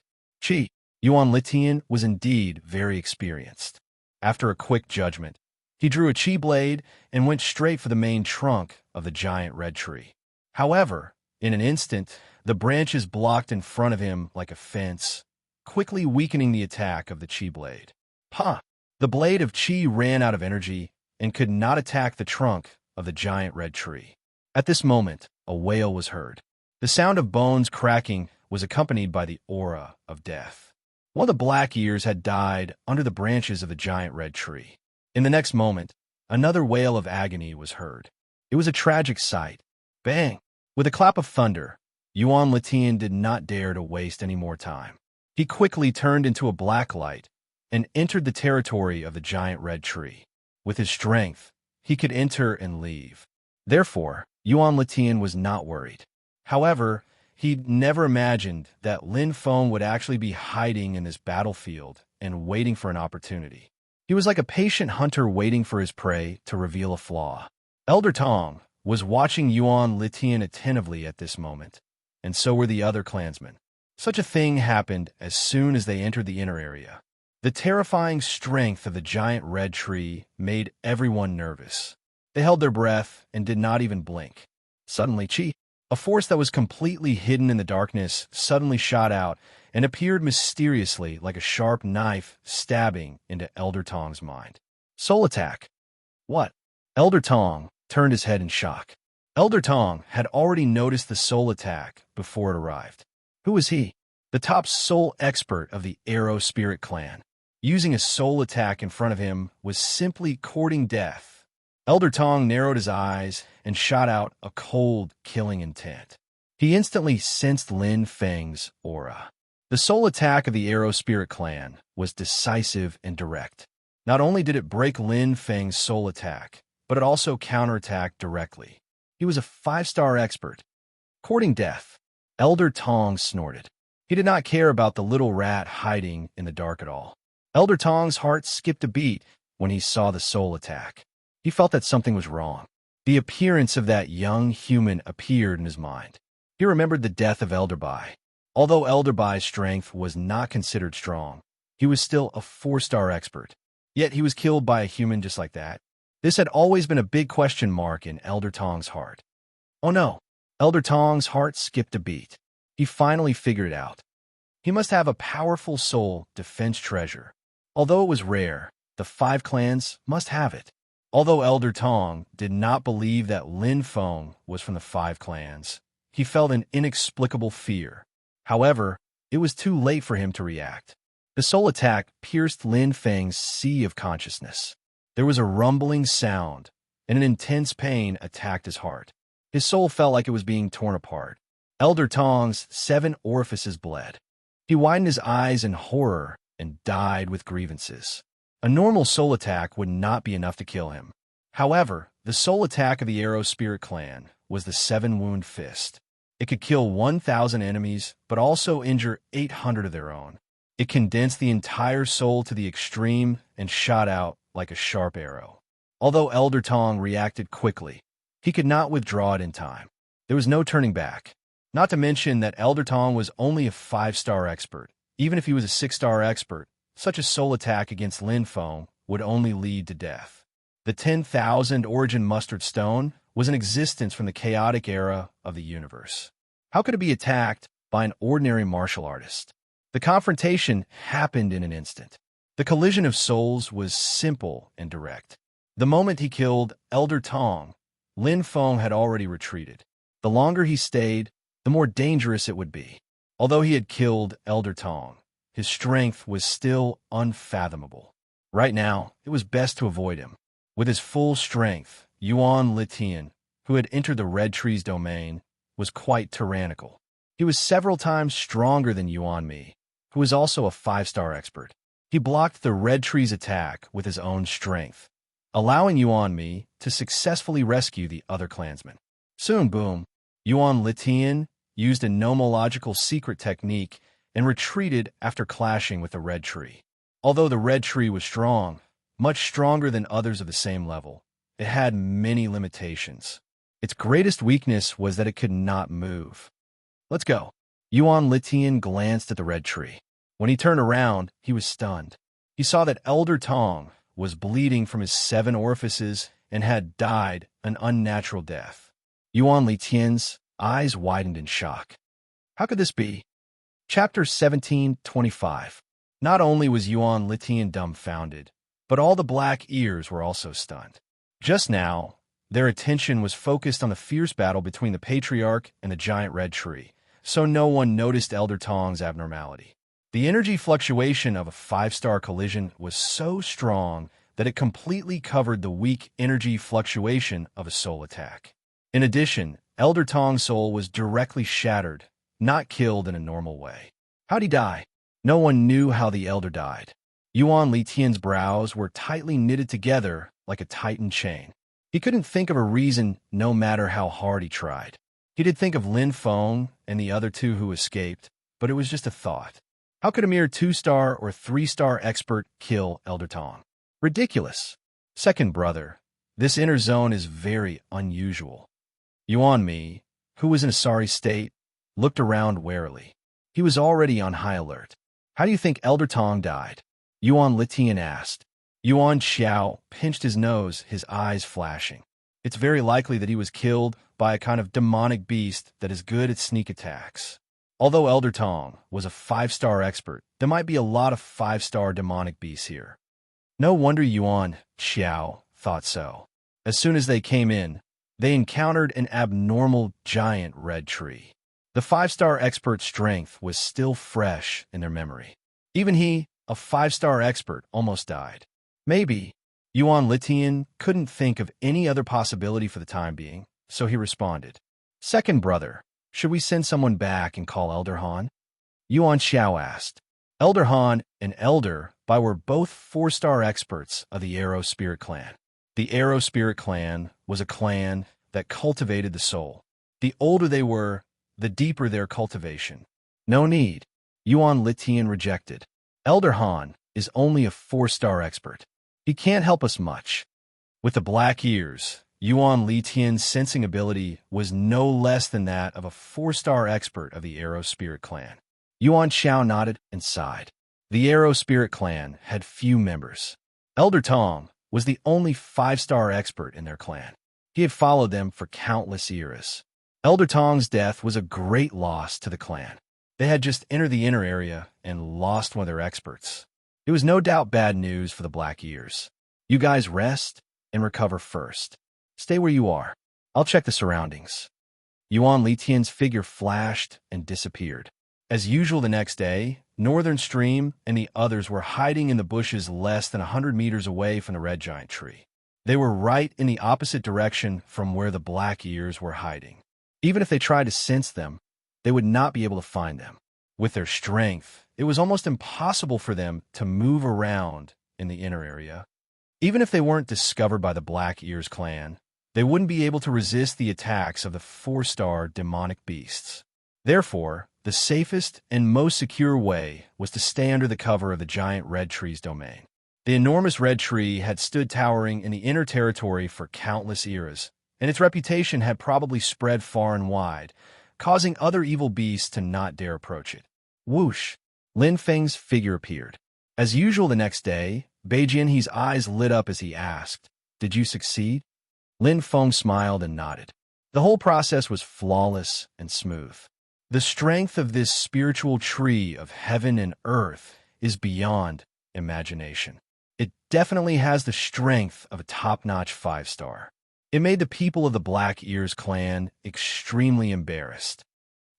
A: Yuan Litian was indeed very experienced. After a quick judgment, he drew a chi blade and went straight for the main trunk of the giant red tree. However, in an instant, the branches blocked in front of him like a fence, quickly weakening the attack of the chi blade. The blade of chi ran out of energy and could not attack the trunk of the giant red tree. At this moment, a wail was heard. The sound of bones cracking was accompanied by the aura of death. One of the Black Ears had died under the branches of the giant red tree. In the next moment, another wail of agony was heard. It was a tragic sight. Bang! With a clap of thunder, Yuan Litian did not dare to waste any more time. He quickly turned into a black light and entered the territory of the giant red tree. With his strength, he could enter and leave. Therefore, Yuan Litian was not worried. However, he'd never imagined that Lin Feng would actually be hiding in this battlefield and waiting for an opportunity. He was like a patient hunter waiting for his prey to reveal a flaw. Elder Tong was watching Yuan Litian attentively at this moment, and so were the other clansmen. Such a thing happened as soon as they entered the inner area. The terrifying strength of the giant red tree made everyone nervous. They held their breath and did not even blink. Suddenly, a force that was completely hidden in the darkness, suddenly shot out and appeared mysteriously like a sharp knife stabbing into Elder Tong's mind. Soul attack. What? Elder Tong turned his head in shock. Elder Tong had already noticed the soul attack before it arrived. Who was he? The top soul expert of the Arrow Spirit clan. Using a soul attack in front of him was simply courting death. Elder Tong narrowed his eyes and shot out a cold, killing intent. He instantly sensed Lin Feng's aura. The soul attack of the Arrow Spirit clan was decisive and direct. Not only did it break Lin Feng's soul attack, but it also counterattacked directly. He was a 5-star expert. Courting death. Elder Tong snorted. He did not care about the little rat hiding in the dark at all. Elder Tong's heart skipped a beat when he saw the soul attack. He felt that something was wrong. The appearance of that young human appeared in his mind. He remembered the death of Elder Bai. Although Elder Bai's strength was not considered strong, he was still a 4-star expert. Yet he was killed by a human just like that. This had always been a big question mark in Elder Tong's heart. Oh no! Elder Tong's heart skipped a beat. He finally figured it out. He must have a powerful soul defense treasure. Although it was rare, the 5 clans must have it. Although Elder Tong did not believe that Lin Feng was from the 5 clans, he felt an inexplicable fear. However, it was too late for him to react. The soul attack pierced Lin Feng's sea of consciousness. There was a rumbling sound, and an intense pain attacked his heart. His soul felt like it was being torn apart. Elder Tong's 7 orifices bled. He widened his eyes in horror and died with grievances. A normal soul attack would not be enough to kill him. However, the soul attack of the Arrow Spirit clan was the 7-wound fist. It could kill 1,000 enemies, but also injure 800 of their own. It condensed the entire soul to the extreme and shot out like a sharp arrow. Although Elder Tong reacted quickly, he could not withdraw it in time. There was no turning back. Not to mention that Elder Tong was only a 5-star expert. Even if he was a 6-star expert, such a soul attack against Lin Feng would only lead to death. The 10,000 origin mustard stone was in existence from the chaotic era of the universe. How could it be attacked by an ordinary martial artist? The confrontation happened in an instant. The collision of souls was simple and direct. The moment he killed Elder Tong, Lin Feng had already retreated. The longer he stayed, the more dangerous it would be. Although he had killed Elder Tong, his strength was still unfathomable. Right now, it was best to avoid him. With his full strength, Yuan Litian, who had entered the Red Tree's domain, was quite tyrannical. He was several times stronger than Yuan Mi, who was also a 5-star expert. He blocked the Red Tree's attack with his own strength, allowing Yuan Mi to successfully rescue the other clansmen. Soon, boom, Yuan Litian used a nomological secret technique and retreated after clashing with the Red Tree. Although the Red Tree was strong, much stronger than others of the same level, it had many limitations. Its greatest weakness was that it could not move. Let's go. Yuan Litian glanced at the Red Tree. When he turned around, he was stunned. He saw that Elder Tong was bleeding from his 7 orifices and had died an unnatural death. Yuan Litian's eyes widened in shock. How could this be? Chapter 1725. Not only was Yuan Litian dumbfounded, but all the black ears were also stunned. Just now, their attention was focused on the fierce battle between the Patriarch and the giant Red Tree, so no one noticed Elder Tong's abnormality. The energy fluctuation of a 5-star collision was so strong that it completely covered the weak energy fluctuation of a soul attack. In addition, Elder Tong's soul was directly shattered, not killed in a normal way. How'd he die? No one knew how the Elder died. Yuan Litian's brows were tightly knitted together like a tightened chain. He couldn't think of a reason no matter how hard he tried. He did think of Lin Feng and the other 2 who escaped, but it was just a thought. How could a mere 2-star or 3-star expert kill Elder Tong? Ridiculous. Second brother, this inner zone is very unusual. Yuan Mi, who was in a sorry state, looked around warily. He was already on high alert. How do you think Elder Tong died? Yuan Litian asked. Yuan Xiao pinched his nose, his eyes flashing. It's very likely that he was killed by a kind of demonic beast that is good at sneak attacks. Although Elder Tong was a 5-star expert, there might be a lot of 5-star demonic beasts here. No wonder Yuan Xiao thought so. As soon as they came in, they encountered an abnormal giant Red Tree. The 5-star expert's strength was still fresh in their memory. Even he, a 5-star expert, almost died. Maybe Yuan Litian couldn't think of any other possibility for the time being, so he responded. Second brother, Should we send someone back and call Elder Han? Yuan Xiao asked. Elder Han and Elder Bai were both 4-star experts of the Arrow Spirit Clan. The Arrow Spirit Clan was a clan that cultivated the soul. The older they were, the deeper their cultivation. No need. Yuan Litian rejected. Elder Han is only a 4-star expert. He can't help us much. With the black ears, Yuan Litian's sensing ability was no less than that of a 4-star expert of the Arrow Spirit Clan. Yuan Xiao nodded and sighed. The Arrow Spirit Clan had few members. Elder Tong was the only 5-star expert in their clan. He had followed them for countless eras. Elder Tong's death was a great loss to the clan. They had just entered the inner area and lost one of their experts. It was no doubt bad news for the Black Ears. You guys rest and recover first. Stay where you are. I'll check the surroundings. Yuan Litian's figure flashed and disappeared. As usual the next day, Northern Stream and the others were hiding in the bushes less than 100 meters away from the red giant tree. They were right in the opposite direction from where the Black Ears were hiding. Even if they tried to sense them, they would not be able to find them. With their strength, it was almost impossible for them to move around in the inner area. Even if they weren't discovered by the Black Ears clan, they wouldn't be able to resist the attacks of the 4-star demonic beasts. Therefore, the safest and most secure way was to stay under the cover of the giant red tree's domain. The enormous red tree had stood towering in the inner territory for countless eras, and its reputation had probably spread far and wide, causing other evil beasts to not dare approach it. Whoosh! Lin Feng's figure appeared. As usual the next day, Bai Jianhe's eyes lit up as he asked, "Did you succeed?" Lin Feng smiled and nodded. The whole process was flawless and smooth. The strength of this spiritual tree of heaven and earth is beyond imagination. It definitely has the strength of a top-notch 5-star. It made the people of the Black Ears clan extremely embarrassed.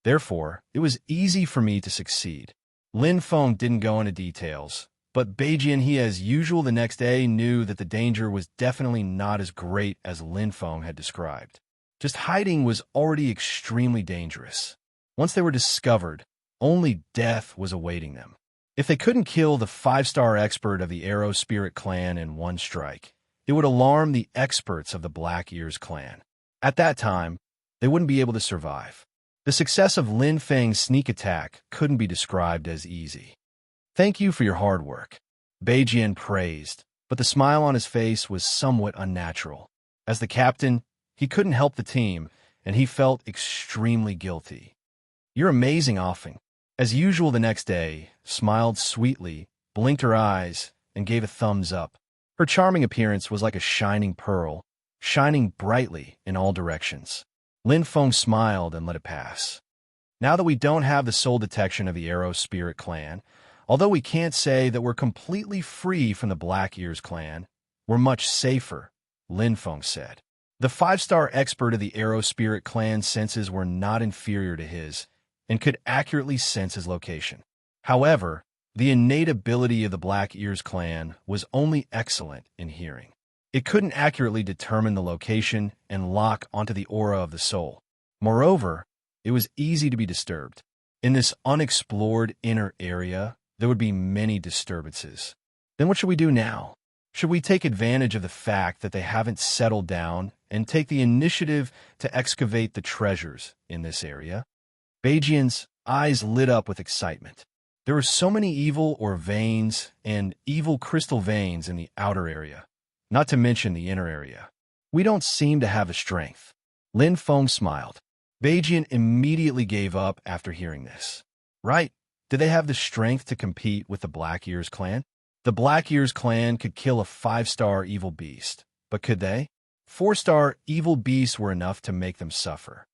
A: Therefore, it was easy for me to succeed. Lin Feng didn't go into details, but Bai Jianhe, as usual the next day, knew that the danger was definitely not as great as Lin Feng had described. Just hiding was already extremely dangerous. Once they were discovered, only death was awaiting them. If they couldn't kill the 5-star expert of the Arrow Spirit Clan in one strike, it would alarm the experts of the Black Ears clan. At that time, they wouldn't be able to survive. The success of Lin Feng's sneak attack couldn't be described as easy. "Thank you for your hard work," Bai Jian praised, but the smile on his face was somewhat unnatural. As the captain, he couldn't help the team, and he felt extremely guilty. "You're amazing, Offing." As usual the next day, smiled sweetly, blinked her eyes, and gave a thumbs up. Her charming appearance was like a shining pearl, shining brightly in all directions. Lin Feng smiled and let it pass. Now that we don't have the soul detection of the Arrow Spirit Clan, although we can't say that we're completely free from the Black Ears clan, we're much safer, Lin Feng said. The 5-star expert of the Arrow Spirit Clan's senses were not inferior to his, and could accurately sense his location. However, the innate ability of the Black Ears clan was only excellent in hearing. It couldn't accurately determine the location and lock onto the aura of the soul. Moreover, it was easy to be disturbed. In this unexplored inner area, there would be many disturbances. Then what should we do now? Should we take advantage of the fact that they haven't settled down and take the initiative to excavate the treasures in this area? Bai Jian's eyes lit up with excitement. There were so many evil ore veins and evil crystal veins in the outer area, not to mention the inner area. We don't seem to have the strength. Lin Feng smiled. Bai Jian immediately gave up after hearing this. Right, did they have the strength to compete with the Black Ears clan? The Black Ears clan could kill a 5-star evil beast, but could they? 4-star evil beasts were enough to make them suffer.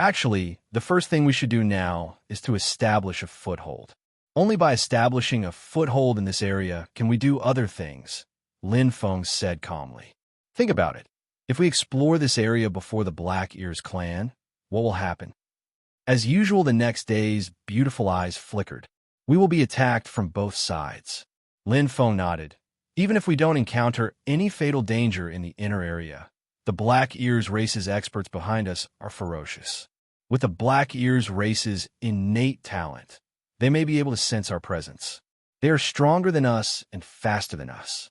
A: Actually, the first thing we should do now is to establish a foothold. Only by establishing a foothold in this area can we do other things, Lin Feng said calmly. Think about it. If we explore this area before the Black Ears clan, what will happen? As usual the next day's beautiful eyes flickered. We will be attacked from both sides. Lin Feng nodded. Even if we don't encounter any fatal danger in the inner area, the Black Ears race's experts behind us are ferocious. With the Black Ears race's innate talent, they may be able to sense our presence. They are stronger than us and faster than us.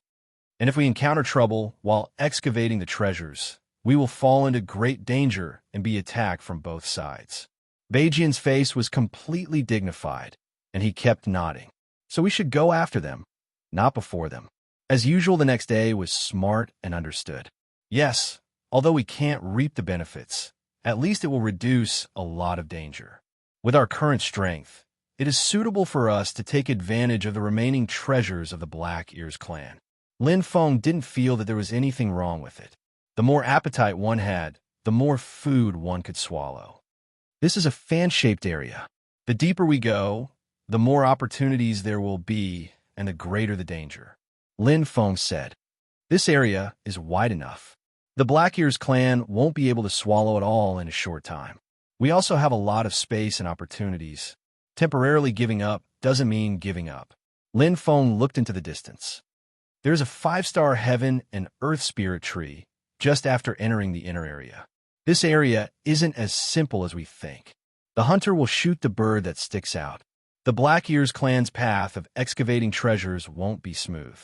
A: And if we encounter trouble while excavating the treasures, we will fall into great danger and be attacked from both sides. Beijian's face was completely dignified, and he kept nodding. So we should go after them, not before them. As usual, the next day was smart and understood. Yes, although we can't reap the benefits, at least it will reduce a lot of danger. With our current strength, it is suitable for us to take advantage of the remaining treasures of the Black Ears clan. Lin Feng didn't feel that there was anything wrong with it. The more appetite one had, the more food one could swallow. This is a fan-shaped area. The deeper we go, the more opportunities there will be and the greater the danger. Lin Feng said, "This area is wide enough. The Black Ears clan won't be able to swallow it all in a short time. We also have a lot of space and opportunities. Temporarily giving up doesn't mean giving up." Lin Feng looked into the distance. There's a 5-star heaven and earth spirit tree just after entering the inner area. This area isn't as simple as we think. The hunter will shoot the bird that sticks out. The Black Ears clan's path of excavating treasures won't be smooth.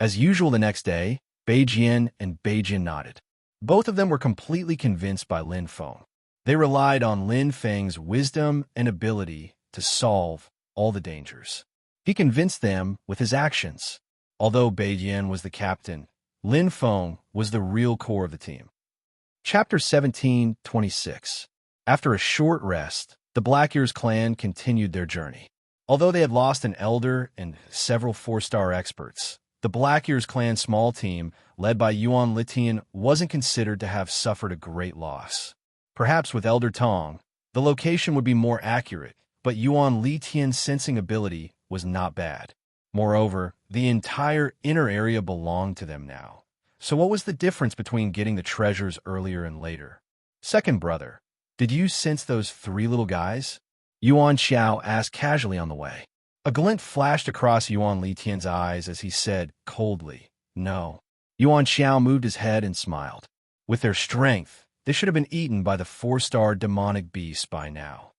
A: As usual the next day, Beijian and Beijian nodded. Both of them were completely convinced by Lin Feng. They relied on Lin Feng's wisdom and ability to solve all the dangers. He convinced them with his actions. Although Beijian was the captain, Lin Feng was the real core of the team. Chapter 17:26. After a short rest, the Black Ears clan continued their journey. Although they had lost an elder and several 4-star experts, the Black Ears clan's small team, led by Yuan Litian, wasn't considered to have suffered a great loss. Perhaps with Elder Tong, the location would be more accurate, but Yuan Litian's sensing ability was not bad. Moreover, the entire inner area belonged to them now. So what was the difference between getting the treasures earlier and later? "Second brother, did you sense those 3 little guys?" Yuan Xiao asked casually on the way. A glint flashed across Yuan Litian's eyes as he said coldly, "No." Yuan Xiao moved his head and smiled. With their strength, they should have been eaten by the 4-star demonic beasts by now.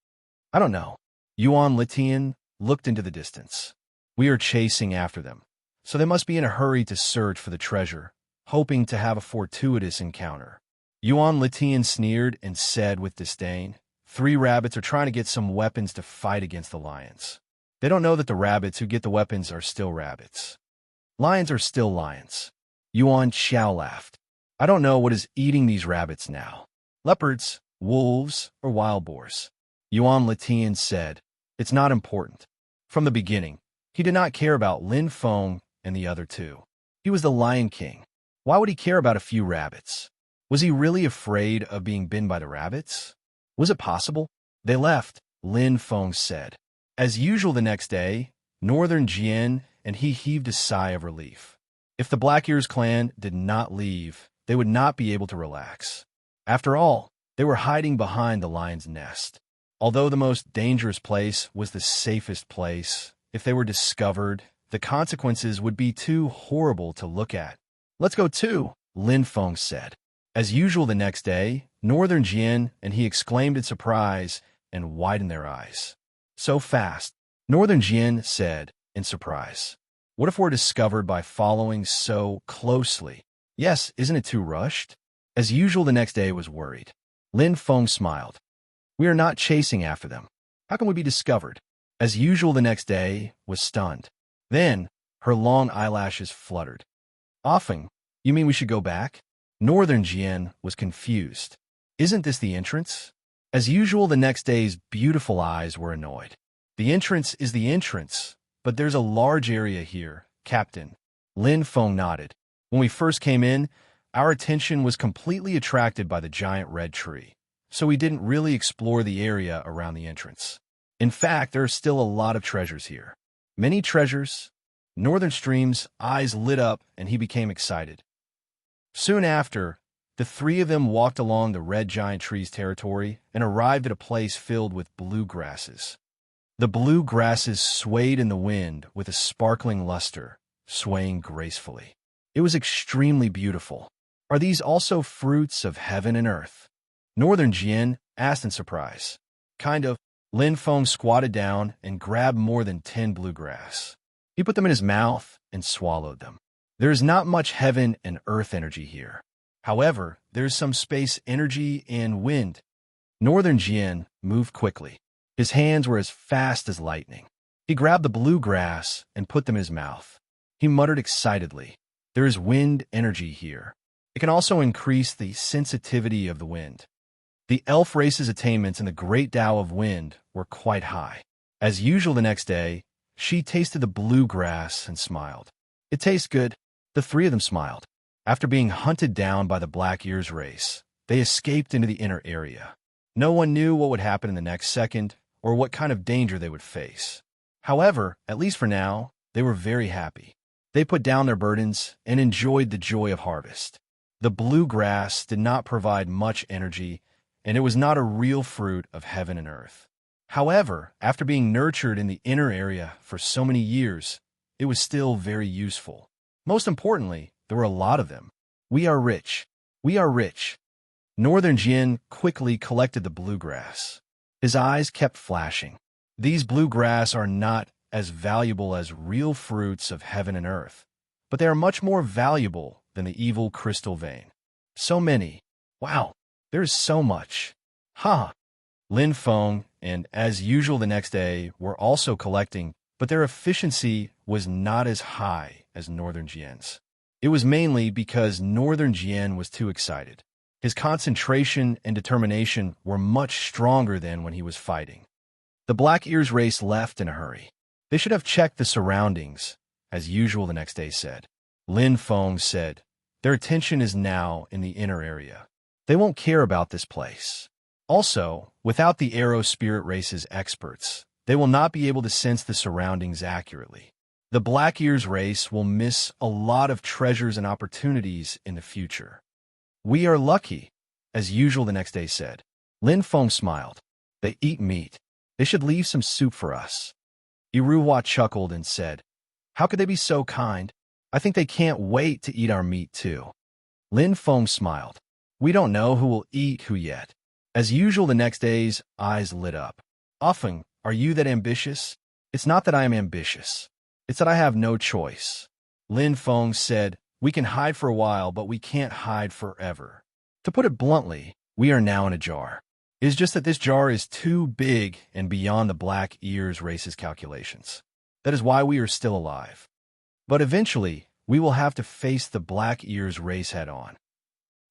A: "I don't know." Yuan Litian looked into the distance. "We are chasing after them, so they must be in a hurry to search for the treasure, hoping to have a fortuitous encounter." Yuan Litian sneered and said with disdain, 3 rabbits are trying to get some weapons to fight against the lions. They don't know that the rabbits who get the weapons are still rabbits. Lions are still lions." Yuan Xiao laughed. "I don't know what is eating these rabbits now. Leopards, wolves, or wild boars." Yuan Litian said, "It's not important." From the beginning, he did not care about Lin Feng and the other 2. He was the Lion King. Why would he care about a few rabbits? Was he really afraid of being bitten by the rabbits? Was it possible? They left, Lin Feng said. As usual the next day, Northern Jian and he heaved a sigh of relief. If the Black Ears clan did not leave, they would not be able to relax. After all, they were hiding behind the lion's nest. Although the most dangerous place was the safest place, if they were discovered, the consequences would be too horrible to look at. "Let's go too," Lin Feng said. As usual the next day, Northern Jian and he exclaimed in surprise and widened their eyes. "So fast," Northern Jian said in surprise. "What if we're discovered by following so closely?" "Yes, isn't it too rushed?" As usual the next day was worried. Lin Feng smiled. "We are not chasing after them. How can we be discovered?" As usual the next day was stunned. Then, her long eyelashes fluttered. "Offing, you mean we should go back?" Northern Jian was confused. "Isn't this the entrance?" As usual the next day's beautiful eyes were annoyed. "The entrance is the entrance, but there's a large area here, Captain." Lin Feng nodded. "When we first came in, our attention was completely attracted by the giant red tree, so we didn't really explore the area around the entrance. In fact, there are still a lot of treasures here." "Many treasures?" Northern Stream's eyes lit up and he became excited. Soon after, the 3 of them walked along the red giant tree's territory and arrived at a place filled with blue grasses. The blue grasses swayed in the wind with a sparkling luster, swaying gracefully. It was extremely beautiful. "Are these also fruits of heaven and earth?" Northern Jian asked in surprise. Kind of. Lin Feng squatted down and grabbed more than 10 bluegrass. He put them in his mouth and swallowed them. There is not much heaven and earth energy here. However, there is some space energy and wind. Northern Jian moved quickly. His hands were as fast as lightning. He grabbed the bluegrass and put them in his mouth. He muttered excitedly, "There is wind energy here. It can also increase the sensitivity of the wind." The elf race's attainments in the great Tao of wind were quite high. As usual the next day, she tasted the bluegrass and smiled. "It tastes good." The three of them smiled. After being hunted down by the Black Ears race, they escaped into the inner area. No one knew what would happen in the next second or what kind of danger they would face. However, at least for now, they were very happy. They put down their burdens and enjoyed the joy of harvest. The bluegrass did not provide much energy, and it was not a real fruit of heaven and earth. However, after being nurtured in the inner area for so many years, it was still very useful. Most importantly, there were a lot of them. "We are rich. We are rich." Northern Jian quickly collected the bluegrass. His eyes kept flashing. These bluegrass are not as valuable as real fruits of heaven and earth, but they are much more valuable than the evil crystal vein. So many. Wow, there is so much. Ha! Lin Feng, and as usual the next day, were also collecting, but their efficiency was not as high as Northern Jian's. It was mainly because Northern Jian was too excited. His concentration and determination were much stronger than when he was fighting. The Black Ears race left in a hurry. They should have checked the surroundings, as usual the next day said. Lin Feng said, "Their attention is now in the inner area. They won't care about this place. Also, without the Arrow Spirit race's experts, they will not be able to sense the surroundings accurately. The Black Ears race will miss a lot of treasures and opportunities in the future." "We are lucky," as usual the next day said. Lin Feng smiled. "They eat meat. They should leave some soup for us." Iruwa chuckled and said, "How could they be so kind? I think they can't wait to eat our meat too." Lin Feng smiled. "We don't know who will eat who yet." As usual the next day's eyes lit up. "Often, are you that ambitious?" "It's not that I am ambitious. It's that I have no choice." Lin Feng said, "We can hide for a while, but we can't hide forever. To put it bluntly, we are now in a jar. It is just that this jar is too big and beyond the Black Ears race's calculations. That is why we are still alive. But eventually, we will have to face the Black Ears race head-on.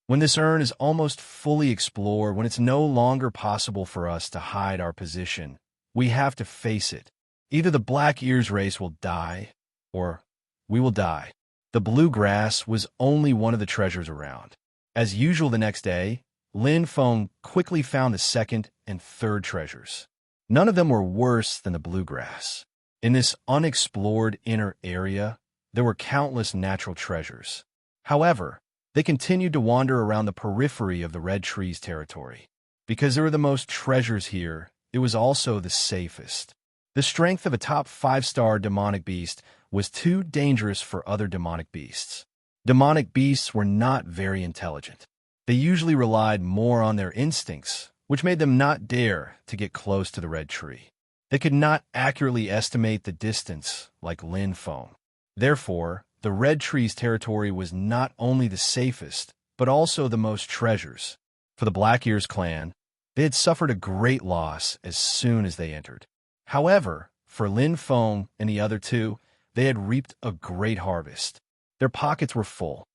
A: When this urn is almost fully explored, when it's no longer possible for us to hide our position, we have to face it. Either the Black Ears race will die, or we will die." The bluegrass was only one of the treasures around. As usual the next day, Lin Feng quickly found the second and third treasures. None of them were worse than the bluegrass. In this unexplored inner area, there were countless natural treasures. However, they continued to wander around the periphery of the Red Tree's territory. Because there were the most treasures here, it was also the safest. The strength of a top 5-star demonic beast was too dangerous for other demonic beasts. Demonic beasts were not very intelligent. They usually relied more on their instincts, which made them not dare to get close to the Red Tree. They could not accurately estimate the distance like Lin Feng. Therefore, the Red Tree's territory was not only the safest, but also the most treasures. For the Black Ears clan, they had suffered a great loss as soon as they entered. However, for Lin Feng and the other two, they had reaped a great harvest. Their pockets were full.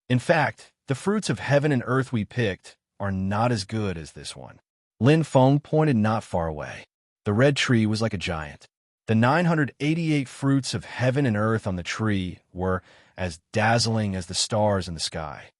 A: In fact, the fruits of heaven and earth we picked are not as good as this one. Lin Feng pointed not far away. The Red Tree was like a giant. The 988 fruits of heaven and earth on the tree were as dazzling as the stars in the sky.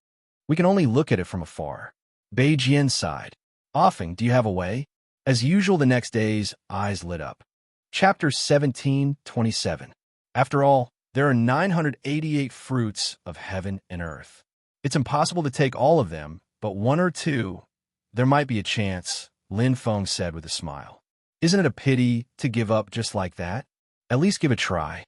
A: We can only look at it from afar. Beijian sighed. "Often, do you have a way?" As usual the next day's eyes lit up. Chapter 17:27. After all, there are 988 fruits of heaven and earth. It's impossible to take all of them, but one or two, there might be a chance, Lin Feng said with a smile. "Isn't it a pity to give up just like that? At least give a try."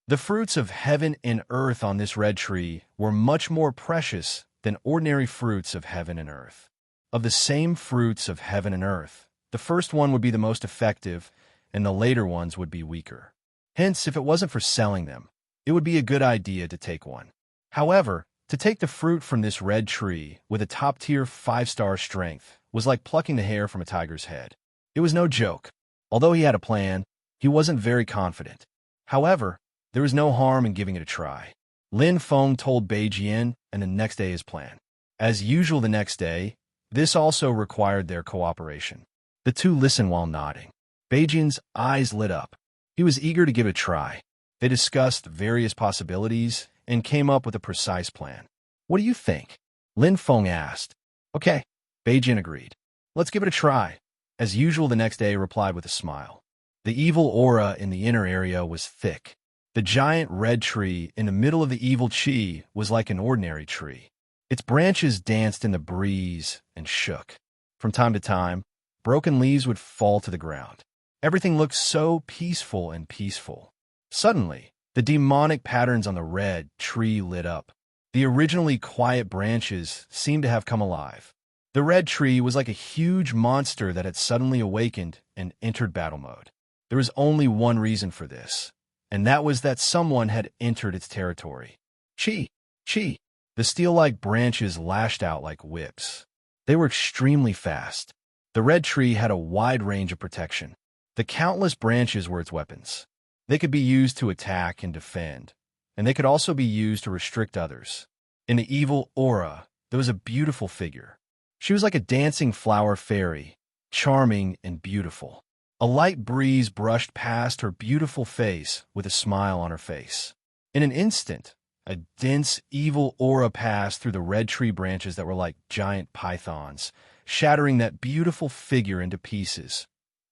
A: The fruits of heaven and earth on this red tree were much more precious than ordinary fruits of heaven and earth. of the same fruits of heaven and earth. The first one would be the most effective, and the later ones would be weaker. Hence, if it wasn't for selling them, it would be a good idea to take one. However, to take the fruit from this red tree with a top-tier 5-star strength was like plucking the hair from a tiger's head. It was no joke. Although he had a plan, he wasn't very confident. However, there was no harm in giving it a try. Lin Feng told Beijian and the next day his plan. As usual the next day, this also required their cooperation. The two listened while nodding. Beijian's eyes lit up. He was eager to give it a try. They discussed various possibilities and came up with a precise plan. What do you think? Lin Feng asked. Okay, Beijian agreed. Let's give it a try. As usual the next day replied with a smile. The evil aura in the inner area was thick. The giant red tree in the middle of the evil chi was like an ordinary tree. Its branches danced in the breeze and shook. From time to time, broken leaves would fall to the ground. Everything looked so peaceful and peaceful. Suddenly, the demonic patterns on the red tree lit up. The originally quiet branches seemed to have come alive. The red tree was like a huge monster that had suddenly awakened and entered battle mode. There was only one reason for this, and that was that someone had entered its territory. Chi! Chi! The steel-like branches lashed out like whips. They were extremely fast. The red tree had a wide range of protection. The countless branches were its weapons. They could be used to attack and defend, and they could also be used to restrict others. In the evil aura, there was a beautiful figure. She was like a dancing flower fairy, charming and beautiful. A light breeze brushed past her beautiful face with a smile on her face. In an instant, a dense, evil aura passed through the red tree branches that were like giant pythons, shattering that beautiful figure into pieces.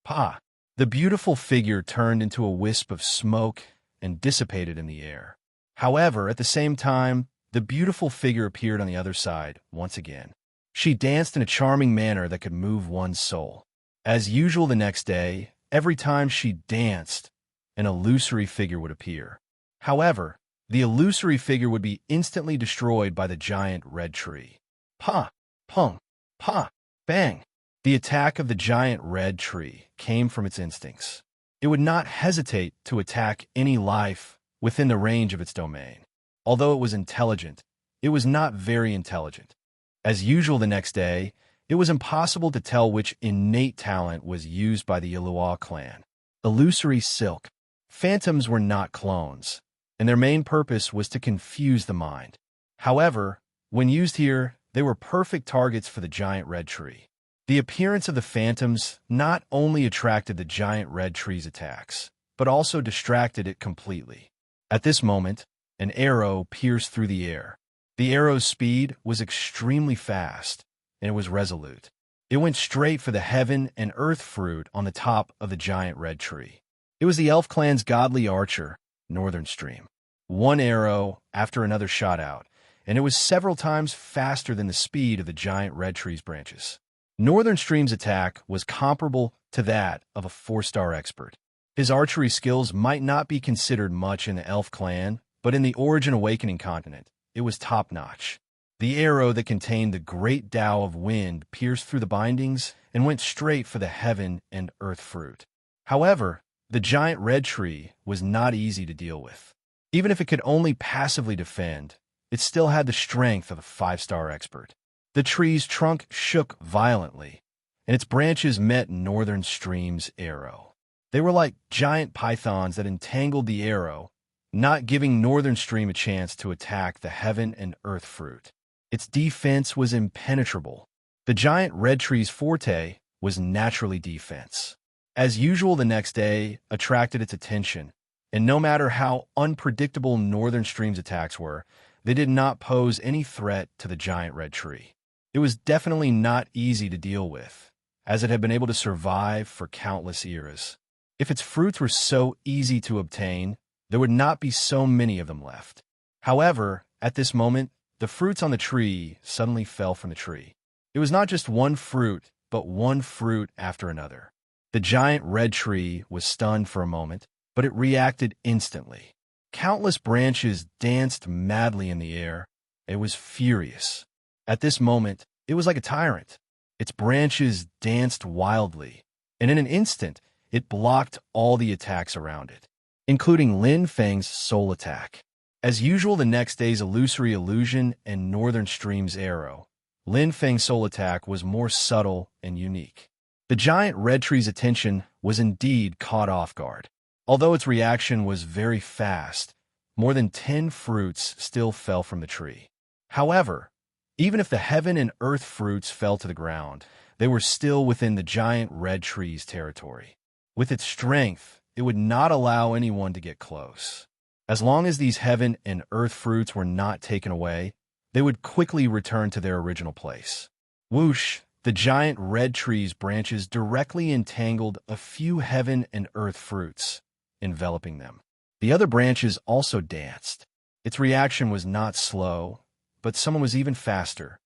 A: Pa! The beautiful figure turned into a wisp of smoke and dissipated in the air. However, at the same time, the beautiful figure appeared on the other side once again. She danced in a charming manner that could move one's soul. As usual the next day, every time she danced, an illusory figure would appear. However, the illusory figure would be instantly destroyed by the giant red tree. Pa! Pung! Pa! Bang! The attack of the giant red tree came from its instincts. It would not hesitate to attack any life within the range of its domain. Although it was intelligent, it was not very intelligent. As usual the next day, it was impossible to tell which innate talent was used by the Ilua clan. Illusory silk. Phantoms were not clones, and their main purpose was to confuse the mind. However, when used here, they were perfect targets for the giant red tree. The appearance of the phantoms not only attracted the giant red tree's attacks, but also distracted it completely. At this moment, an arrow pierced through the air. The arrow's speed was extremely fast, and it was resolute. It went straight for the heaven and earth fruit on the top of the giant red tree. It was the elf clan's godly archer, Northern Stream. One arrow after another shot out, and it was several times faster than the speed of the giant red tree's branches. Northern Stream's attack was comparable to that of a 4-star expert. His archery skills might not be considered much in the elf clan, but in the Origin Awakening continent, it was top-notch. The arrow that contained the great Tao of wind pierced through the bindings and went straight for the heaven and earth fruit. However, the giant red tree was not easy to deal with. Even if it could only passively defend, it still had the strength of a 5-star expert. The tree's trunk shook violently, and its branches met Northern Stream's arrow. They were like giant pythons that entangled the arrow, not giving Northern Stream a chance to attack the heaven and earth fruit. Its defense was impenetrable. The giant red tree's forte was naturally defense. As usual the next day attracted its attention, and no matter how unpredictable Northern Stream's attacks were, they did not pose any threat to the giant red tree. It was definitely not easy to deal with, as it had been able to survive for countless eras. If its fruits were so easy to obtain, there would not be so many of them left. However, at this moment, the fruits on the tree suddenly fell from the tree. It was not just one fruit, but one fruit after another. The giant red tree was stunned for a moment, but it reacted instantly. Countless branches danced madly in the air. It was furious. At this moment, it was like a tyrant. Its branches danced wildly, and in an instant, it blocked all the attacks around it, including Lin Feng's soul attack. As usual, the next day's illusory illusion and Northern Stream's arrow, Lin Feng's soul attack was more subtle and unique. The giant red tree's attention was indeed caught off guard. Although its reaction was very fast, more than 10 fruits still fell from the tree. However, even if the heaven and earth fruits fell to the ground, they were still within the giant red tree's territory. With its strength, it would not allow anyone to get close. As long as these heaven and earth fruits were not taken away, they would quickly return to their original place. Whoosh! The giant red tree's branches directly entangled a few heaven and earth fruits, enveloping them. The other branches also danced. Its reaction was not slow, but someone was even faster.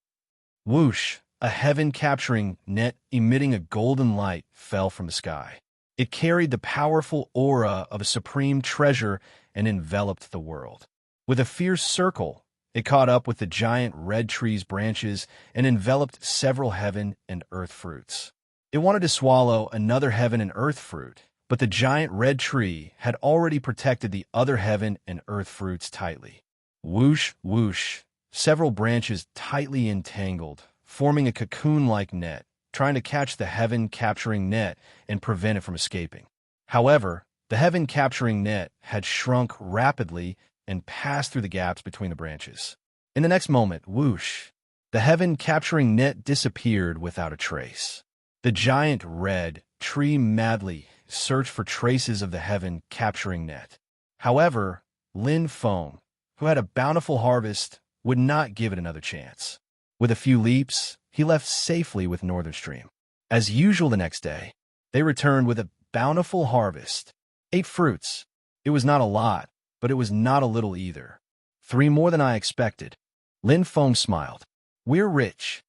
A: Whoosh! A heaven-capturing net emitting a golden light fell from the sky. It carried the powerful aura of a supreme treasure and enveloped the world. With a fierce circle, it caught up with the giant red tree's branches and enveloped several heaven and earth fruits. It wanted to swallow another heaven and earth fruit, but the giant red tree had already protected the other heaven and earth fruits tightly. Whoosh, whoosh, several branches tightly entangled, forming a cocoon-like net, trying to catch the heaven-capturing net and prevent it from escaping. However, the heaven-capturing net had shrunk rapidly and passed through the gaps between the branches. In the next moment, whoosh, the heaven-capturing net disappeared without a trace. The giant red tree madly searched for traces of the heaven-capturing net. However, Lin Feng, who had a bountiful harvest, would not give it another chance. With a few leaps, he left safely with Northern Stream. As usual the next day, they returned with a bountiful harvest. 8 fruits. It was not a lot, but it was not a little either. 3 more than I expected. Lin Feng smiled. We're rich.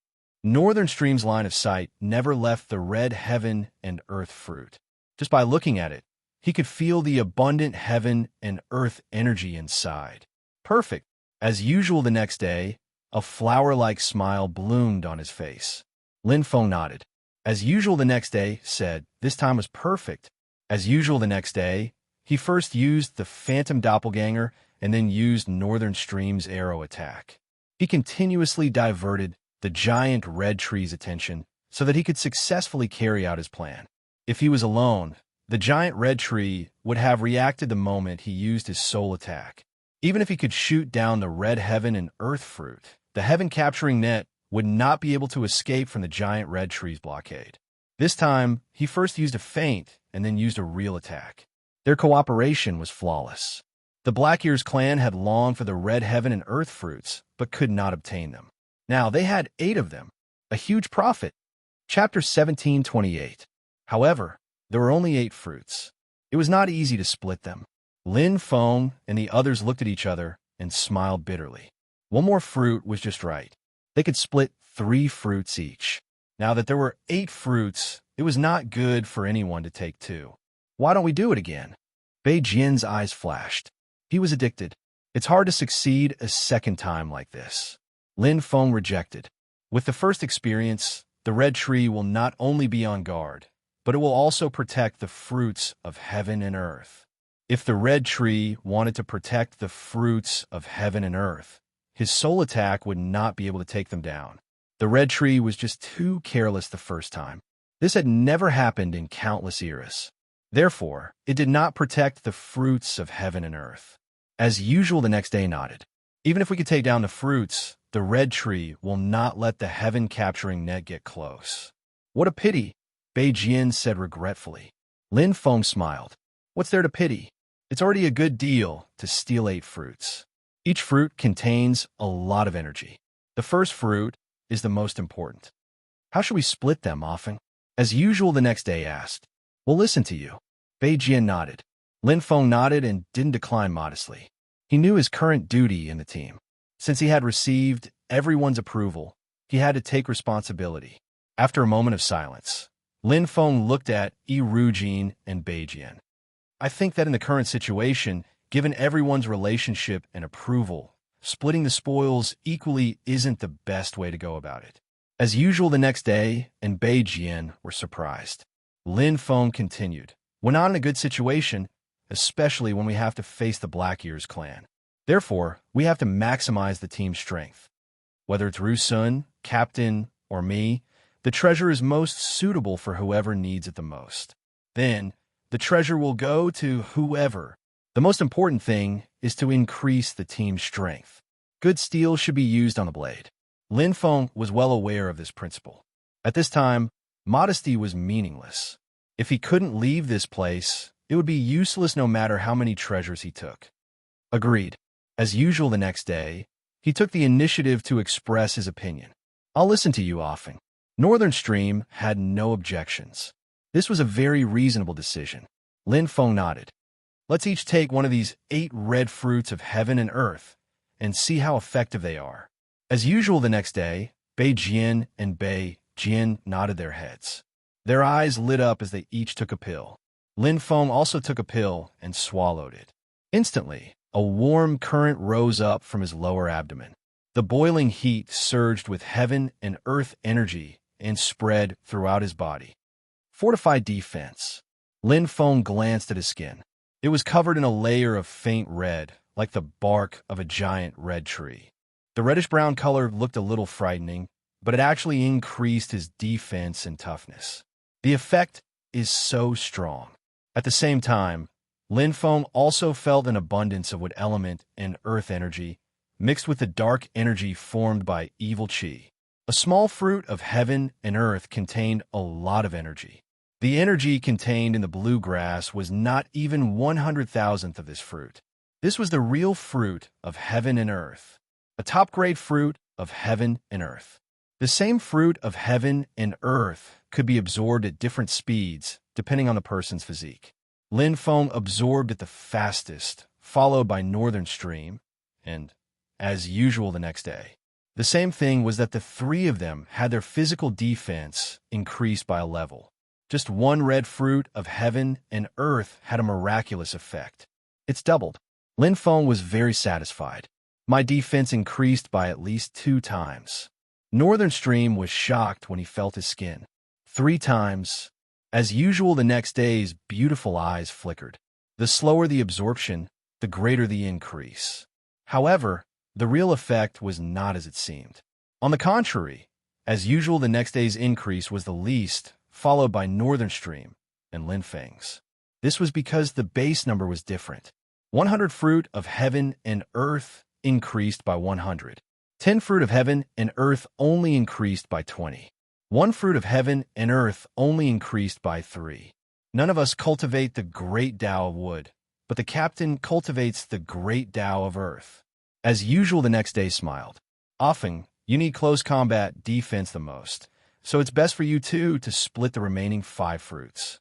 A: Northern Stream's line of sight never left the red heaven and earth fruit. Just by looking at it, he could feel the abundant heaven and earth energy inside. Perfect. As usual the next day, a flower-like smile bloomed on his face. Lin Feng nodded. As usual the next day, said, this time was perfect. As usual the next day, he first used the phantom doppelganger and then used Northern Stream's arrow attack. He continuously diverted the giant red tree's attention so that he could successfully carry out his plan. If he was alone, the giant red tree would have reacted the moment he used his soul attack. Even if he could shoot down the red heaven and earth fruit, the heaven-capturing net would not be able to escape from the giant red tree's blockade. This time, he first used a feint and then used a real attack. Their cooperation was flawless. The Blackears clan had longed for the red heaven and earth fruits, but could not obtain them. Now they had 8 of them, a huge profit. Chapter 1728. However, there were only 8 fruits. It was not easy to split them. Lin Feng and the others looked at each other and smiled bitterly. One more fruit was just right. They could split 3 fruits each. Now that there were 8 fruits, it was not good for anyone to take 2. Why don't we do it again? Bei Jian's eyes flashed. He was addicted. It's hard to succeed a second time like this. Lin Feng rejected. With the first experience, the red tree will not only be on guard, but it will also protect the fruits of heaven and earth. If the red tree wanted to protect the fruits of heaven and earth, his soul attack would not be able to take them down. The red tree was just too careless the first time. This had never happened in countless eras. Therefore, it did not protect the fruits of heaven and earth. As usual the next day nodded. Even if we could take down the fruits, the red tree will not let the heaven-capturing net get close. What a pity, Bei Jian said regretfully. Lin Feng smiled. What's there to pity? It's already a good deal to steal 8 fruits. Each fruit contains a lot of energy. The first fruit is the most important. How should we split them, often? As usual the next day asked. We'll listen to you. Bei Jian nodded. Lin Feng nodded and didn't decline modestly. He knew his current duty in the team. Since he had received everyone's approval, he had to take responsibility. After a moment of silence, Lin Feng looked at Yi Rujin and Bei Jian. I think that in the current situation, given everyone's relationship and approval, splitting the spoils equally isn't the best way to go about it. As usual the next day, and Bei Jian were surprised. Lin Feng continued, "We're not in a good situation, especially when we have to face the Black Ears clan. Therefore, we have to maximize the team's strength. Whether it's Ru Sun, Captain, or me, the treasure is most suitable for whoever needs it the most. Then, the treasure will go to whoever. The most important thing is to increase the team's strength. Good steel should be used on the blade." Lin Feng was well aware of this principle. At this time, modesty was meaningless. If he couldn't leave this place, it would be useless no matter how many treasures he took. Agreed. As usual the next day, he took the initiative to express his opinion. "I'll listen to you, Offing." Northern Stream had no objections. This was a very reasonable decision. Lin Feng nodded. "Let's each take one of these 8 red fruits of heaven and earth and see how effective they are." As usual the next day, Bei Jian and Bei Jian nodded their heads. Their eyes lit up as they each took a pill. Lin Feng also took a pill and swallowed it. Instantly, a warm current rose up from his lower abdomen. The boiling heat surged with heaven and earth energy and spread throughout his body. Fortified defense. Lin Feng glanced at his skin. It was covered in a layer of faint red, like the bark of a giant red tree. The reddish-brown color looked a little frightening, but it actually increased his defense and toughness. The effect is so strong. At the same time, Lin Feng also felt an abundance of wood element and earth energy, mixed with the dark energy formed by evil qi. A small fruit of heaven and earth contained a lot of energy. The energy contained in the bluegrass was not even 100,000th of this fruit. This was the real fruit of heaven and earth. A top-grade fruit of heaven and earth. The same fruit of heaven and earth could be absorbed at different speeds, depending on the person's physique. Lin Feng absorbed it the fastest, followed by Northern Stream, and, as usual the next day. The same thing was that the 3 of them had their physical defense increased by a level. Just one red fruit of heaven and earth had a miraculous effect. It's doubled. Lin Feng was very satisfied. My defense increased by at least 2 times. Northern Stream was shocked when he felt his skin. 3 times. As usual the next day's beautiful eyes flickered. The slower the absorption, the greater the increase. However, the real effect was not as it seemed. On the contrary, as usual the next day's increase was the least, followed by Northern Stream and Lin Feng's. This was because the base number was different. 100 fruit of heaven and earth increased by 100. 10 fruit of heaven and earth only increased by 20. 1 fruit of heaven and earth only increased by 3. None of us cultivate the great Tao of wood, but the captain cultivates the great Tao of earth. As usual the next day smiled. "Often, you need close combat defense the most, so it's best for you two to split the remaining 5 fruits."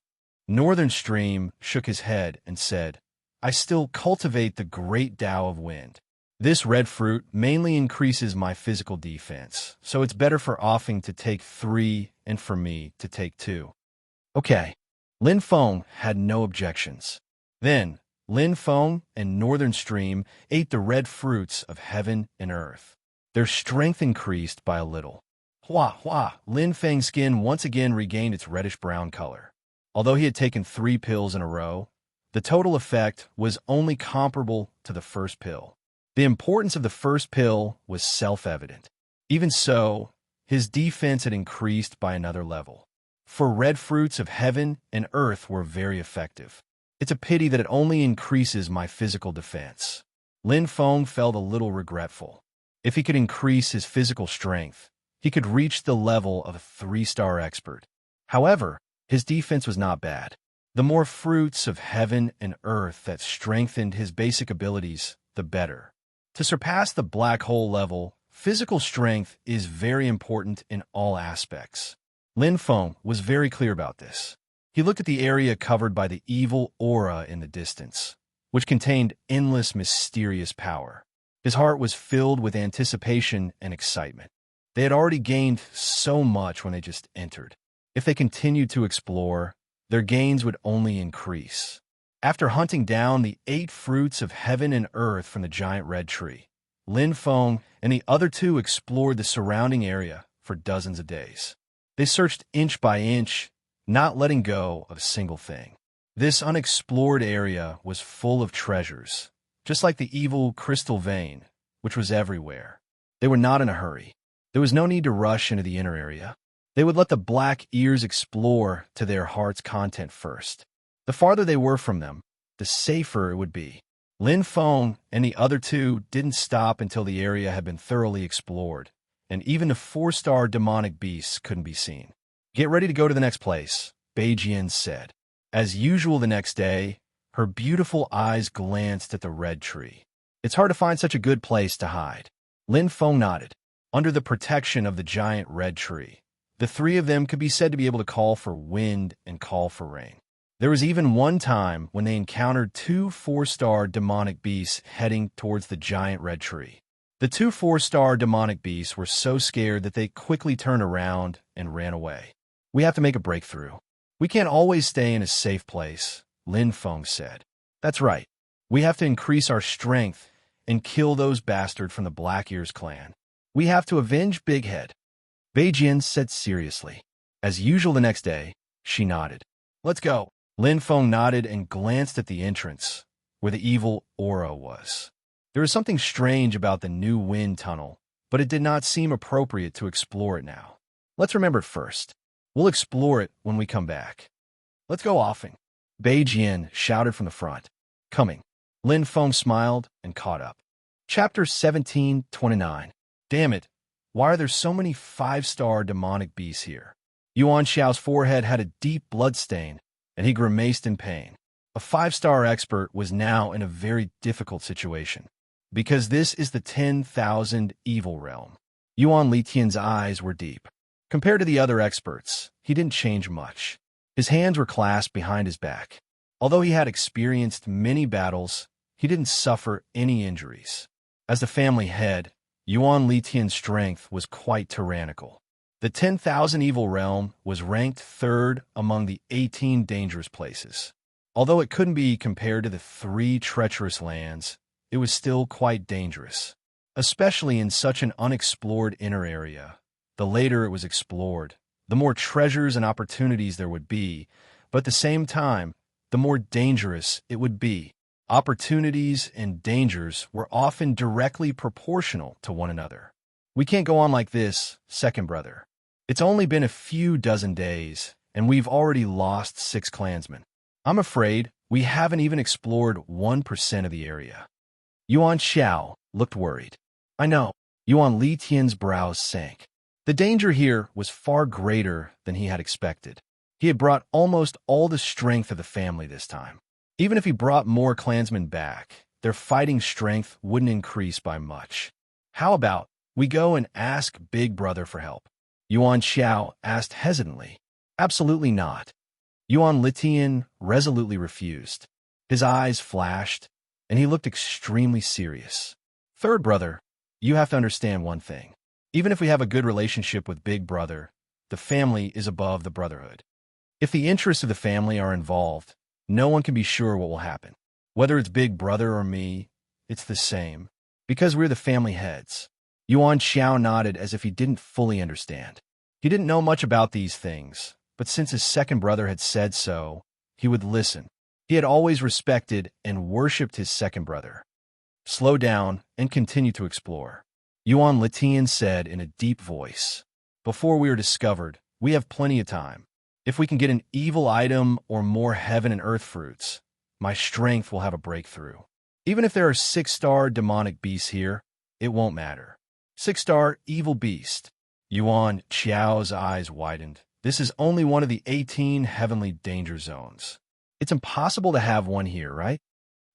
A: Northern Stream shook his head and said, "I still cultivate the great Tao of wind. This red fruit mainly increases my physical defense, so it's better for Offing to take 3 and for me to take 2. "Okay." Lin Feng had no objections. Then, Lin Feng and Northern Stream ate the red fruits of heaven and earth. Their strength increased by a little. Hua hua! Lin Feng's skin once again regained its reddish-brown color. Although he had taken 3 pills in a row, the total effect was only comparable to the first pill. The importance of the first pill was self-evident. Even so, his defense had increased by another level. For red fruits of heaven and earth were very effective. It's a pity that it only increases my physical defense. Lin Feng felt a little regretful. If he could increase his physical strength, he could reach the level of a 3-star expert. However, his defense was not bad. The more fruits of heaven and earth that strengthened his basic abilities, the better. To surpass the black hole level, physical strength is very important in all aspects. Lin Feng was very clear about this. He looked at the area covered by the evil aura in the distance, which contained endless mysterious power. His heart was filled with anticipation and excitement. They had already gained so much when they just entered. If they continued to explore, their gains would only increase. After hunting down the 8 fruits of heaven and earth from the giant red tree, Lin Feng and the other 2 explored the surrounding area for dozens of days. They searched inch by inch, not letting go of a single thing. This unexplored area was full of treasures, just like the evil crystal vein, which was everywhere. They were not in a hurry. There was no need to rush into the inner area. They would let the black ears explore to their heart's content first. The farther they were from them, the safer it would be. Lin Feng and the other two didn't stop until the area had been thoroughly explored, and even the 4-star demonic beasts couldn't be seen. "Get ready to go to the next place," Beijian said. As usual the next day, her beautiful eyes glanced at the red tree. "It's hard to find such a good place to hide." Lin Feng nodded. Under the protection of the giant red tree, the three of them could be said to be able to call for wind and call for rain. There was even one time when they encountered 2 4-star demonic beasts heading towards the giant red tree. The 2 4-star demonic beasts were so scared that they quickly turned around and ran away. "We have to make a breakthrough. We can't always stay in a safe place," Lin Feng said. "That's right. We have to increase our strength and kill those bastards from the Black Ears clan. We have to avenge Big Head," Beijian said seriously. As usual the next day, she nodded. "Let's go." Lin Feng nodded and glanced at the entrance, where the evil aura was. There was something strange about the new wind tunnel, but it did not seem appropriate to explore it now. "Let's remember it first. We'll explore it when we come back." "Let's go offing," Beijian shouted from the front. "Coming." Lin Feng smiled and caught up. Chapter 17:29. Damn it, why are there so many 5-star demonic beasts here? Yuan Xiao's forehead had a deep blood stain, and he grimaced in pain. A 5-star expert was now in a very difficult situation, because this is the 10,000 evil realm. Yuan Litian's eyes were deep. Compared to the other experts, he didn't change much. His hands were clasped behind his back. Although he had experienced many battles, he didn't suffer any injuries. As the family head, Yuan Litian's strength was quite tyrannical. The 10,000 evil realm was ranked 3rd among the 18 dangerous places. Although it couldn't be compared to the 3 treacherous lands, it was still quite dangerous, especially in such an unexplored inner area. The later it was explored, the more treasures and opportunities there would be, but at the same time, the more dangerous it would be. Opportunities and dangers were often directly proportional to one another. "We can't go on like this, second brother. It's only been a few dozen days, and we've already lost 6 clansmen. I'm afraid we haven't even explored 1% of the area." Yuan Xiao looked worried. "I know." Yuan Litian's brows sank. The danger here was far greater than he had expected. He had brought almost all the strength of the family this time. Even if he brought more clansmen back, their fighting strength wouldn't increase by much. "How about we go and ask Big Brother for help?" Yuan Xiao asked hesitantly. "Absolutely not." Yuan Litian resolutely refused. His eyes flashed, and he looked extremely serious. "Third brother, you have to understand one thing. Even if we have a good relationship with Big Brother, the family is above the brotherhood. If the interests of the family are involved, no one can be sure what will happen. Whether it's Big Brother or me, it's the same, because we're the family heads." Yuan Xiao nodded as if he didn't fully understand. He didn't know much about these things, but since his second brother had said so, he would listen. He had always respected and worshipped his second brother. "Slow down and continue to explore," Yuan Litian said in a deep voice. "Before we are discovered, we have plenty of time. If we can get an evil item or more heaven and earth fruits, my strength will have a breakthrough. Even if there are 6-star demonic beasts here, it won't matter." 6-star evil beast. Yuan Xiao's eyes widened. "This is only one of the 18 heavenly danger zones. It's impossible to have one here, right?"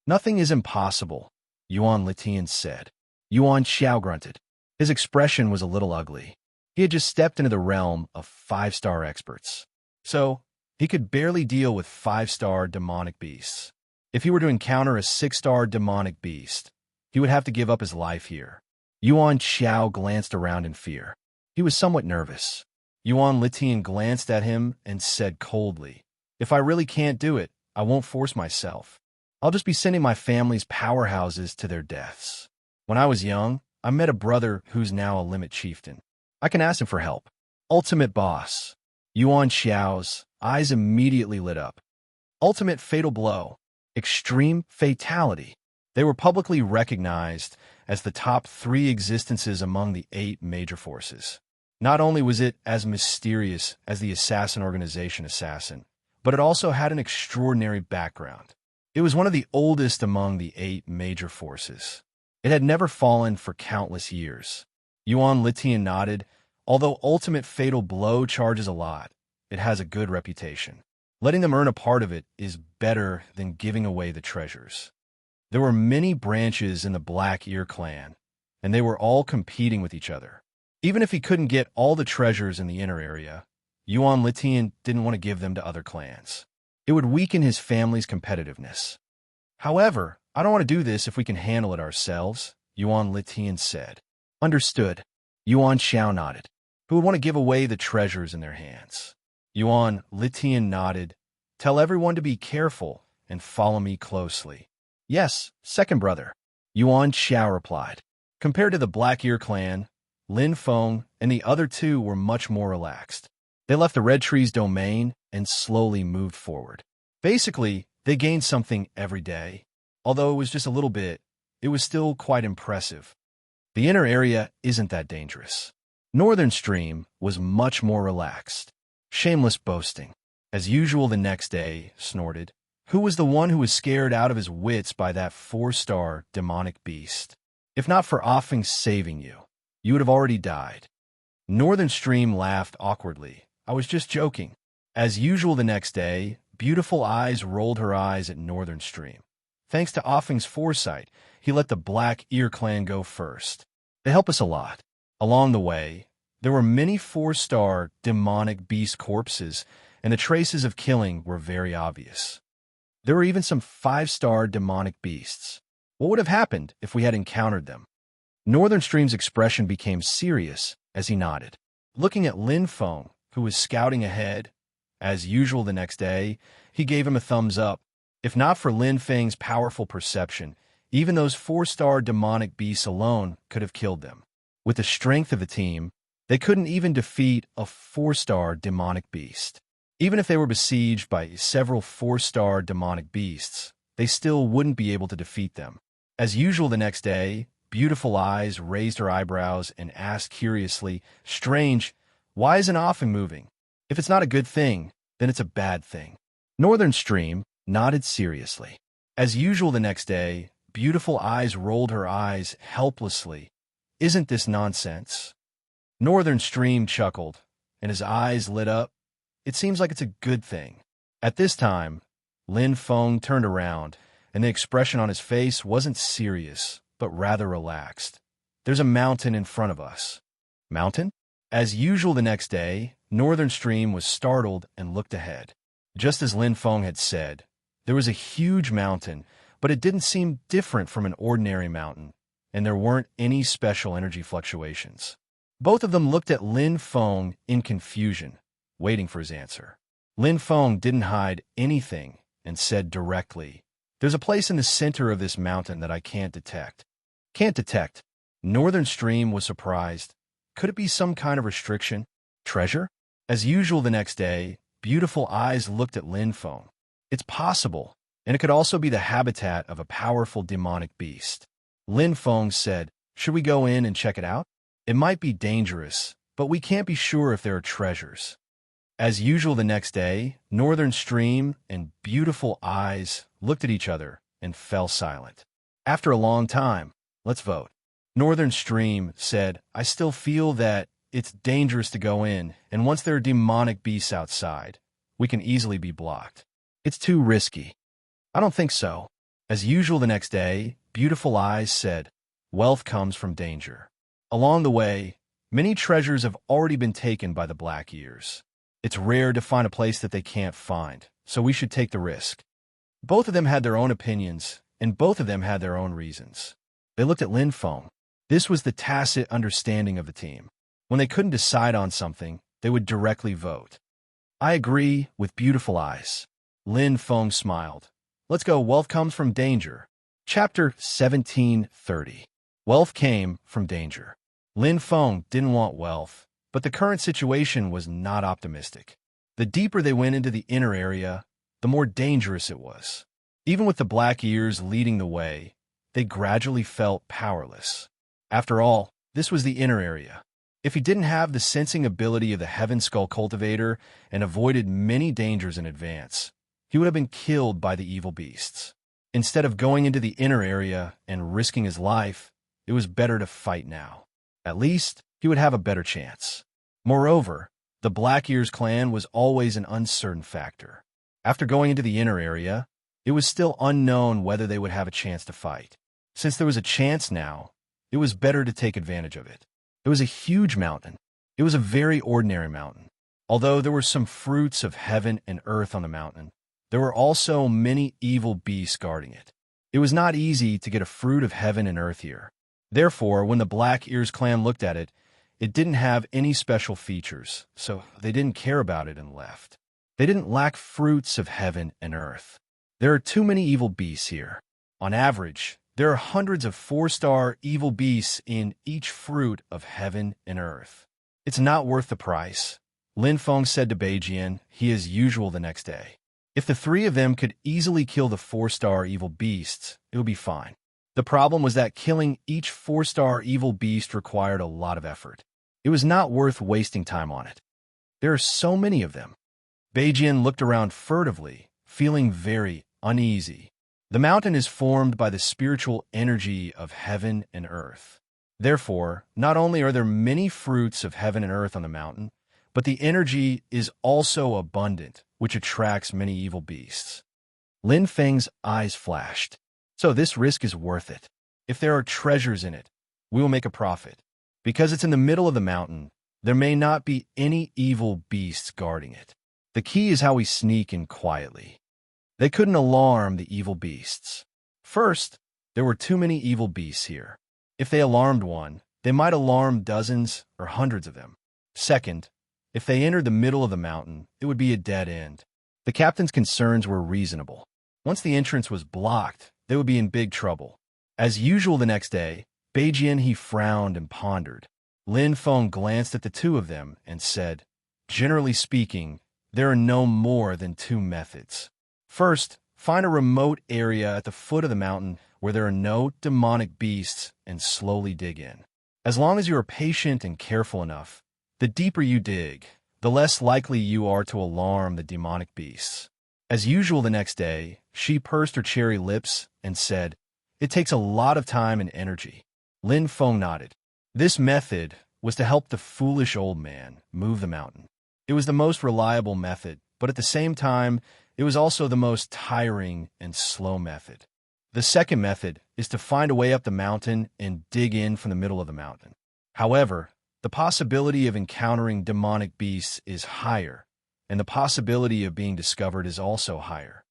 A: "Nothing is impossible," Yuan Litian said. Yuan Xiao grunted. His expression was a little ugly. He had just stepped into the realm of 5-star experts, so he could barely deal with 5-star demonic beasts. If he were to encounter a 6-star demonic beast, he would have to give up his life here. Yuan Xiao glanced around in fear. He was somewhat nervous. Yuan Litian glanced at him and said coldly, "If I really can't do it, I won't force myself. I'll just be sending my family's powerhouses to their deaths. When I was young, I met a brother who's now a limit chieftain. I can ask him for help. Ultimate boss. Yuan Xiao's eyes immediately lit up. Ultimate fatal blow. Extreme fatality. They were publicly recognized as the top 3 existences among the 8 major forces. Not only was it as mysterious as the assassin organization Assassin, but it also had an extraordinary background. It was one of the oldest among the 8 major forces. It had never fallen for countless years. Yuan Litian nodded. Although ultimate fatal blow charges a lot, it has a good reputation. Letting them earn a part of it is better than giving away the treasures. There were many branches in the Black Ear clan, and they were all competing with each other. Even if he couldn't get all the treasures in the inner area, Yuan Litian didn't want to give them to other clans. It would weaken his family's competitiveness. However, I don't want to do this if we can handle it ourselves, Yuan Litian said. Understood. Yuan Xiao nodded. Who would want to give away the treasures in their hands? Yuan Litian nodded. Tell everyone to be careful and follow me closely. Yes, second brother. Yuan Xiao replied. Compared to the Black Ear clan, Lin Feng and the other 2 were much more relaxed. They left the Red Tree's domain and slowly moved forward. Basically, they gained something every day. Although it was just a little bit, it was still quite impressive. The inner area isn't that dangerous. Northern Stream was much more relaxed. Shameless boasting. As usual the next day, snorted. Who was the one who was scared out of his wits by that 4-star demonic beast? If not for Offing saving you, you would have already died. Northern Stream laughed awkwardly. I was just joking. As usual the next day, Beautiful Eyes rolled her eyes at Northern Stream. Thanks to Offing's foresight, he let the Black Ear clan go first. They help us a lot. Along the way, there were many 4-star demonic beast corpses, and the traces of killing were very obvious. There were even some 5-star demonic beasts. What would have happened if we had encountered them? Northern Stream's expression became serious as he nodded. Looking at Lin Feng, who was scouting ahead, as usual the next day, he gave him a thumbs up. If not for Lin Feng's powerful perception, even those 4-star demonic beasts alone could have killed them. With the strength of the team, they couldn't even defeat a 4-star demonic beast. Even if they were besieged by several 4-star demonic beasts, they still wouldn't be able to defeat them. As usual the next day, Beautiful Eyes raised her eyebrows and asked curiously, Strange, why isn't Offing moving? If it's not a good thing, then it's a bad thing. Northern Stream nodded seriously. As usual the next day, Beautiful Eyes rolled her eyes helplessly. Isn't this nonsense? Northern Stream chuckled, and his eyes lit up. It seems like it's a good thing. At this time, Lin Feng turned around, and the expression on his face wasn't serious, but rather relaxed. There's a mountain in front of us. Mountain? As usual the next day, Northern Stream was startled and looked ahead. Just as Lin Feng had said, there was a huge mountain, but it didn't seem different from an ordinary mountain, and there weren't any special energy fluctuations. Both of them looked at Lin Feng in confusion, waiting for his answer. Lin Feng didn't hide anything and said directly, There's a place in the center of this mountain that I can't detect. Can't detect. Northern Stream was surprised. Could it be some kind of restriction? Treasure? As usual the next day, Beautiful Eyes looked at Lin Feng. It's possible, and it could also be the habitat of a powerful demonic beast. Lin Feng said, Should we go in and check it out? It might be dangerous, but we can't be sure if there are treasures. As usual the next day, Northern Stream and Beautiful Eyes looked at each other and fell silent. After a long time, let's vote. Northern Stream said, I still feel that it's dangerous to go in, and once there are demonic beasts outside, we can easily be blocked. It's too risky. I don't think so. As usual the next day, Beautiful Eyes said, Wealth comes from danger. Along the way, many treasures have already been taken by the Black Ears. It's rare to find a place that they can't find, so we should take the risk. Both of them had their own opinions, and both of them had their own reasons. They looked at Lin Feng. This was the tacit understanding of the team. When they couldn't decide on something, they would directly vote. I agree with Beautiful Eyes. Lin Feng smiled. Let's go. Wealth comes from danger. Chapter 1730. Wealth came from danger. Lin Feng didn't want wealth. But the current situation was not optimistic. The deeper they went into the inner area, the more dangerous it was. Even with the black ears leading the way, they gradually felt powerless. After all, this was the inner area. If he didn't have the sensing ability of the Heaven Skull Cultivator and avoided many dangers in advance, he would have been killed by the evil beasts. Instead of going into the inner area and risking his life, it was better to fight now. At least, he would have a better chance. Moreover, the Black Ears clan was always an uncertain factor. After going into the inner area, it was still unknown whether they would have a chance to fight. Since there was a chance now, it was better to take advantage of it. It was a huge mountain. It was a very ordinary mountain. Although there were some fruits of heaven and earth on the mountain, there were also many evil beasts guarding it. It was not easy to get a fruit of heaven and earth here. Therefore, when the Black Ears clan looked at it, it didn't have any special features, so they didn't care about it and left. They didn't lack fruits of heaven and earth. There are too many evil beasts here. On average, there are hundreds of 4-star evil beasts in each fruit of heaven and earth. It's not worth the price, Lin Feng said to Beijian, he as usual the next day. If the three of them could easily kill the 4-star evil beasts, it would be fine. The problem was that killing each 4-star evil beast required a lot of effort. It was not worth wasting time on it. There are so many of them. Beijian looked around furtively, feeling very uneasy. The mountain is formed by the spiritual energy of heaven and earth. Therefore, not only are there many fruits of heaven and earth on the mountain, but the energy is also abundant, which attracts many evil beasts. Lin Feng's eyes flashed. So this risk is worth it. If there are treasures in it, we will make a profit. Because it's in the middle of the mountain, there may not be any evil beasts guarding it. The key is how we sneak in quietly. They couldn't alarm the evil beasts. First, there were too many evil beasts here. If they alarmed one, they might alarm dozens or hundreds of them. Second, if they entered the middle of the mountain, it would be a dead end. The captain's concerns were reasonable. Once the entrance was blocked, they would be in big trouble. As usual the next day, Beijian he frowned and pondered. Lin Feng glanced at the two of them and said, generally speaking, there are no more than 2 methods. First, find a remote area at the foot of the mountain where there are no demonic beasts and slowly dig in. As long as you are patient and careful enough, the deeper you dig, the less likely you are to alarm the demonic beasts. As usual the next day, she pursed her cherry lips and said, it takes a lot of time and energy. Lin Feng nodded. This method was to help the foolish old man move the mountain. It was the most reliable method, but at the same time, it was also the most tiring and slow method. The second method is to find a way up the mountain and dig in from the middle of the mountain. However, the possibility of encountering demonic beasts is higher, and the possibility of being discovered is also higher.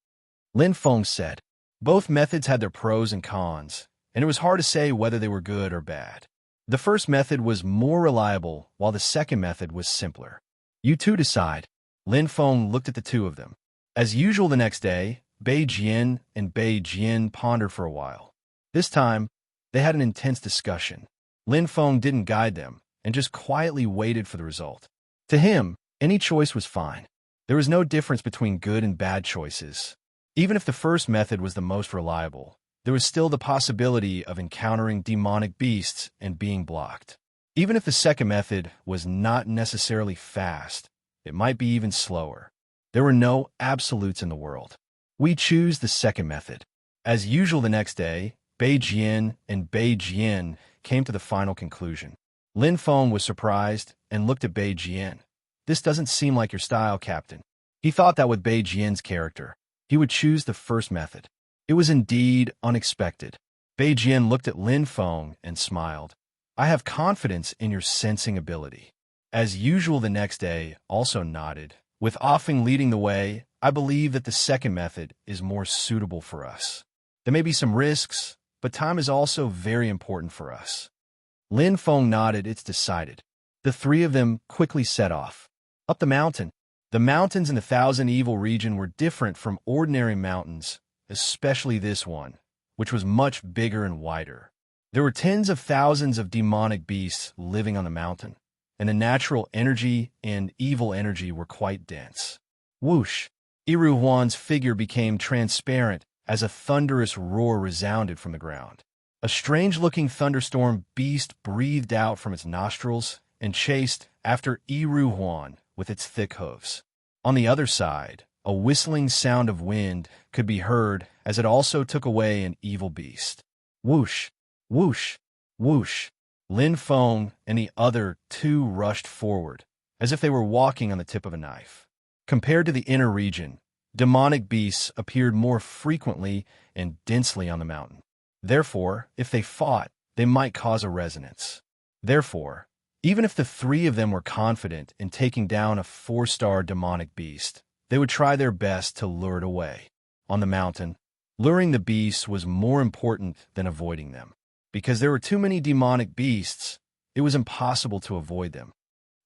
A: Lin Feng said, both methods had their pros and cons, and it was hard to say whether they were good or bad. The first method was more reliable, while the second method was simpler. You two decide. Lin Feng looked at the two of them. As usual the next day, Beijian and Beijian pondered for a while. This time, they had an intense discussion. Lin Feng didn't guide them, and just quietly waited for the result. To him, any choice was fine. There was no difference between good and bad choices. Even if the first method was the most reliable, there was still the possibility of encountering demonic beasts and being blocked. Even if the second method was not necessarily fast, it might be even slower. There were no absolutes in the world. We choose the second method. As usual the next day, Beijian and Beijian came to the final conclusion. Lin Feng was surprised and looked at Beijian. This doesn't seem like your style, Captain. He thought that with Beijian's character, he would choose the first method. It was indeed unexpected. Beijian looked at Lin Feng and smiled. I have confidence in your sensing ability. As usual the next day, also nodded. With Offing leading the way, I believe that the second method is more suitable for us. There may be some risks, but time is also very important for us. Lin Feng nodded, it's decided. The three of them quickly set off. Up the mountain. The mountains in the Thousand Evil region were different from ordinary mountains, especially this one, which was much bigger and wider. There were tens of thousands of demonic beasts living on the mountain. and the natural energy and evil energy were quite dense. Whoosh! Iruhuan's figure became transparent as a thunderous roar resounded from the ground. A strange-looking thunderstorm beast breathed out from its nostrils and chased after Iruhuan with its thick hooves. On the other side, a whistling sound of wind could be heard as it also took away an evil beast. Whoosh! Whoosh! Whoosh! Lin Feng and the other two rushed forward, as if they were walking on the tip of a knife. Compared to the inner region, demonic beasts appeared more frequently and densely on the mountain. Therefore, if they fought, they might cause a resonance. Therefore, even if the three of them were confident in taking down a 4-star demonic beast, they would try their best to lure it away. On the mountain, luring the beasts was more important than avoiding them. Because there were too many demonic beasts, it was impossible to avoid them.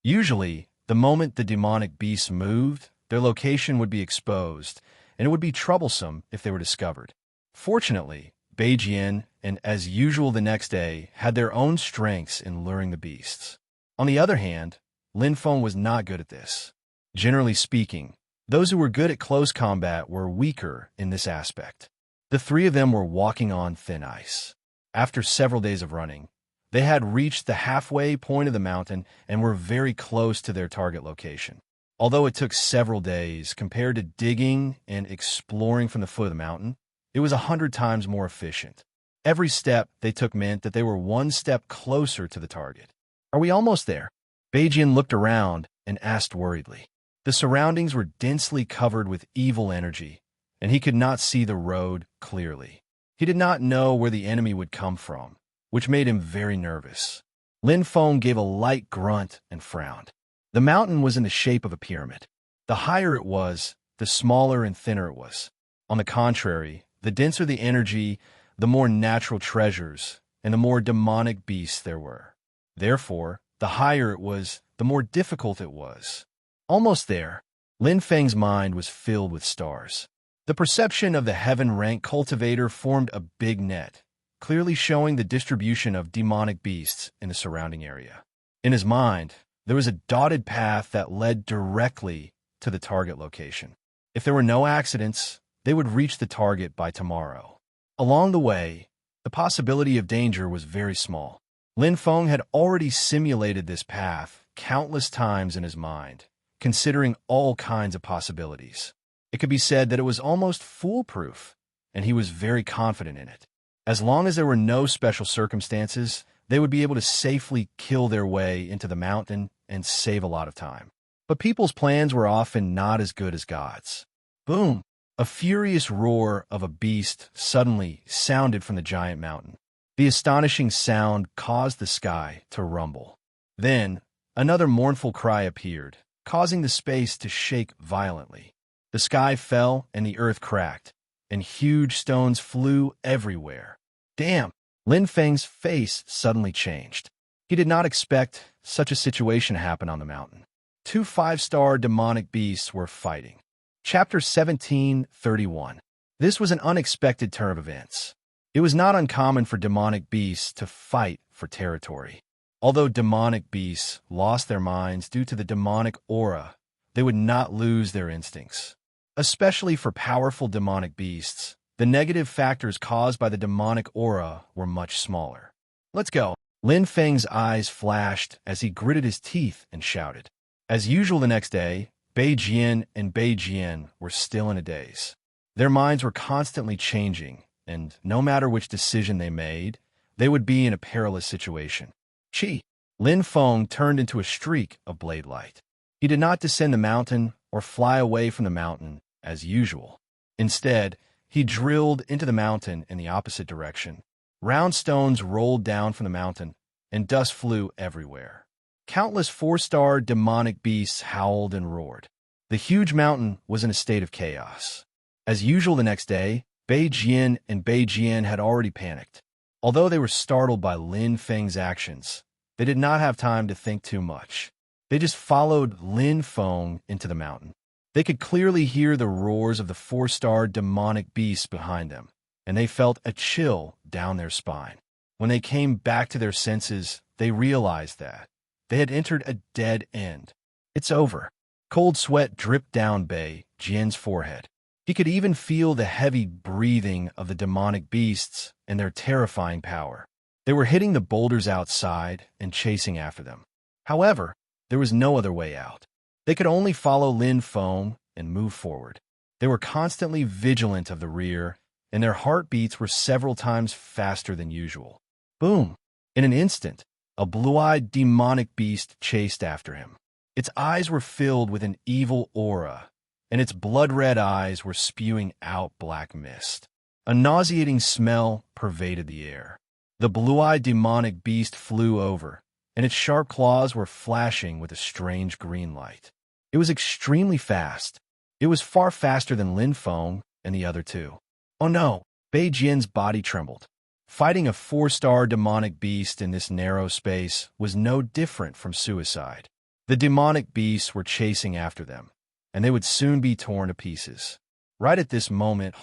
A: Usually, the moment the demonic beasts moved, their location would be exposed, and it would be troublesome if they were discovered. Fortunately, Beijian, and as usual the next day, had their own strengths in luring the beasts. On the other hand, Lin Feng was not good at this. Generally speaking, those who were good at close combat were weaker in this aspect. The three of them were walking on thin ice. After several days of running, they had reached the halfway point of the mountain and were very close to their target location. Although it took several days compared to digging and exploring from the foot of the mountain, it was 100 times more efficient. Every step they took meant that they were one step closer to the target. Are we almost there? Beijian looked around and asked worriedly. The surroundings were densely covered with evil energy, and he could not see the road clearly. He did not know where the enemy would come from, which made him very nervous. Lin Feng gave a light grunt and frowned. The mountain was in the shape of a pyramid. The higher it was, the smaller and thinner it was. On the contrary, the denser the energy, the more natural treasures, and the more demonic beasts there were. Therefore, the higher it was, the more difficult it was. Almost there, Lin Feng's mind was filled with stars. The perception of the heaven-rank cultivator formed a big net, clearly showing the distribution of demonic beasts in the surrounding area. In his mind, there was a dotted path that led directly to the target location. If there were no accidents, they would reach the target by tomorrow. Along the way, the possibility of danger was very small. Lin Feng had already simulated this path countless times in his mind, considering all kinds of possibilities. It could be said that it was almost foolproof, and he was very confident in it. As long as there were no special circumstances, they would be able to safely kill their way into the mountain and save a lot of time. But people's plans were often not as good as God's. Boom! A furious roar of a beast suddenly sounded from the giant mountain. The astonishing sound caused the sky to rumble. Then, another mournful cry appeared, causing the space to shake violently. The sky fell and the earth cracked, and huge stones flew everywhere. Damn! Lin Feng's face suddenly changed. He did not expect such a situation to happen on the mountain. 2 5-star demonic beasts were fighting. Chapter 17:31. This was an unexpected turn of events. It was not uncommon for demonic beasts to fight for territory. Although demonic beasts lost their minds due to the demonic aura, they would not lose their instincts. Especially for powerful demonic beasts, the negative factors caused by the demonic aura were much smaller. Let's go. Lin Feng's eyes flashed as he gritted his teeth and shouted. As usual the next day, Beijian and Beijian were still in a daze. Their minds were constantly changing, and no matter which decision they made, they would be in a perilous situation. Chi! Lin Feng turned into a streak of blade light. He did not descend the mountain or fly away from the mountain as usual. Instead, he drilled into the mountain in the opposite direction. Round stones rolled down from the mountain, and dust flew everywhere. Countless 4-star demonic beasts howled and roared. The huge mountain was in a state of chaos. As usual the next day, Beijian and Beijian had already panicked. Although they were startled by Lin Feng's actions, they did not have time to think too much. They just followed Lin Feng into the mountain. They could clearly hear the roars of the 4-star demonic beasts behind them, and they felt a chill down their spine. When they came back to their senses, they realized that They had entered a dead end. It's over. Cold sweat dripped down Bei Jian's forehead. He could even feel the heavy breathing of the demonic beasts and their terrifying power. They were hitting the boulders outside and chasing after them. However, there was no other way out. They could only follow Lin Feng and move forward. They were constantly vigilant of the rear, and their heartbeats were several times faster than usual. Boom! In an instant, a blue-eyed demonic beast chased after him. Its eyes were filled with an evil aura, and its blood-red eyes were spewing out black mist. A nauseating smell pervaded the air. The blue-eyed demonic beast flew over, and its sharp claws were flashing with a strange green light. It was extremely fast. It was far faster than Lin Feng and the other two. Oh no! Bei Jian's body trembled. Fighting a 4-star demonic beast in this narrow space was no different from suicide. The demonic beasts were chasing after them, and they would soon be torn to pieces. Right at this moment,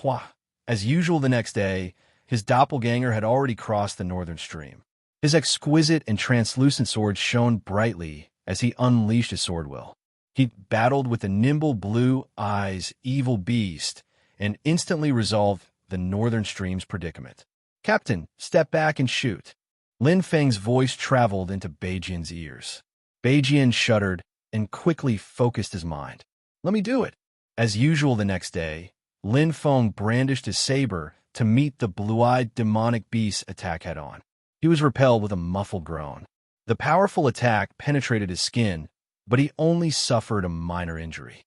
A: as usual the next day, his doppelganger had already crossed the northern stream. His exquisite and translucent sword shone brightly as he unleashed his sword will. He battled with the nimble blue eyes evil beast and instantly resolved the northern stream's predicament. "Captain, step back and shoot." Lin Feng's voice traveled into Bei Jian's ears. Bei Jian shuddered and quickly focused his mind. "Let me do it." As usual the next day, Lin Feng brandished his saber to meet the blue-eyed demonic beast's attack head-on. He was repelled with a muffled groan. The powerful attack penetrated his skin, but he only suffered a minor injury.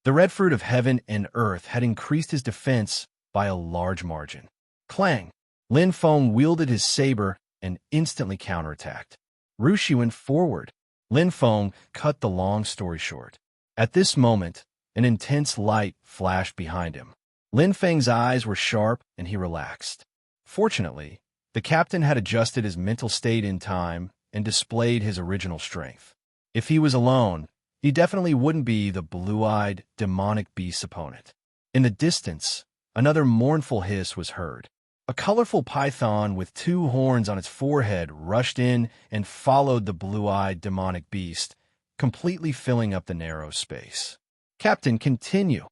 A: The red fruit of heaven and earth had increased his defense by a large margin. Clang! Lin Feng wielded his saber and instantly counterattacked. Rushi went forward. Lin Feng cut the long story short. At this moment, an intense light flashed behind him. Lin Feng's eyes were sharp and he relaxed. Fortunately, the captain had adjusted his mental state in time and displayed his original strength. If he was alone, he definitely wouldn't be the blue-eyed, demonic beast's opponent. In the distance, another mournful hiss was heard. A colorful python with 2 horns on its forehead rushed in and followed the blue-eyed demonic beast, completely filling up the narrow space. "Captain, continue."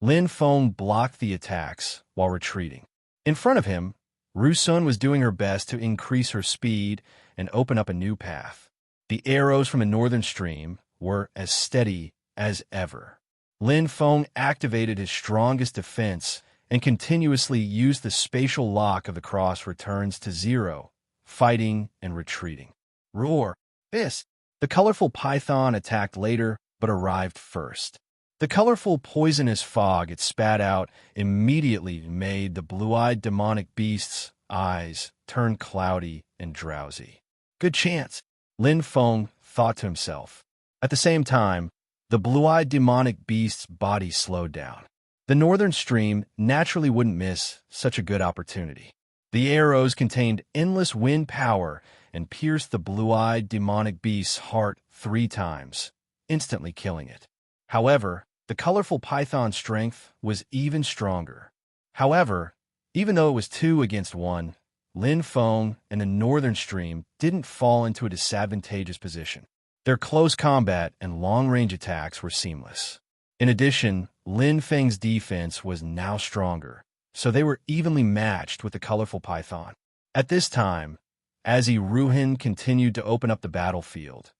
A: Lin Feng blocked the attacks while retreating. In front of him, Rusun was doing her best to increase her speed and open up a new path. The arrows from the northern stream were as steady as ever. Lin Feng activated his strongest defense and continuously used the spatial lock of the cross returns to 0, fighting and retreating. Roar! Hiss! The colorful python attacked later, but arrived first. The colorful poisonous fog it spat out immediately made the blue-eyed demonic beast's eyes turn cloudy and drowsy. Good chance, Lin Feng thought to himself. At the same time, the blue-eyed demonic beast's body slowed down. The northern stream naturally wouldn't miss such a good opportunity. The arrows contained endless wind power and pierced the blue-eyed demonic beast's heart 3 times, instantly killing it. However, the colorful python's strength was even stronger. However, even though it was 2 against 1, Lin Feng and the northern stream didn't fall into a disadvantageous position. Their close combat and long-range attacks were seamless. In addition, Lin Feng's defense was now stronger, so they were evenly matched with the colorful python. At this time, as Ruhin continued to open up the battlefield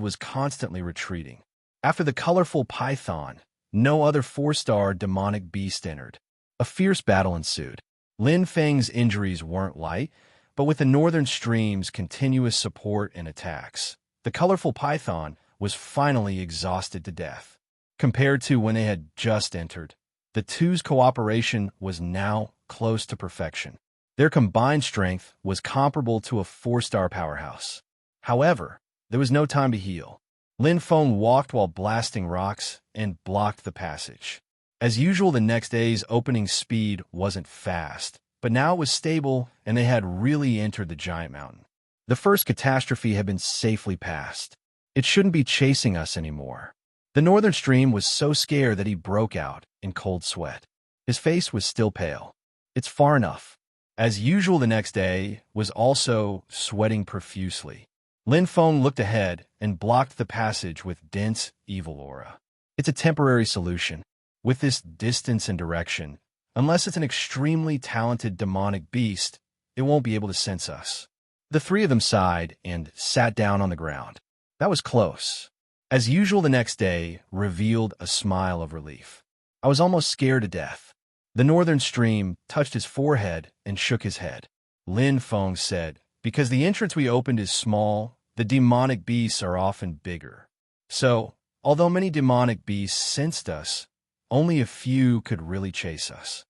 A: was constantly retreating. After the colorful python, no other 4-star demonic beast entered. A fierce battle ensued. Lin Feng's injuries weren't light, but with the northern stream's continuous support and attacks, the colorful python was finally exhausted to death. Compared to when they had just entered, the two's cooperation was now close to perfection. Their combined strength was comparable to a 4-star powerhouse. However, there was no time to heal. Lin Feng walked while blasting rocks and blocked the passage. As usual, the next day's opening speed wasn't fast, but now it was stable and they had really entered the giant mountain. The first catastrophe had been safely passed. It shouldn't be chasing us anymore. The northern stream was so scared that he broke out in cold sweat. His face was still pale. It's far enough. As usual, the next day was also sweating profusely. Lin Feng looked ahead and blocked the passage with dense, evil aura. It's a temporary solution. With this distance and direction, unless it's an extremely talented demonic beast, it won't be able to sense us. The three of them sighed and sat down on the ground. That was close. As usual, the next day revealed a smile of relief. I was almost scared to death. The northern stream touched his forehead and shook his head. Lin Feng said, because the entrance we opened is small, the demonic beasts are often bigger. So, although many demonic beasts sensed us, only a few could really chase us.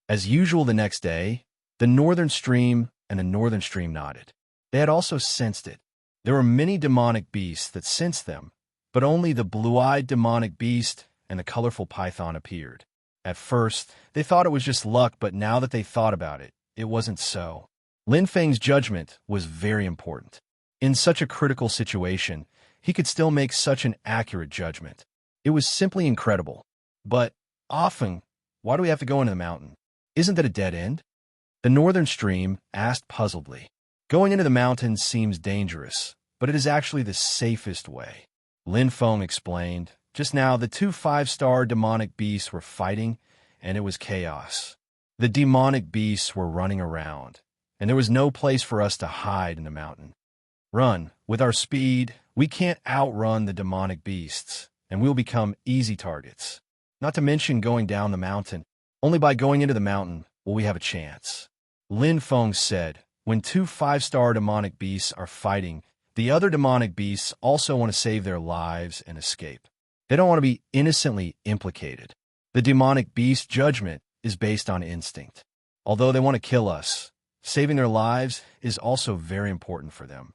A: As usual the next day, the northern stream and the northern stream nodded. They had also sensed it. There were many demonic beasts that sensed them, but only the blue-eyed demonic beast and the colorful python appeared. At first, they thought it was just luck, but now that they thought about it, it wasn't so. Lin Feng's judgment was very important. In such a critical situation, he could still make such an accurate judgment. It was simply incredible. But, often, why do we have to go into the mountain? Isn't that a dead end? The northern stream asked puzzledly. Going into the mountains seems dangerous, but it is actually the safest way. Lin Feng explained. Just now, the two 5-star demonic beasts were fighting, and it was chaos. The demonic beasts were running around, and there was no place for us to hide in the mountain. Run. With our speed, we can't outrun the demonic beasts, and we'll become easy targets. Not to mention going down the mountain. Only by going into the mountain will we have a chance. Lin Feng said, when two 5-star demonic beasts are fighting, the other demonic beasts also want to save their lives and escape. They don't want to be innocently implicated. The demonic beast judgment is based on instinct. Although they want to kill us, saving their lives is also very important for them.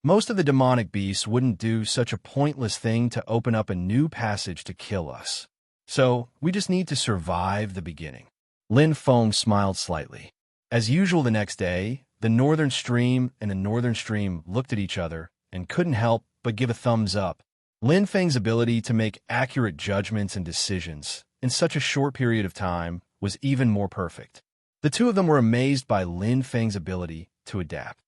A: Most of the demonic beasts wouldn't do such a pointless thing to open up a new passage to kill us. So, we just need to survive the beginning. Lin Feng smiled slightly. As usual the next day, the northern stream and the northern stream looked at each other and couldn't help but give a thumbs up. Lin Feng's ability to make accurate judgments and decisions in such a short period of time was even more perfect. The two of them were amazed by Lin Feng's ability to adapt.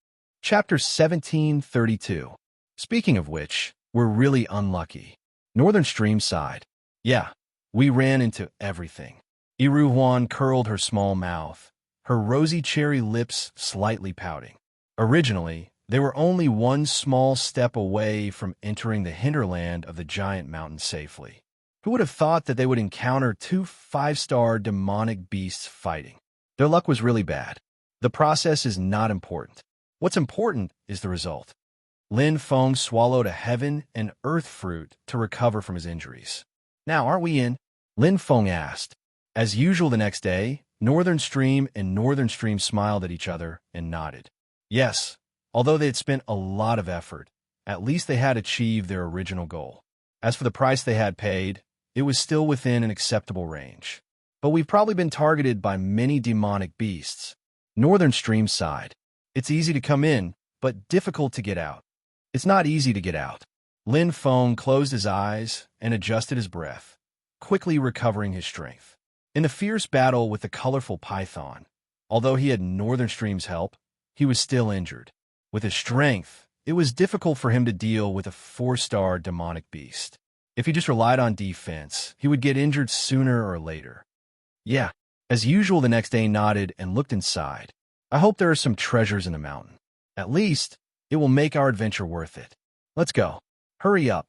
A: Chapter 1732. Speaking of which, we're really unlucky. Northern Stream sighed. Yeah, we ran into everything. Iru Huan curled her small mouth, her rosy cherry lips slightly pouting. Originally, they were only one small step away from entering the hinterland of the giant mountain safely. Who would have thought that they would encounter two 5-star demonic beasts fighting? Their luck was really bad. The process is not important. What's important is the result. Lin Feng swallowed a heaven and earth fruit to recover from his injuries. Now, aren't we in? Lin Feng asked. As usual the next day, Northern Stream and Northern Stream smiled at each other and nodded. Yes, although they had spent a lot of effort, at least they had achieved their original goal. As for the price they had paid, it was still within an acceptable range. But we've probably been targeted by many demonic beasts. Northern Stream sighed. It's easy to come in, but difficult to get out. It's not easy to get out. Lin Feng closed his eyes and adjusted his breath, quickly recovering his strength. In the fierce battle with the colorful python, although he had Northern Stream's help, he was still injured. With his strength, it was difficult for him to deal with a 4-star demonic beast. If he just relied on defense, he would get injured sooner or later. Yeah, as usual the next day nodded and looked inside. I hope there are some treasures in the mountain. At least, it will make our adventure worth it. Let's go. Hurry up.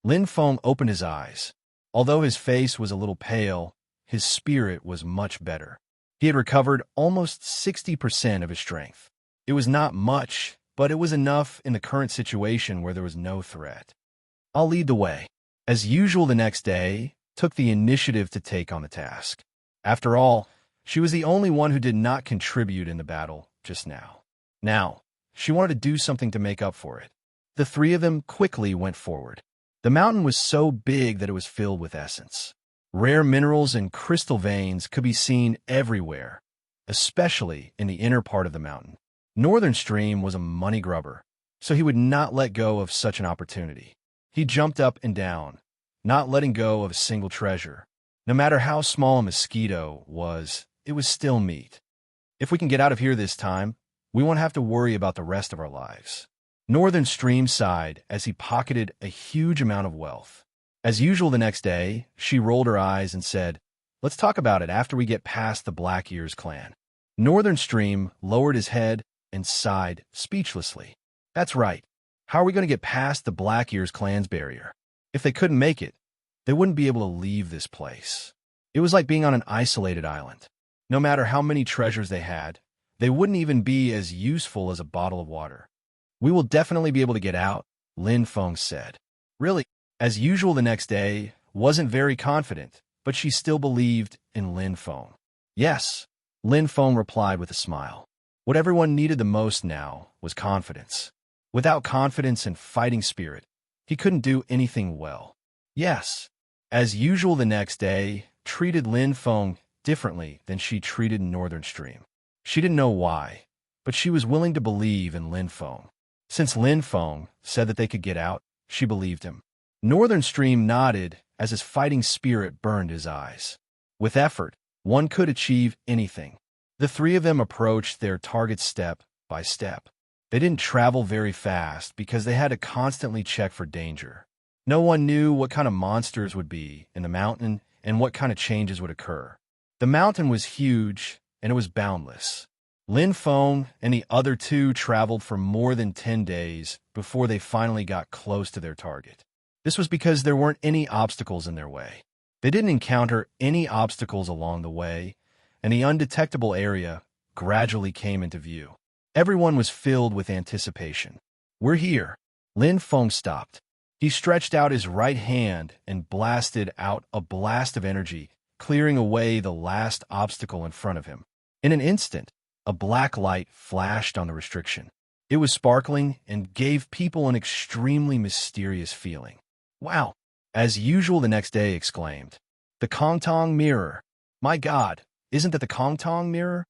A: Lin Feng opened his eyes. Although his face was a little pale, his spirit was much better. He had recovered almost 60% of his strength. It was not much, but it was enough in the current situation where there was no threat. I'll lead the way. As usual the next day, took the initiative to take on the task. After all, she was the only one who did not contribute in the battle just now. Now, she wanted to do something to make up for it. The three of them quickly went forward. The mountain was so big that it was filled with essence. Rare minerals and crystal veins could be seen everywhere, especially in the inner part of the mountain. Northern Stream was a money grubber, so he would not let go of such an opportunity. He jumped up and down, not letting go of a single treasure. No matter how small a mosquito was, it was still meat. If we can get out of here this time, we won't have to worry about the rest of our lives. Northern Stream sighed as he pocketed a huge amount of wealth. As usual the next day, she rolled her eyes and said, "Let's talk about it after we get past the Black Ears clan." Northern Stream lowered his head and sighed speechlessly. That's right. How are we going to get past the Black Ears clan's barrier? If they couldn't make it, they wouldn't be able to leave this place. It was like being on an isolated island. No matter how many treasures they had, they wouldn't even be as useful as a bottle of water. "We will definitely be able to get out," Lin Feng said. Really, as usual the next day, wasn't very confident, but she still believed in Lin Feng. "Yes," Lin Feng replied with a smile. What everyone needed the most now was confidence. Without confidence and fighting spirit, he couldn't do anything well. Yes, as usual the next day, treated Lin Feng differently than she treated Northern Stream. She didn't know why, but she was willing to believe in Lin Feng. Since Lin Feng said that they could get out, she believed him. Northern Stream nodded as his fighting spirit burned his eyes. With effort, one could achieve anything. The three of them approached their target step by step. They didn't travel very fast because they had to constantly check for danger. No one knew what kind of monsters would be in the mountain and what kind of changes would occur. The mountain was huge and it was boundless. Lin Feng and the other two traveled for more than 10 days before they finally got close to their target. This was because there weren't any obstacles in their way. They didn't encounter any obstacles along the way, and the undetectable area gradually came into view. Everyone was filled with anticipation. "We're here." Lin Feng stopped. He stretched out his right hand and blasted out a blast of energy, clearing away the last obstacle in front of him. In an instant, a black light flashed on the restriction. It was sparkling and gave people an extremely mysterious feeling. "Wow!" As usual the next day exclaimed. "The Kongtong mirror! My God, isn't that the Kongtong mirror?"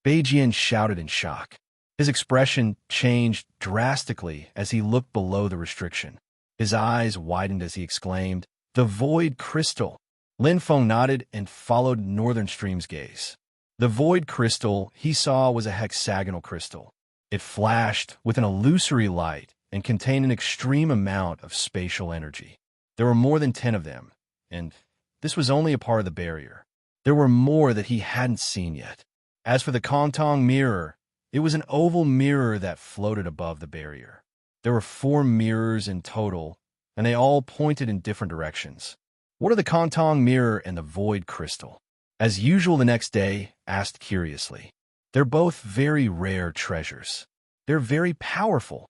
A: Beijian shouted in shock. His expression changed drastically as he looked below the restriction. His eyes widened as he exclaimed, "The Void Crystal!" Lin Feng nodded and followed Northern Stream's gaze. The Void Crystal he saw was a hexagonal crystal. It flashed with an illusory light and contained an extreme amount of spatial energy. There were more than 10 of them, and this was only a part of the barrier. There were more that he hadn't seen yet. As for the Kongtong mirror, it was an oval mirror that floated above the barrier. There were 4 mirrors in total, and they all pointed in different directions. "What are the Kongtong mirror and the Void Crystal?" As usual the next day, asked curiously. "They're both very rare treasures. They're very powerful."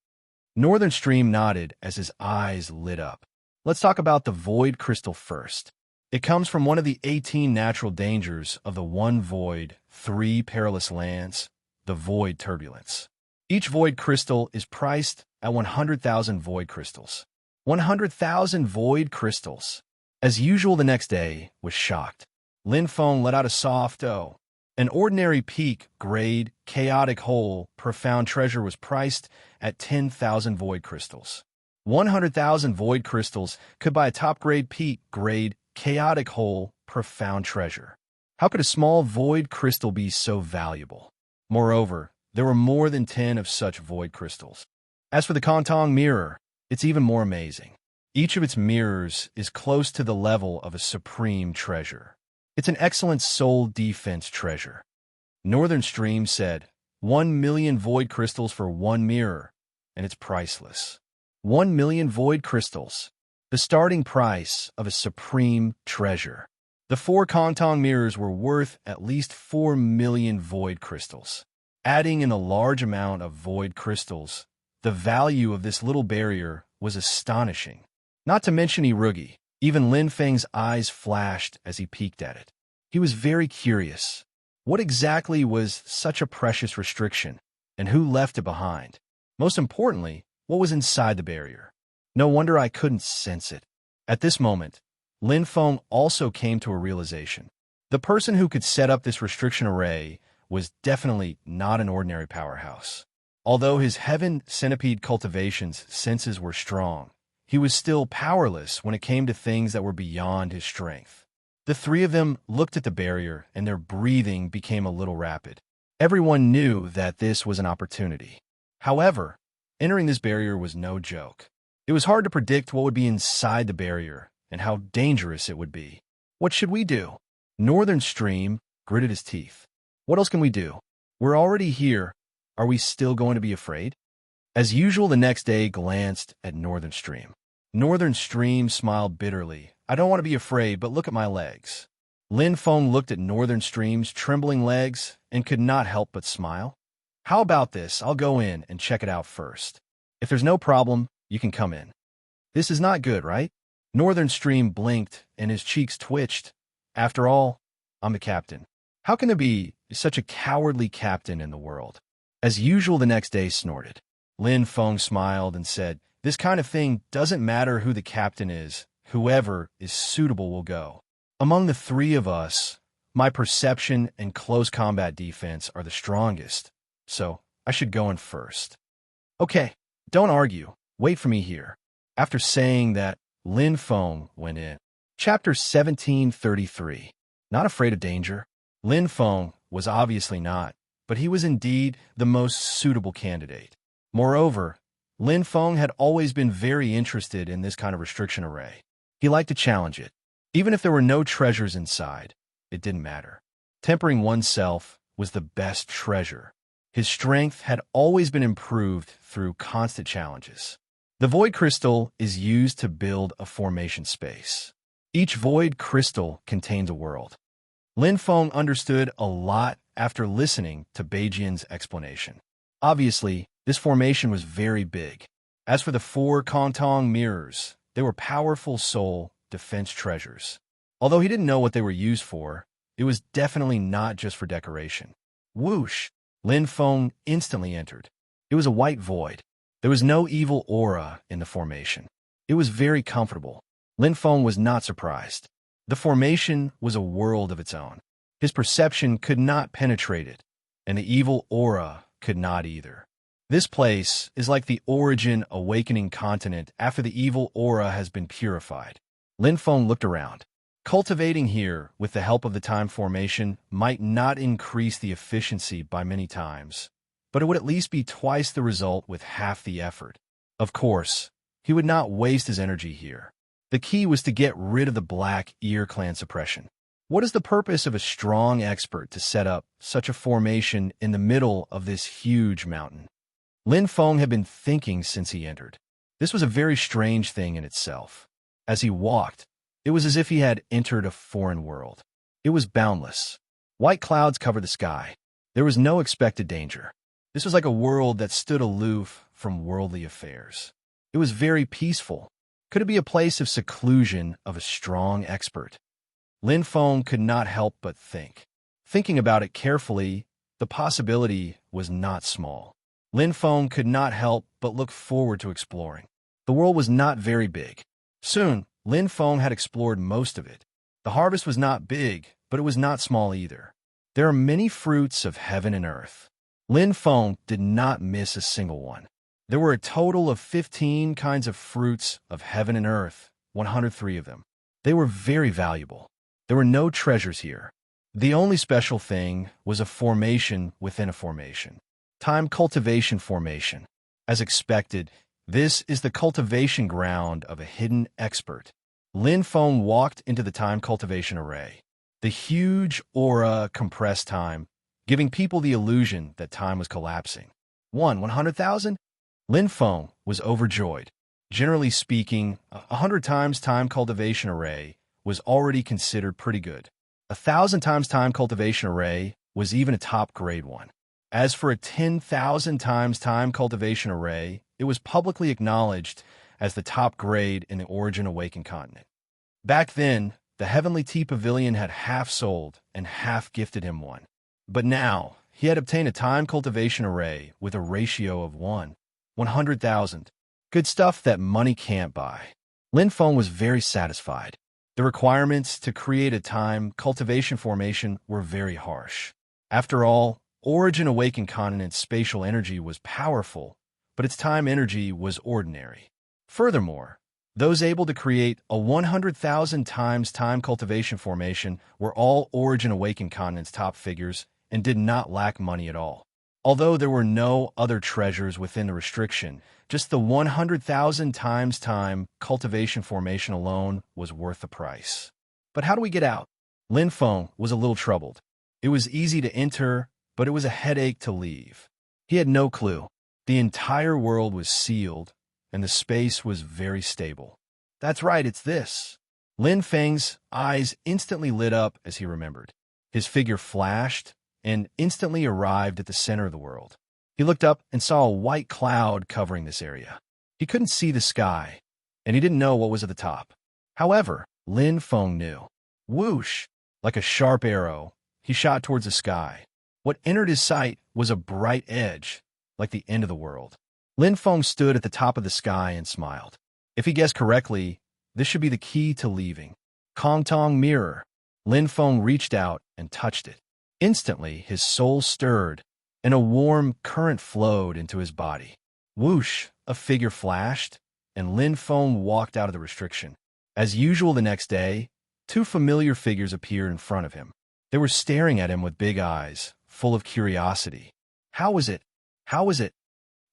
A: Northern Stream nodded as his eyes lit up. "Let's talk about the Void Crystal first. It comes from one of the 18 natural dangers of the One Void, 3 perilous lands, the Void Turbulence. Each Void Crystal is priced at 100,000 Void Crystals. 100,000 Void Crystals." As usual the next day was shocked. Lin Feng let out a soft "oh." An ordinary peak, grade, chaotic hole, profound treasure was priced at 10,000 Void Crystals. 100,000 Void Crystals could buy a top-grade peak, grade, chaotic hole, profound treasure. How could a small Void Crystal be so valuable? Moreover, there were more than 10 of such Void Crystals. As for the Kongtong mirror, it's even more amazing. Each of its mirrors is close to the level of a supreme treasure. It's an excellent soul defense treasure. Northern Stream said, 1 million Void Crystals for 1 mirror, and it's priceless. 1 million Void Crystals, the starting price of a supreme treasure. The 4 Kongtong mirrors were worth at least 4 million Void Crystals. Adding in a large amount of Void Crystals, the value of this little barrier was astonishing. Not to mention Irugi. Even Lin Feng's eyes flashed as he peeked at it. He was very curious. What exactly was such a precious restriction, and who left it behind? Most importantly, what was inside the barrier? No wonder I couldn't sense it. At this moment, Lin Feng also came to a realization. The person who could set up this restriction array was definitely not an ordinary powerhouse. Although his heaven centipede cultivation's senses were strong, he was still powerless when it came to things that were beyond his strength. The 3 of them looked at the barrier, and their breathing became a little rapid. Everyone knew that this was an opportunity. However, Entering this barrier was no joke. It was hard to predict what would be inside the barrier and how dangerous it would be. What should we do? Northern Stream gritted his teeth. What else can we do? We're already here. Are we still going to be afraid? As usual, the next day glanced at Northern Stream. Northern Stream smiled bitterly. I don't want to be afraid, but look at my legs. Lin Feng looked at Northern Stream's trembling legs and could not help but smile. How about this? I'll go in and check it out first. If there's no problem, you can come in. This is not good, right? Northern Stream blinked and his cheeks twitched. After all, I'm the captain. How can there be such a cowardly captain in the world? As usual, the next day snorted. Lin Feng smiled and said, this kind of thing doesn't matter who the captain is. Whoever is suitable will go. Among the three of us, my perception and close combat defense are the strongest, so I should go in first. Okay, don't argue. Wait for me here. After saying that, Lin Feng went in. Chapter 1733. Not afraid of danger? Lin Feng was obviously not, but he was indeed the most suitable candidate. Moreover, Lin Feng had always been very interested in this kind of restriction array. He liked to challenge it. Even if there were no treasures inside, it didn't matter. Tempering oneself was the best treasure. His strength had always been improved through constant challenges. The void crystal is used to build a formation space. Each void crystal contains a world. Lin Feng understood a lot after listening to Beijian's explanation. Obviously, this formation was very big. As for the 4 Kantong mirrors, they were powerful soul defense treasures. Although he didn't know what they were used for, it was definitely not just for decoration. Whoosh! Lin Feng instantly entered. It was a white void. There was no evil aura in the formation. It was very comfortable. Lin Feng was not surprised. The formation was a world of its own. His perception could not penetrate it, and the evil aura could not either. This place is like the origin awakening continent after the evil aura has been purified. Lin Feng looked around. Cultivating here with the help of the time formation might not increase the efficiency by many times, but it would at least be twice the result with half the effort. Of course, he would not waste his energy here. The key was to get rid of the Black Ear Clan suppression. What is the purpose of a strong expert to set up such a formation in the middle of this huge mountain? Lin Feng had been thinking since he entered. This was a very strange thing in itself. As he walked, it was as if he had entered a foreign world. It was boundless. White clouds covered the sky. There was no expected danger. This was like a world that stood aloof from worldly affairs. It was very peaceful. Could it be a place of seclusion of a strong expert? Lin Feng could not help but think. Thinking about it carefully, the possibility was not small. Lin Feng could not help but look forward to exploring. The world was not very big. Soon, Lin Feng had explored most of it. The harvest was not big, but it was not small either. There are many fruits of heaven and earth. Lin Feng did not miss a single one. There were a total of 15 kinds of fruits of heaven and earth, 103 of them. They were very valuable. There were no treasures here. The only special thing was a formation within a formation. Time cultivation formation. As expected, this is the cultivation ground of a hidden expert. Lin Feng walked into the time cultivation array. The huge aura compressed time, giving people the illusion that time was collapsing. 100,000? Lin Feng was overjoyed. Generally speaking, 100 times time cultivation array was already considered pretty good. 1,000 times time cultivation array was even a top-grade one. As for a 10,000 times time cultivation array, it was publicly acknowledged as the top grade in the Origin Awakened continent. Back then, the Heavenly Tea Pavilion had half sold and half gifted him one. But now, he had obtained a time cultivation array with a ratio of 100,000. Good stuff that money can't buy. Lin Feng was very satisfied. The requirements to create a time cultivation formation were very harsh. After all, Origin Awakened continent's spatial energy was powerful, but its time energy was ordinary. Furthermore, those able to create a 100,000 times time cultivation formation were all Origin Awakened continent's top figures and did not lack money at all. Although there were no other treasures within the restriction, just the 100,000 times time cultivation formation alone was worth the price. But how do we get out? Lin Feng was a little troubled. It was easy to enter, but it was a headache to leave. He had no clue. The entire world was sealed, and the space was very stable. That's right, it's this. Lin Feng's eyes instantly lit up as he remembered. His figure flashed and instantly arrived at the center of the world. He looked up and saw a white cloud covering this area. He couldn't see the sky, and he didn't know what was at the top. However, Lin Feng knew. Whoosh! Like a sharp arrow, he shot towards the sky. What entered his sight was a bright edge, like the end of the world. Lin Feng stood at the top of the sky and smiled. If he guessed correctly, this should be the key to leaving. Kong Tong Mirror. Lin Feng reached out and touched it. Instantly, his soul stirred, and a warm current flowed into his body. Whoosh! A figure flashed, and Lin Feng walked out of the restriction. As usual the next day, two familiar figures appeared in front of him. They were staring at him with big eyes, full of curiosity. How was it? How was it?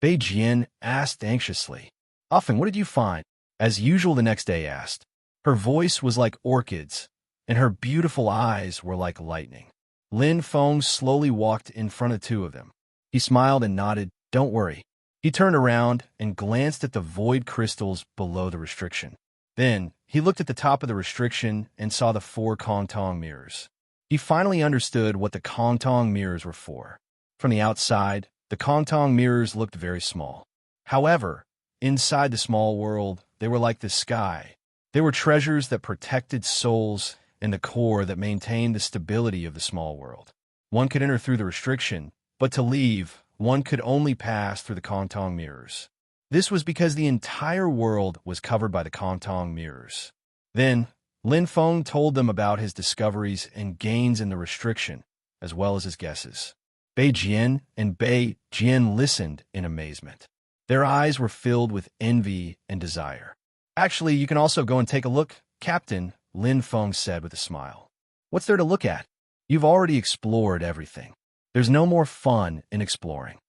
A: Bei Jian asked anxiously. Often, what did you find? As usual the next day asked. Her voice was like orchids, and her beautiful eyes were like lightning. Lin Feng slowly walked in front of two of them. He smiled and nodded, "Don't worry." He turned around and glanced at the void crystals below the restriction. Then, he looked at the top of the restriction and saw the 4 Kong Tong mirrors. He finally understood what the Kong Tong mirrors were for. From the outside, the Kong Tong mirrors looked very small. However, inside the small world, they were like the sky. They were treasures that protected souls and the core that maintained the stability of the small world. One could enter through the restriction, but to leave, one could only pass through the Kong Tong mirrors. This was because the entire world was covered by the Kong Tong mirrors. Then, Lin Feng told them about his discoveries and gains in the restriction, as well as his guesses. Bei Jian and Bei Jian listened in amazement. Their eyes were filled with envy and desire. Actually, you can also go and take a look, Captain, Lin Feng said with a smile. What's there to look at? You've already explored everything. There's no more fun in exploring.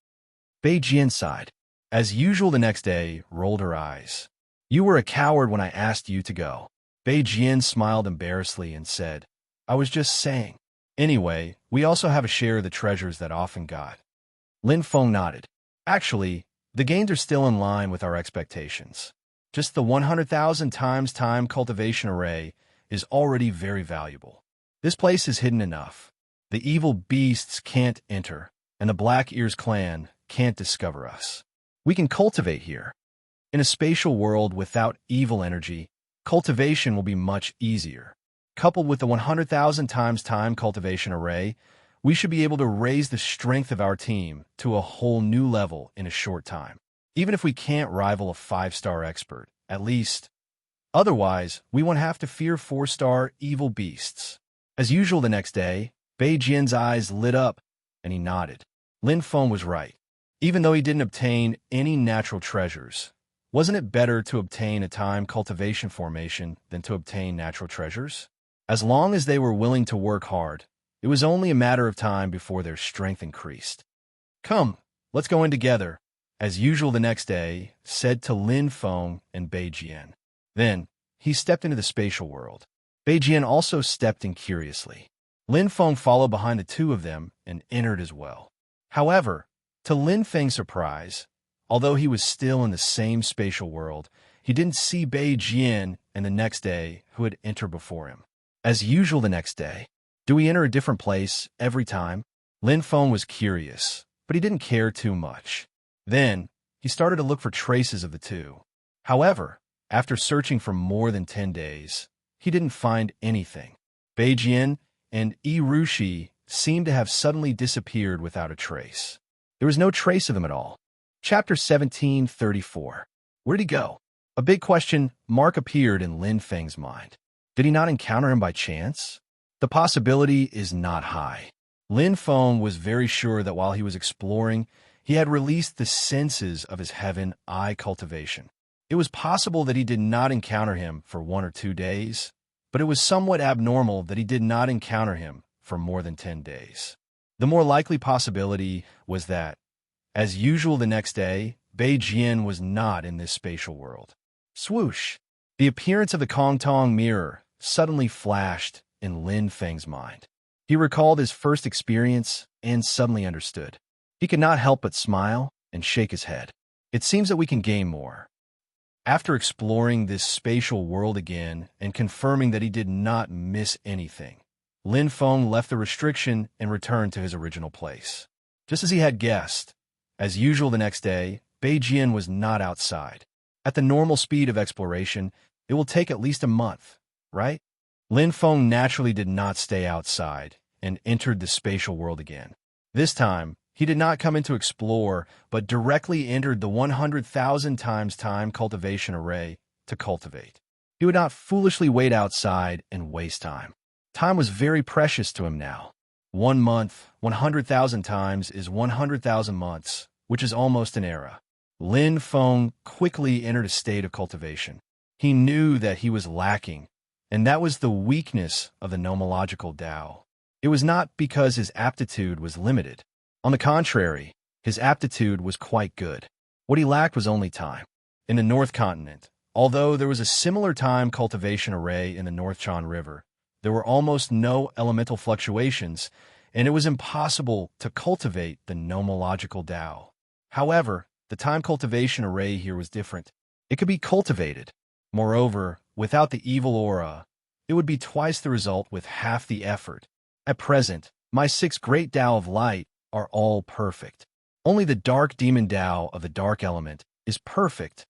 A: Bei Jian sighed. As usual the next day, rolled her eyes. You were a coward when I asked you to go. Bei Jian smiled embarrassedly and said, I was just saying. Anyway, we also have a share of the treasures that often got. Lin Feng nodded. Actually, the gains are still in line with our expectations. Just the 100,000 times time cultivation array is already very valuable. This place is hidden enough. The evil beasts can't enter, and the Black Ears clan can't discover us. We can cultivate here. In a spatial world without evil energy, cultivation will be much easier. Coupled with the 100,000 times time cultivation array, we should be able to raise the strength of our team to a whole new level in a short time. Even if we can't rival a 5-star expert, at least. Otherwise, we won't have to fear 4-star evil beasts. As usual the next day, Bei Jian's eyes lit up, and he nodded. Lin Feng was right. Even though he didn't obtain any natural treasures, wasn't it better to obtain a time cultivation formation than to obtain natural treasures? As long as they were willing to work hard, it was only a matter of time before their strength increased. Come, let's go in together, as usual the next day, said to Lin Feng and Bei Jian. Then, he stepped into the spatial world. Bei Jian also stepped in curiously. Lin Feng followed behind the two of them and entered as well. However, to Lin Feng's surprise, although he was still in the same spatial world, he didn't see Bei Jian and the next day who had entered before him. As usual the next day, do we enter a different place every time? Lin Feng was curious, but he didn't care too much. Then, he started to look for traces of the two. However, after searching for more than 10 days, he didn't find anything. Bei Jian and Yi Rushi seemed to have suddenly disappeared without a trace. There was no trace of them at all. Chapter 1734. Where did he go? A big question mark appeared in Lin Feng's mind. Did he not encounter him by chance? The possibility is not high. Lin Feng was very sure that while he was exploring, he had released the senses of his heaven eye cultivation. It was possible that he did not encounter him for 1 or 2 days, but it was somewhat abnormal that he did not encounter him for more than 10 days. The more likely possibility was that, as usual the next day, Bei Jian was not in this spatial world. Swoosh! The appearance of the Kongtong mirror suddenly flashed in Lin Feng's mind. He recalled his first experience and suddenly understood. He could not help but smile and shake his head. It seems that we can gain more. After exploring this spatial world again and confirming that he did not miss anything, Lin Feng left the restriction and returned to his original place. Just as he had guessed, as usual the next day, Bei Jian was not outside. At the normal speed of exploration, it will take at least a month, right? Lin Feng naturally did not stay outside and entered the spatial world again. This time, he did not come in to explore, but directly entered the 100,000 times time cultivation array to cultivate. He would not foolishly wait outside and waste time. Time was very precious to him now. 1 month, 100,000 times is 100,000 months, which is almost an era. Lin Feng quickly entered a state of cultivation. He knew that he was lacking, and that was the weakness of the nomological Tao. It was not because his aptitude was limited. On the contrary, his aptitude was quite good. What he lacked was only time. In the North Continent, although there was a similar time cultivation array in the North Chan River, there were almost no elemental fluctuations, and it was impossible to cultivate the nomological Tao. However, the time cultivation array here was different. It could be cultivated. Moreover, without the evil aura, it would be twice the result with half the effort. At present, my 6 great Tao of light are all perfect. Only the dark demon Tao of the dark element is perfect.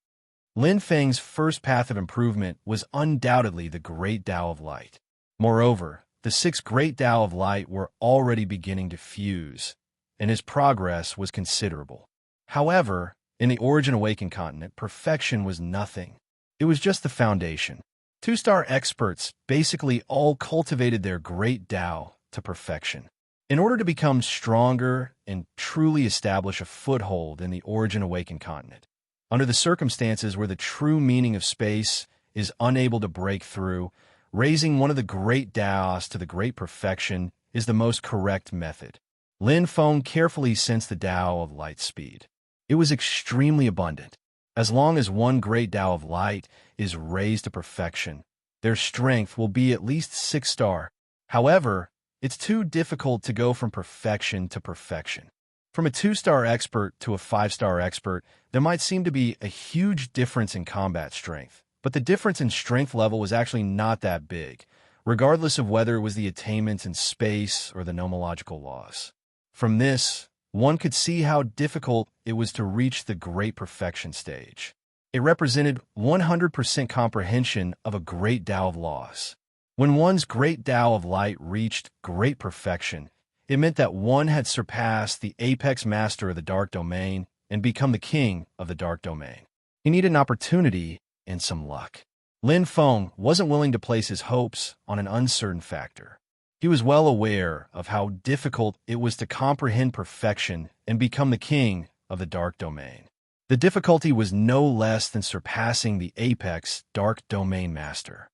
A: Lin Feng's first path of improvement was undoubtedly the great Tao of light. Moreover, the 6 great Tao of light were already beginning to fuse, and his progress was considerable. However, in the Origin Awakened continent, perfection was nothing. It was just the foundation. 2-star experts basically all cultivated their great Tao to perfection. In order to become stronger and truly establish a foothold in the Origin Awakened continent, under the circumstances where the true meaning of space is unable to break through, raising one of the great Taos to the great perfection is the most correct method. Lin Feng carefully sensed the Tao of light speed. It was extremely abundant. As long as one great Tao of light is raised to perfection, their strength will be at least 6-star. However, it's too difficult to go from perfection to perfection. From a 2-star expert to a 5-star expert, there might seem to be a huge difference in combat strength, but the difference in strength level was actually not that big, regardless of whether it was the attainments in space or the nomological laws. From this, one could see how difficult it was to reach the great perfection stage. It represented 100% comprehension of a great Tao of laws. When one's great Tao of light reached great perfection, it meant that one had surpassed the apex master of the dark domain and become the king of the dark domain. He needed an opportunity and some luck. Lin Feng wasn't willing to place his hopes on an uncertain factor. He was well aware of how difficult it was to comprehend perfection and become the king of the dark domain. The difficulty was no less than surpassing the apex dark domain master.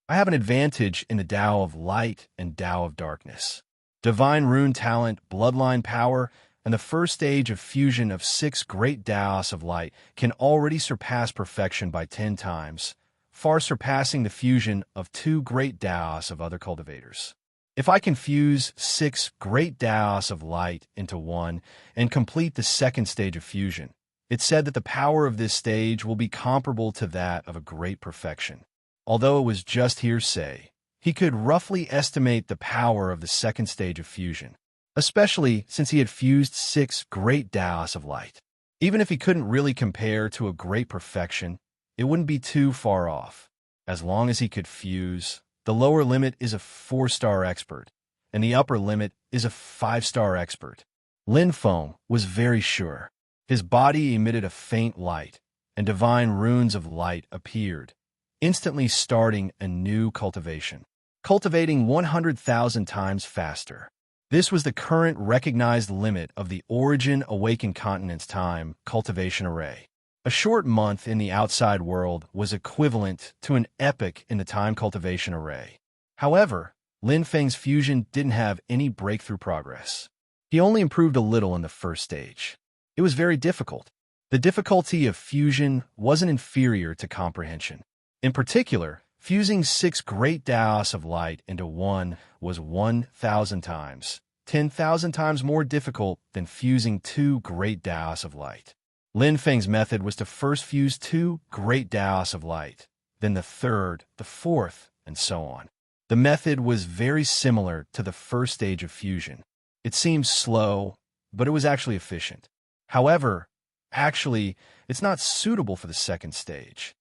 A: I have an advantage in the Tao of light and Tao of darkness. Divine rune talent, bloodline power, and the first stage of fusion of 6 great Taos of light can already surpass perfection by 10 times, far surpassing the fusion of 2 great Taos of other cultivators. If I can fuse 6 great Taos of light into one and complete the second stage of fusion, it's said that the power of this stage will be comparable to that of a great perfection. Although it was just hearsay, he could roughly estimate the power of the second stage of fusion, especially since he had fused 6 great Taos of light. Even if he couldn't really compare to a great perfection, it wouldn't be too far off. As long as he could fuse, the lower limit is a 4-star expert, and the upper limit is a 5-star expert. Lin Feng was very sure. His body emitted a faint light, and divine runes of light appeared, instantly starting a new cultivation, cultivating 100,000 times faster. This was the current recognized limit of the Origin Awakened Continent's time cultivation array. A short month in the outside world was equivalent to an epoch in the time cultivation array. However, Lin Feng's fusion didn't have any breakthrough progress. He only improved a little in the first stage. It was very difficult. The difficulty of fusion wasn't inferior to comprehension. In particular, fusing 6 great Taos of light into one was 1,000 times, 10,000 times more difficult than fusing 2 great Taos of light. Lin Feng's method was to first fuse 2 great Taos of light, then the third, the fourth, and so on. The method was very similar to the first stage of fusion. It seemed slow, but it was actually efficient. However, it's not suitable for the second stage.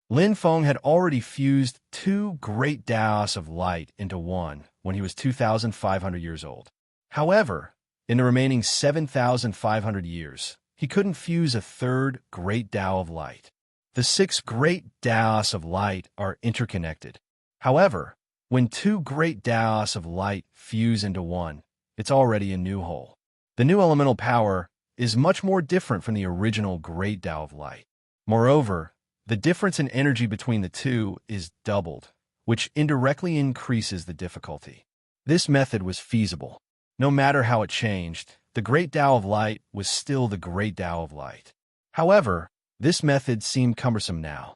A: Lin Feng had already fused 2 great Taos of light into one when he was 2,500 years old. However, in the remaining 7,500 years, he couldn't fuse a third great Tao of light. The 6 great Taos of light are interconnected. However, when 2 great Taos of light fuse into one, it's already a new whole. The new elemental power is much more different from the original great Tao of light. Moreover, the difference in energy between the two is doubled, which indirectly increases the difficulty. This method was feasible. No matter how it changed, the great Tao of light was still the great Tao of light. However, this method seemed cumbersome now.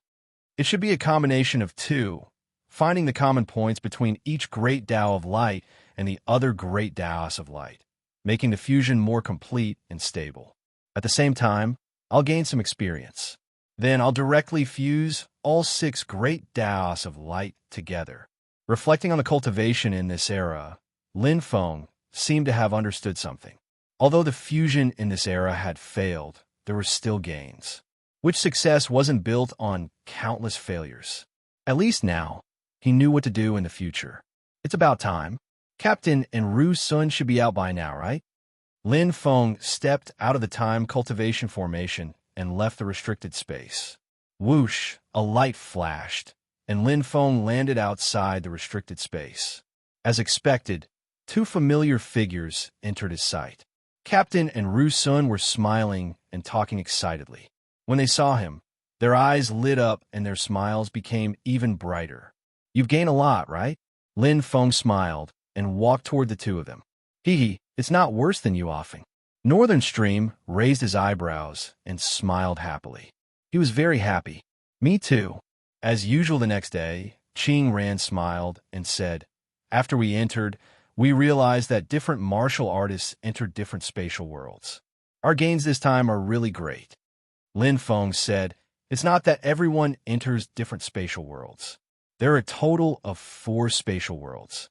A: It should be a combination of 2, finding the common points between each great Tao of light and the other great Taos of light, making the fusion more complete and stable. At the same time, I'll gain some experience. Then I'll directly fuse all 6 great Taos of light together. Reflecting on the cultivation in this era, Lin Feng seemed to have understood something. Although the fusion in this era had failed, there were still gains, which success wasn't built on countless failures. At least now, he knew what to do in the future. It's about time. Captain and Ru Sun should be out by now, right? Lin Feng stepped out of the time cultivation formation and left the restricted space. Whoosh, a light flashed, and Lin Feng landed outside the restricted space. As expected, 2 familiar figures entered his sight. Captain and Ru Sun were smiling and talking excitedly. When they saw him, their eyes lit up and their smiles became even brighter. You've gained a lot, right? Lin Feng smiled and walked toward the 2 of them. Hee, it's not worse than you offing. Northern Stream raised his eyebrows and smiled happily. He was very happy. Me too. As usual the next day, Qing Ran smiled and said, after we entered, we realized that different martial artists entered different spatial worlds. Our gains this time are really great. Lin Feng said, it's not that everyone enters different spatial worlds. There are a total of 4 spatial worlds.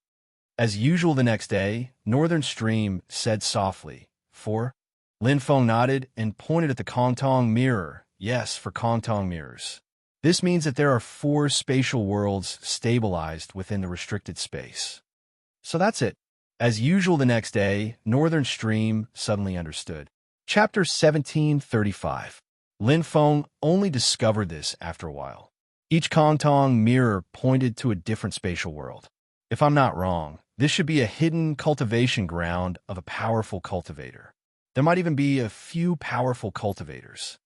A: As usual the next day, Northern Stream said softly, 4? Lin Feng nodded and pointed at the Kongtong mirror. Yes, for Kongtong mirrors. This means that there are 4 spatial worlds stabilized within the restricted space. So that's it. As usual the next day, Northern Stream suddenly understood. Chapter 1735. Lin Feng only discovered this after a while. Each Kongtong mirror pointed to a different spatial world. If I'm not wrong, this should be a hidden cultivation ground of a powerful cultivator. There might even be a few powerful cultivators.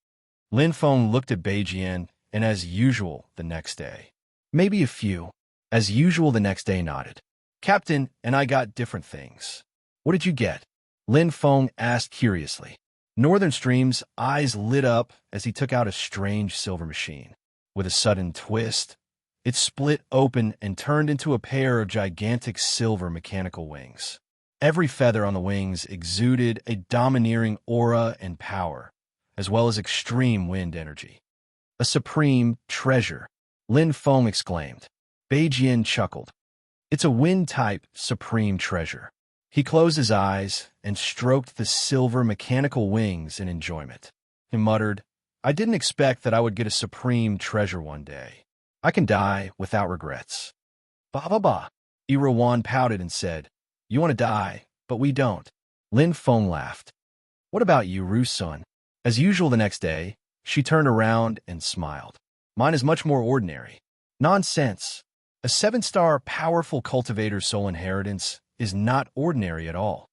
A: Lin Feng looked at Beijian, and as usual the next day. Maybe a few. As usual the next day nodded. Captain and I got different things. What did you get? Lin Feng asked curiously. Northern Stream's eyes lit up as he took out a strange silver machine. With a sudden twist, it split open and turned into a pair of gigantic silver mechanical wings. Every feather on the wings exuded a domineering aura and power, as well as extreme wind energy. A supreme treasure, Lin Feng exclaimed. Beijian chuckled. It's a wind-type supreme treasure. He closed his eyes and stroked the silver mechanical wings in enjoyment. He muttered, I didn't expect that I would get a supreme treasure one day. I can die without regrets. Ba ba ba. Irawan pouted and said, you want to die, but we don't. Lin Feng laughed. What about you, Ru Sun? As usual the next day, she turned around and smiled. Mine is much more ordinary. Nonsense. A 7-star powerful cultivator's soul inheritance is not ordinary at all.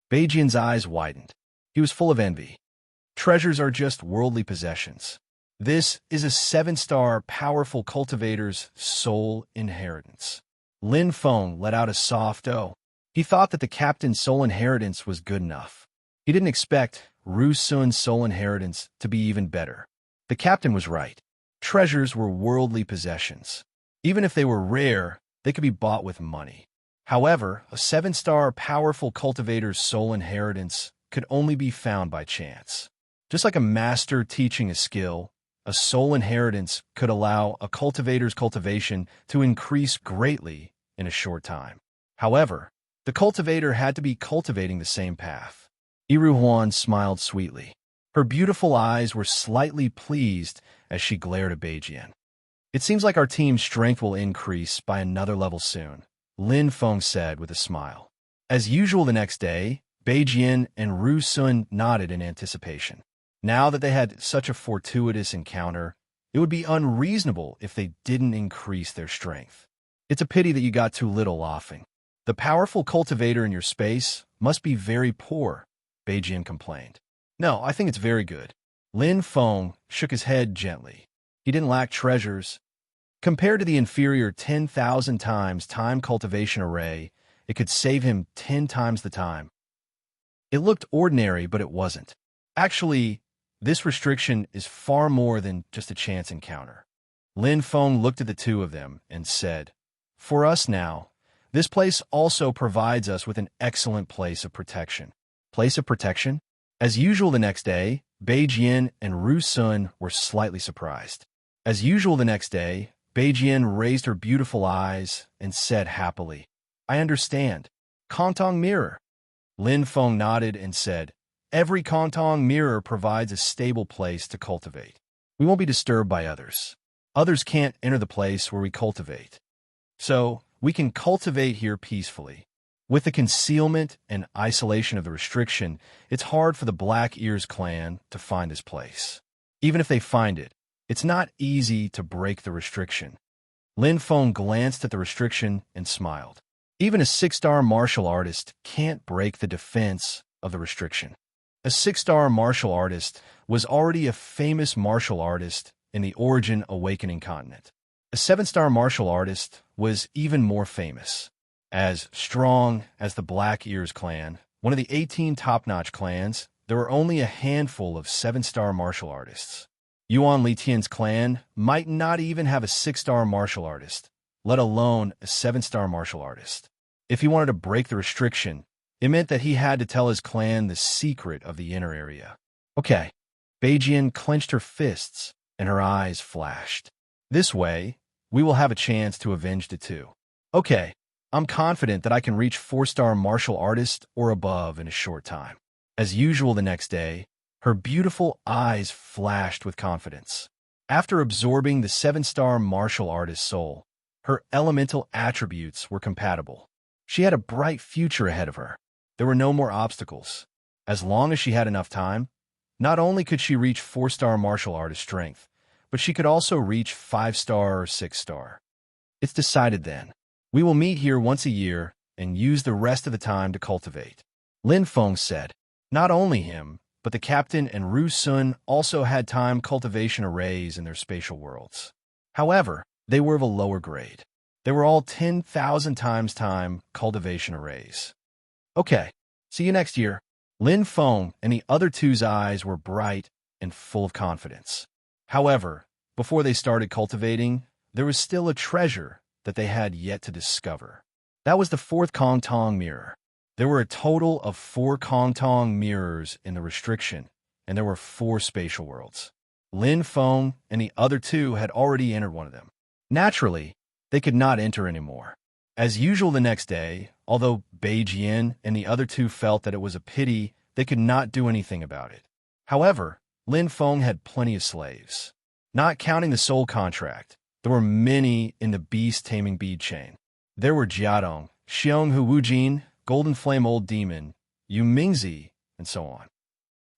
A: Beijian's eyes widened. He was full of envy. Treasures are just worldly possessions. This is a 7-star powerful cultivator's soul inheritance. Lin Feng let out a soft "oh." He thought that the captain's soul inheritance was good enough. He didn't expect Ru Sun's soul inheritance to be even better. The captain was right. Treasures were worldly possessions. Even if they were rare, they could be bought with money. However, a 7-star powerful cultivator's soul inheritance could only be found by chance. Just like a master teaching a skill, a soul inheritance could allow a cultivator's cultivation to increase greatly in a short time. However, the cultivator had to be cultivating the same path. Iruhuan smiled sweetly. Her beautiful eyes were slightly pleased as she glared at Beijian. It seems like our team's strength will increase by another level soon, Lin Feng said with a smile. As usual the next day, Beijian and Ru Sun nodded in anticipation. Now that they had such a fortuitous encounter, it would be unreasonable if they didn't increase their strength. It's a pity that you got too little laughing. The powerful cultivator in your space must be very poor, Beijian complained. No, I think it's very good. Lin Feng shook his head gently. He didn't lack treasures. Compared to the inferior 10,000 times time cultivation array, it could save him 10 times the time. It looked ordinary, but it wasn't. Actually, this restriction is far more than just a chance encounter. Lin Feng looked at the two of them and said, "For us now, this place also provides us with an excellent place of protection." Place of protection? As usual the next day, Beijian and Ru Sun were slightly surprised. As usual the next day, Beijian raised her beautiful eyes and said happily, "I understand. Kantong mirror." Lin Feng nodded and said, "Every Kantong mirror provides a stable place to cultivate. We won't be disturbed by others. Others can't enter the place where we cultivate. So, we can cultivate here peacefully. With the concealment and isolation of the restriction, it's hard for the Black Ears clan to find this place. Even if they find it, it's not easy to break the restriction." Lin Feng glanced at the restriction and smiled. Even a 6-star martial artist can't break the defense of the restriction. A 6-star martial artist was already a famous martial artist in the Origin Awakening continent. A 7-star martial artist was even more famous. As strong as the Black Ears clan, one of the 18 top-notch clans, there were only a handful of 7-star martial artists. Yuan Litian's clan might not even have a 6-star martial artist, let alone a 7-star martial artist. If he wanted to break the restriction, it meant that he had to tell his clan the secret of the inner area. Okay. Beijian clenched her fists, and her eyes flashed. This way, we will have a chance to avenge the two. Okay. I'm confident that I can reach 4-star martial artist or above in a short time. As usual the next day, her beautiful eyes flashed with confidence. After absorbing the 7-star martial artist's soul, her elemental attributes were compatible. She had a bright future ahead of her. There were no more obstacles. As long as she had enough time, not only could she reach 4-star martial artist strength, but she could also reach 5-star or 6-star. It's decided then. We will meet here once a year and use the rest of the time to cultivate. Lin Feng said. Not only him, but the captain and Ru Sun also had time cultivation arrays in their spatial worlds. However, they were of a lower grade. They were all 10,000 times time cultivation arrays. Okay, see you next year. Lin Feng and the other two's eyes were bright and full of confidence. However, before they started cultivating, there was still a treasure that they had yet to discover. That was the 4th Kong Tong mirror. There were a total of 4 Kong Tong mirrors in the restriction, and there were 4 spatial worlds. Lin Feng and the other two had already entered one of them. Naturally, they could not enter anymore. As usual the next day, although Beijian and the other two felt that it was a pity, they could not do anything about it. However, Lin Feng had plenty of slaves. Not counting the soul contract, there were many in the beast-taming bead chain. There were Jiadong, Xionghu Wujin, Golden Flame Old Demon, Yu Mingzi, and so on.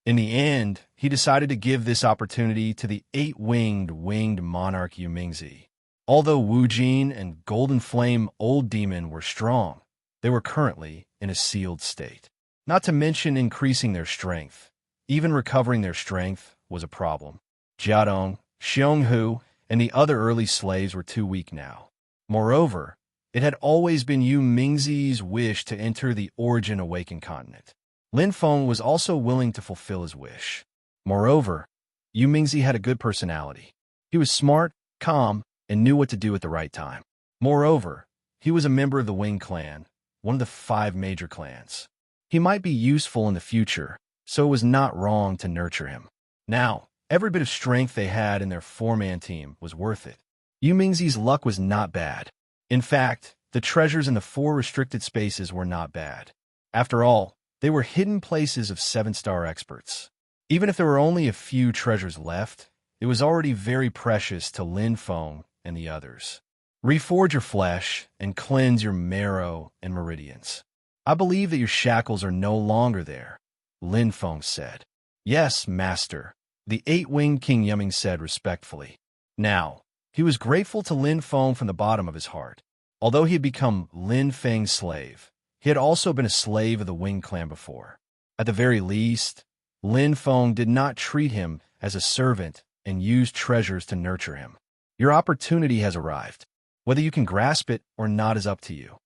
A: In the end, he decided to give this opportunity to the 8-winged monarch Yu Mingzi. Although Wujin and Golden Flame Old Demon were strong, they were currently in a sealed state. Not to mention increasing their strength. Even recovering their strength was a problem. Jiadong, Xionghu, and the other early slaves were too weak now. Moreover, It had always been Yu Mingzi's wish to enter the Origin Awakened continent. Lin Feng was also willing to fulfill his wish. Moreover, Yu Mingzi had a good personality. He was smart, calm, and knew what to do at the right time. Moreover, he was a member of the Wing clan, one of the 5 major clans. He might be useful in the future, so it was not wrong to nurture him. Now, every bit of strength they had in their 4-man team was worth it. Yu Mingzi's luck was not bad. In fact, the treasures in the 4 restricted spaces were not bad. After all, they were hidden places of 7-star experts. Even if there were only a few treasures left, it was already very precious to Lin Feng and the others. Reforge your flesh and cleanse your marrow and meridians. I believe that your shackles are no longer there, Lin Feng said. Yes, master, the 8-winged King Yuming said respectfully. Now, he was grateful to Lin Feng from the bottom of his heart. Although he had become Lin Feng's slave, he had also been a slave of the Wing clan before. At the very least, Lin Feng did not treat him as a servant and used treasures to nurture him. Your opportunity has arrived. Whether you can grasp it or not is up to you.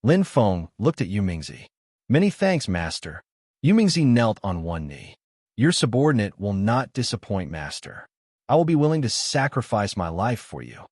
A: Lin Feng looked at Yu Mingzi. Many thanks, master. Yu Mingzi knelt on one knee. Your subordinate will not disappoint, master. I will be willing to sacrifice my life for you.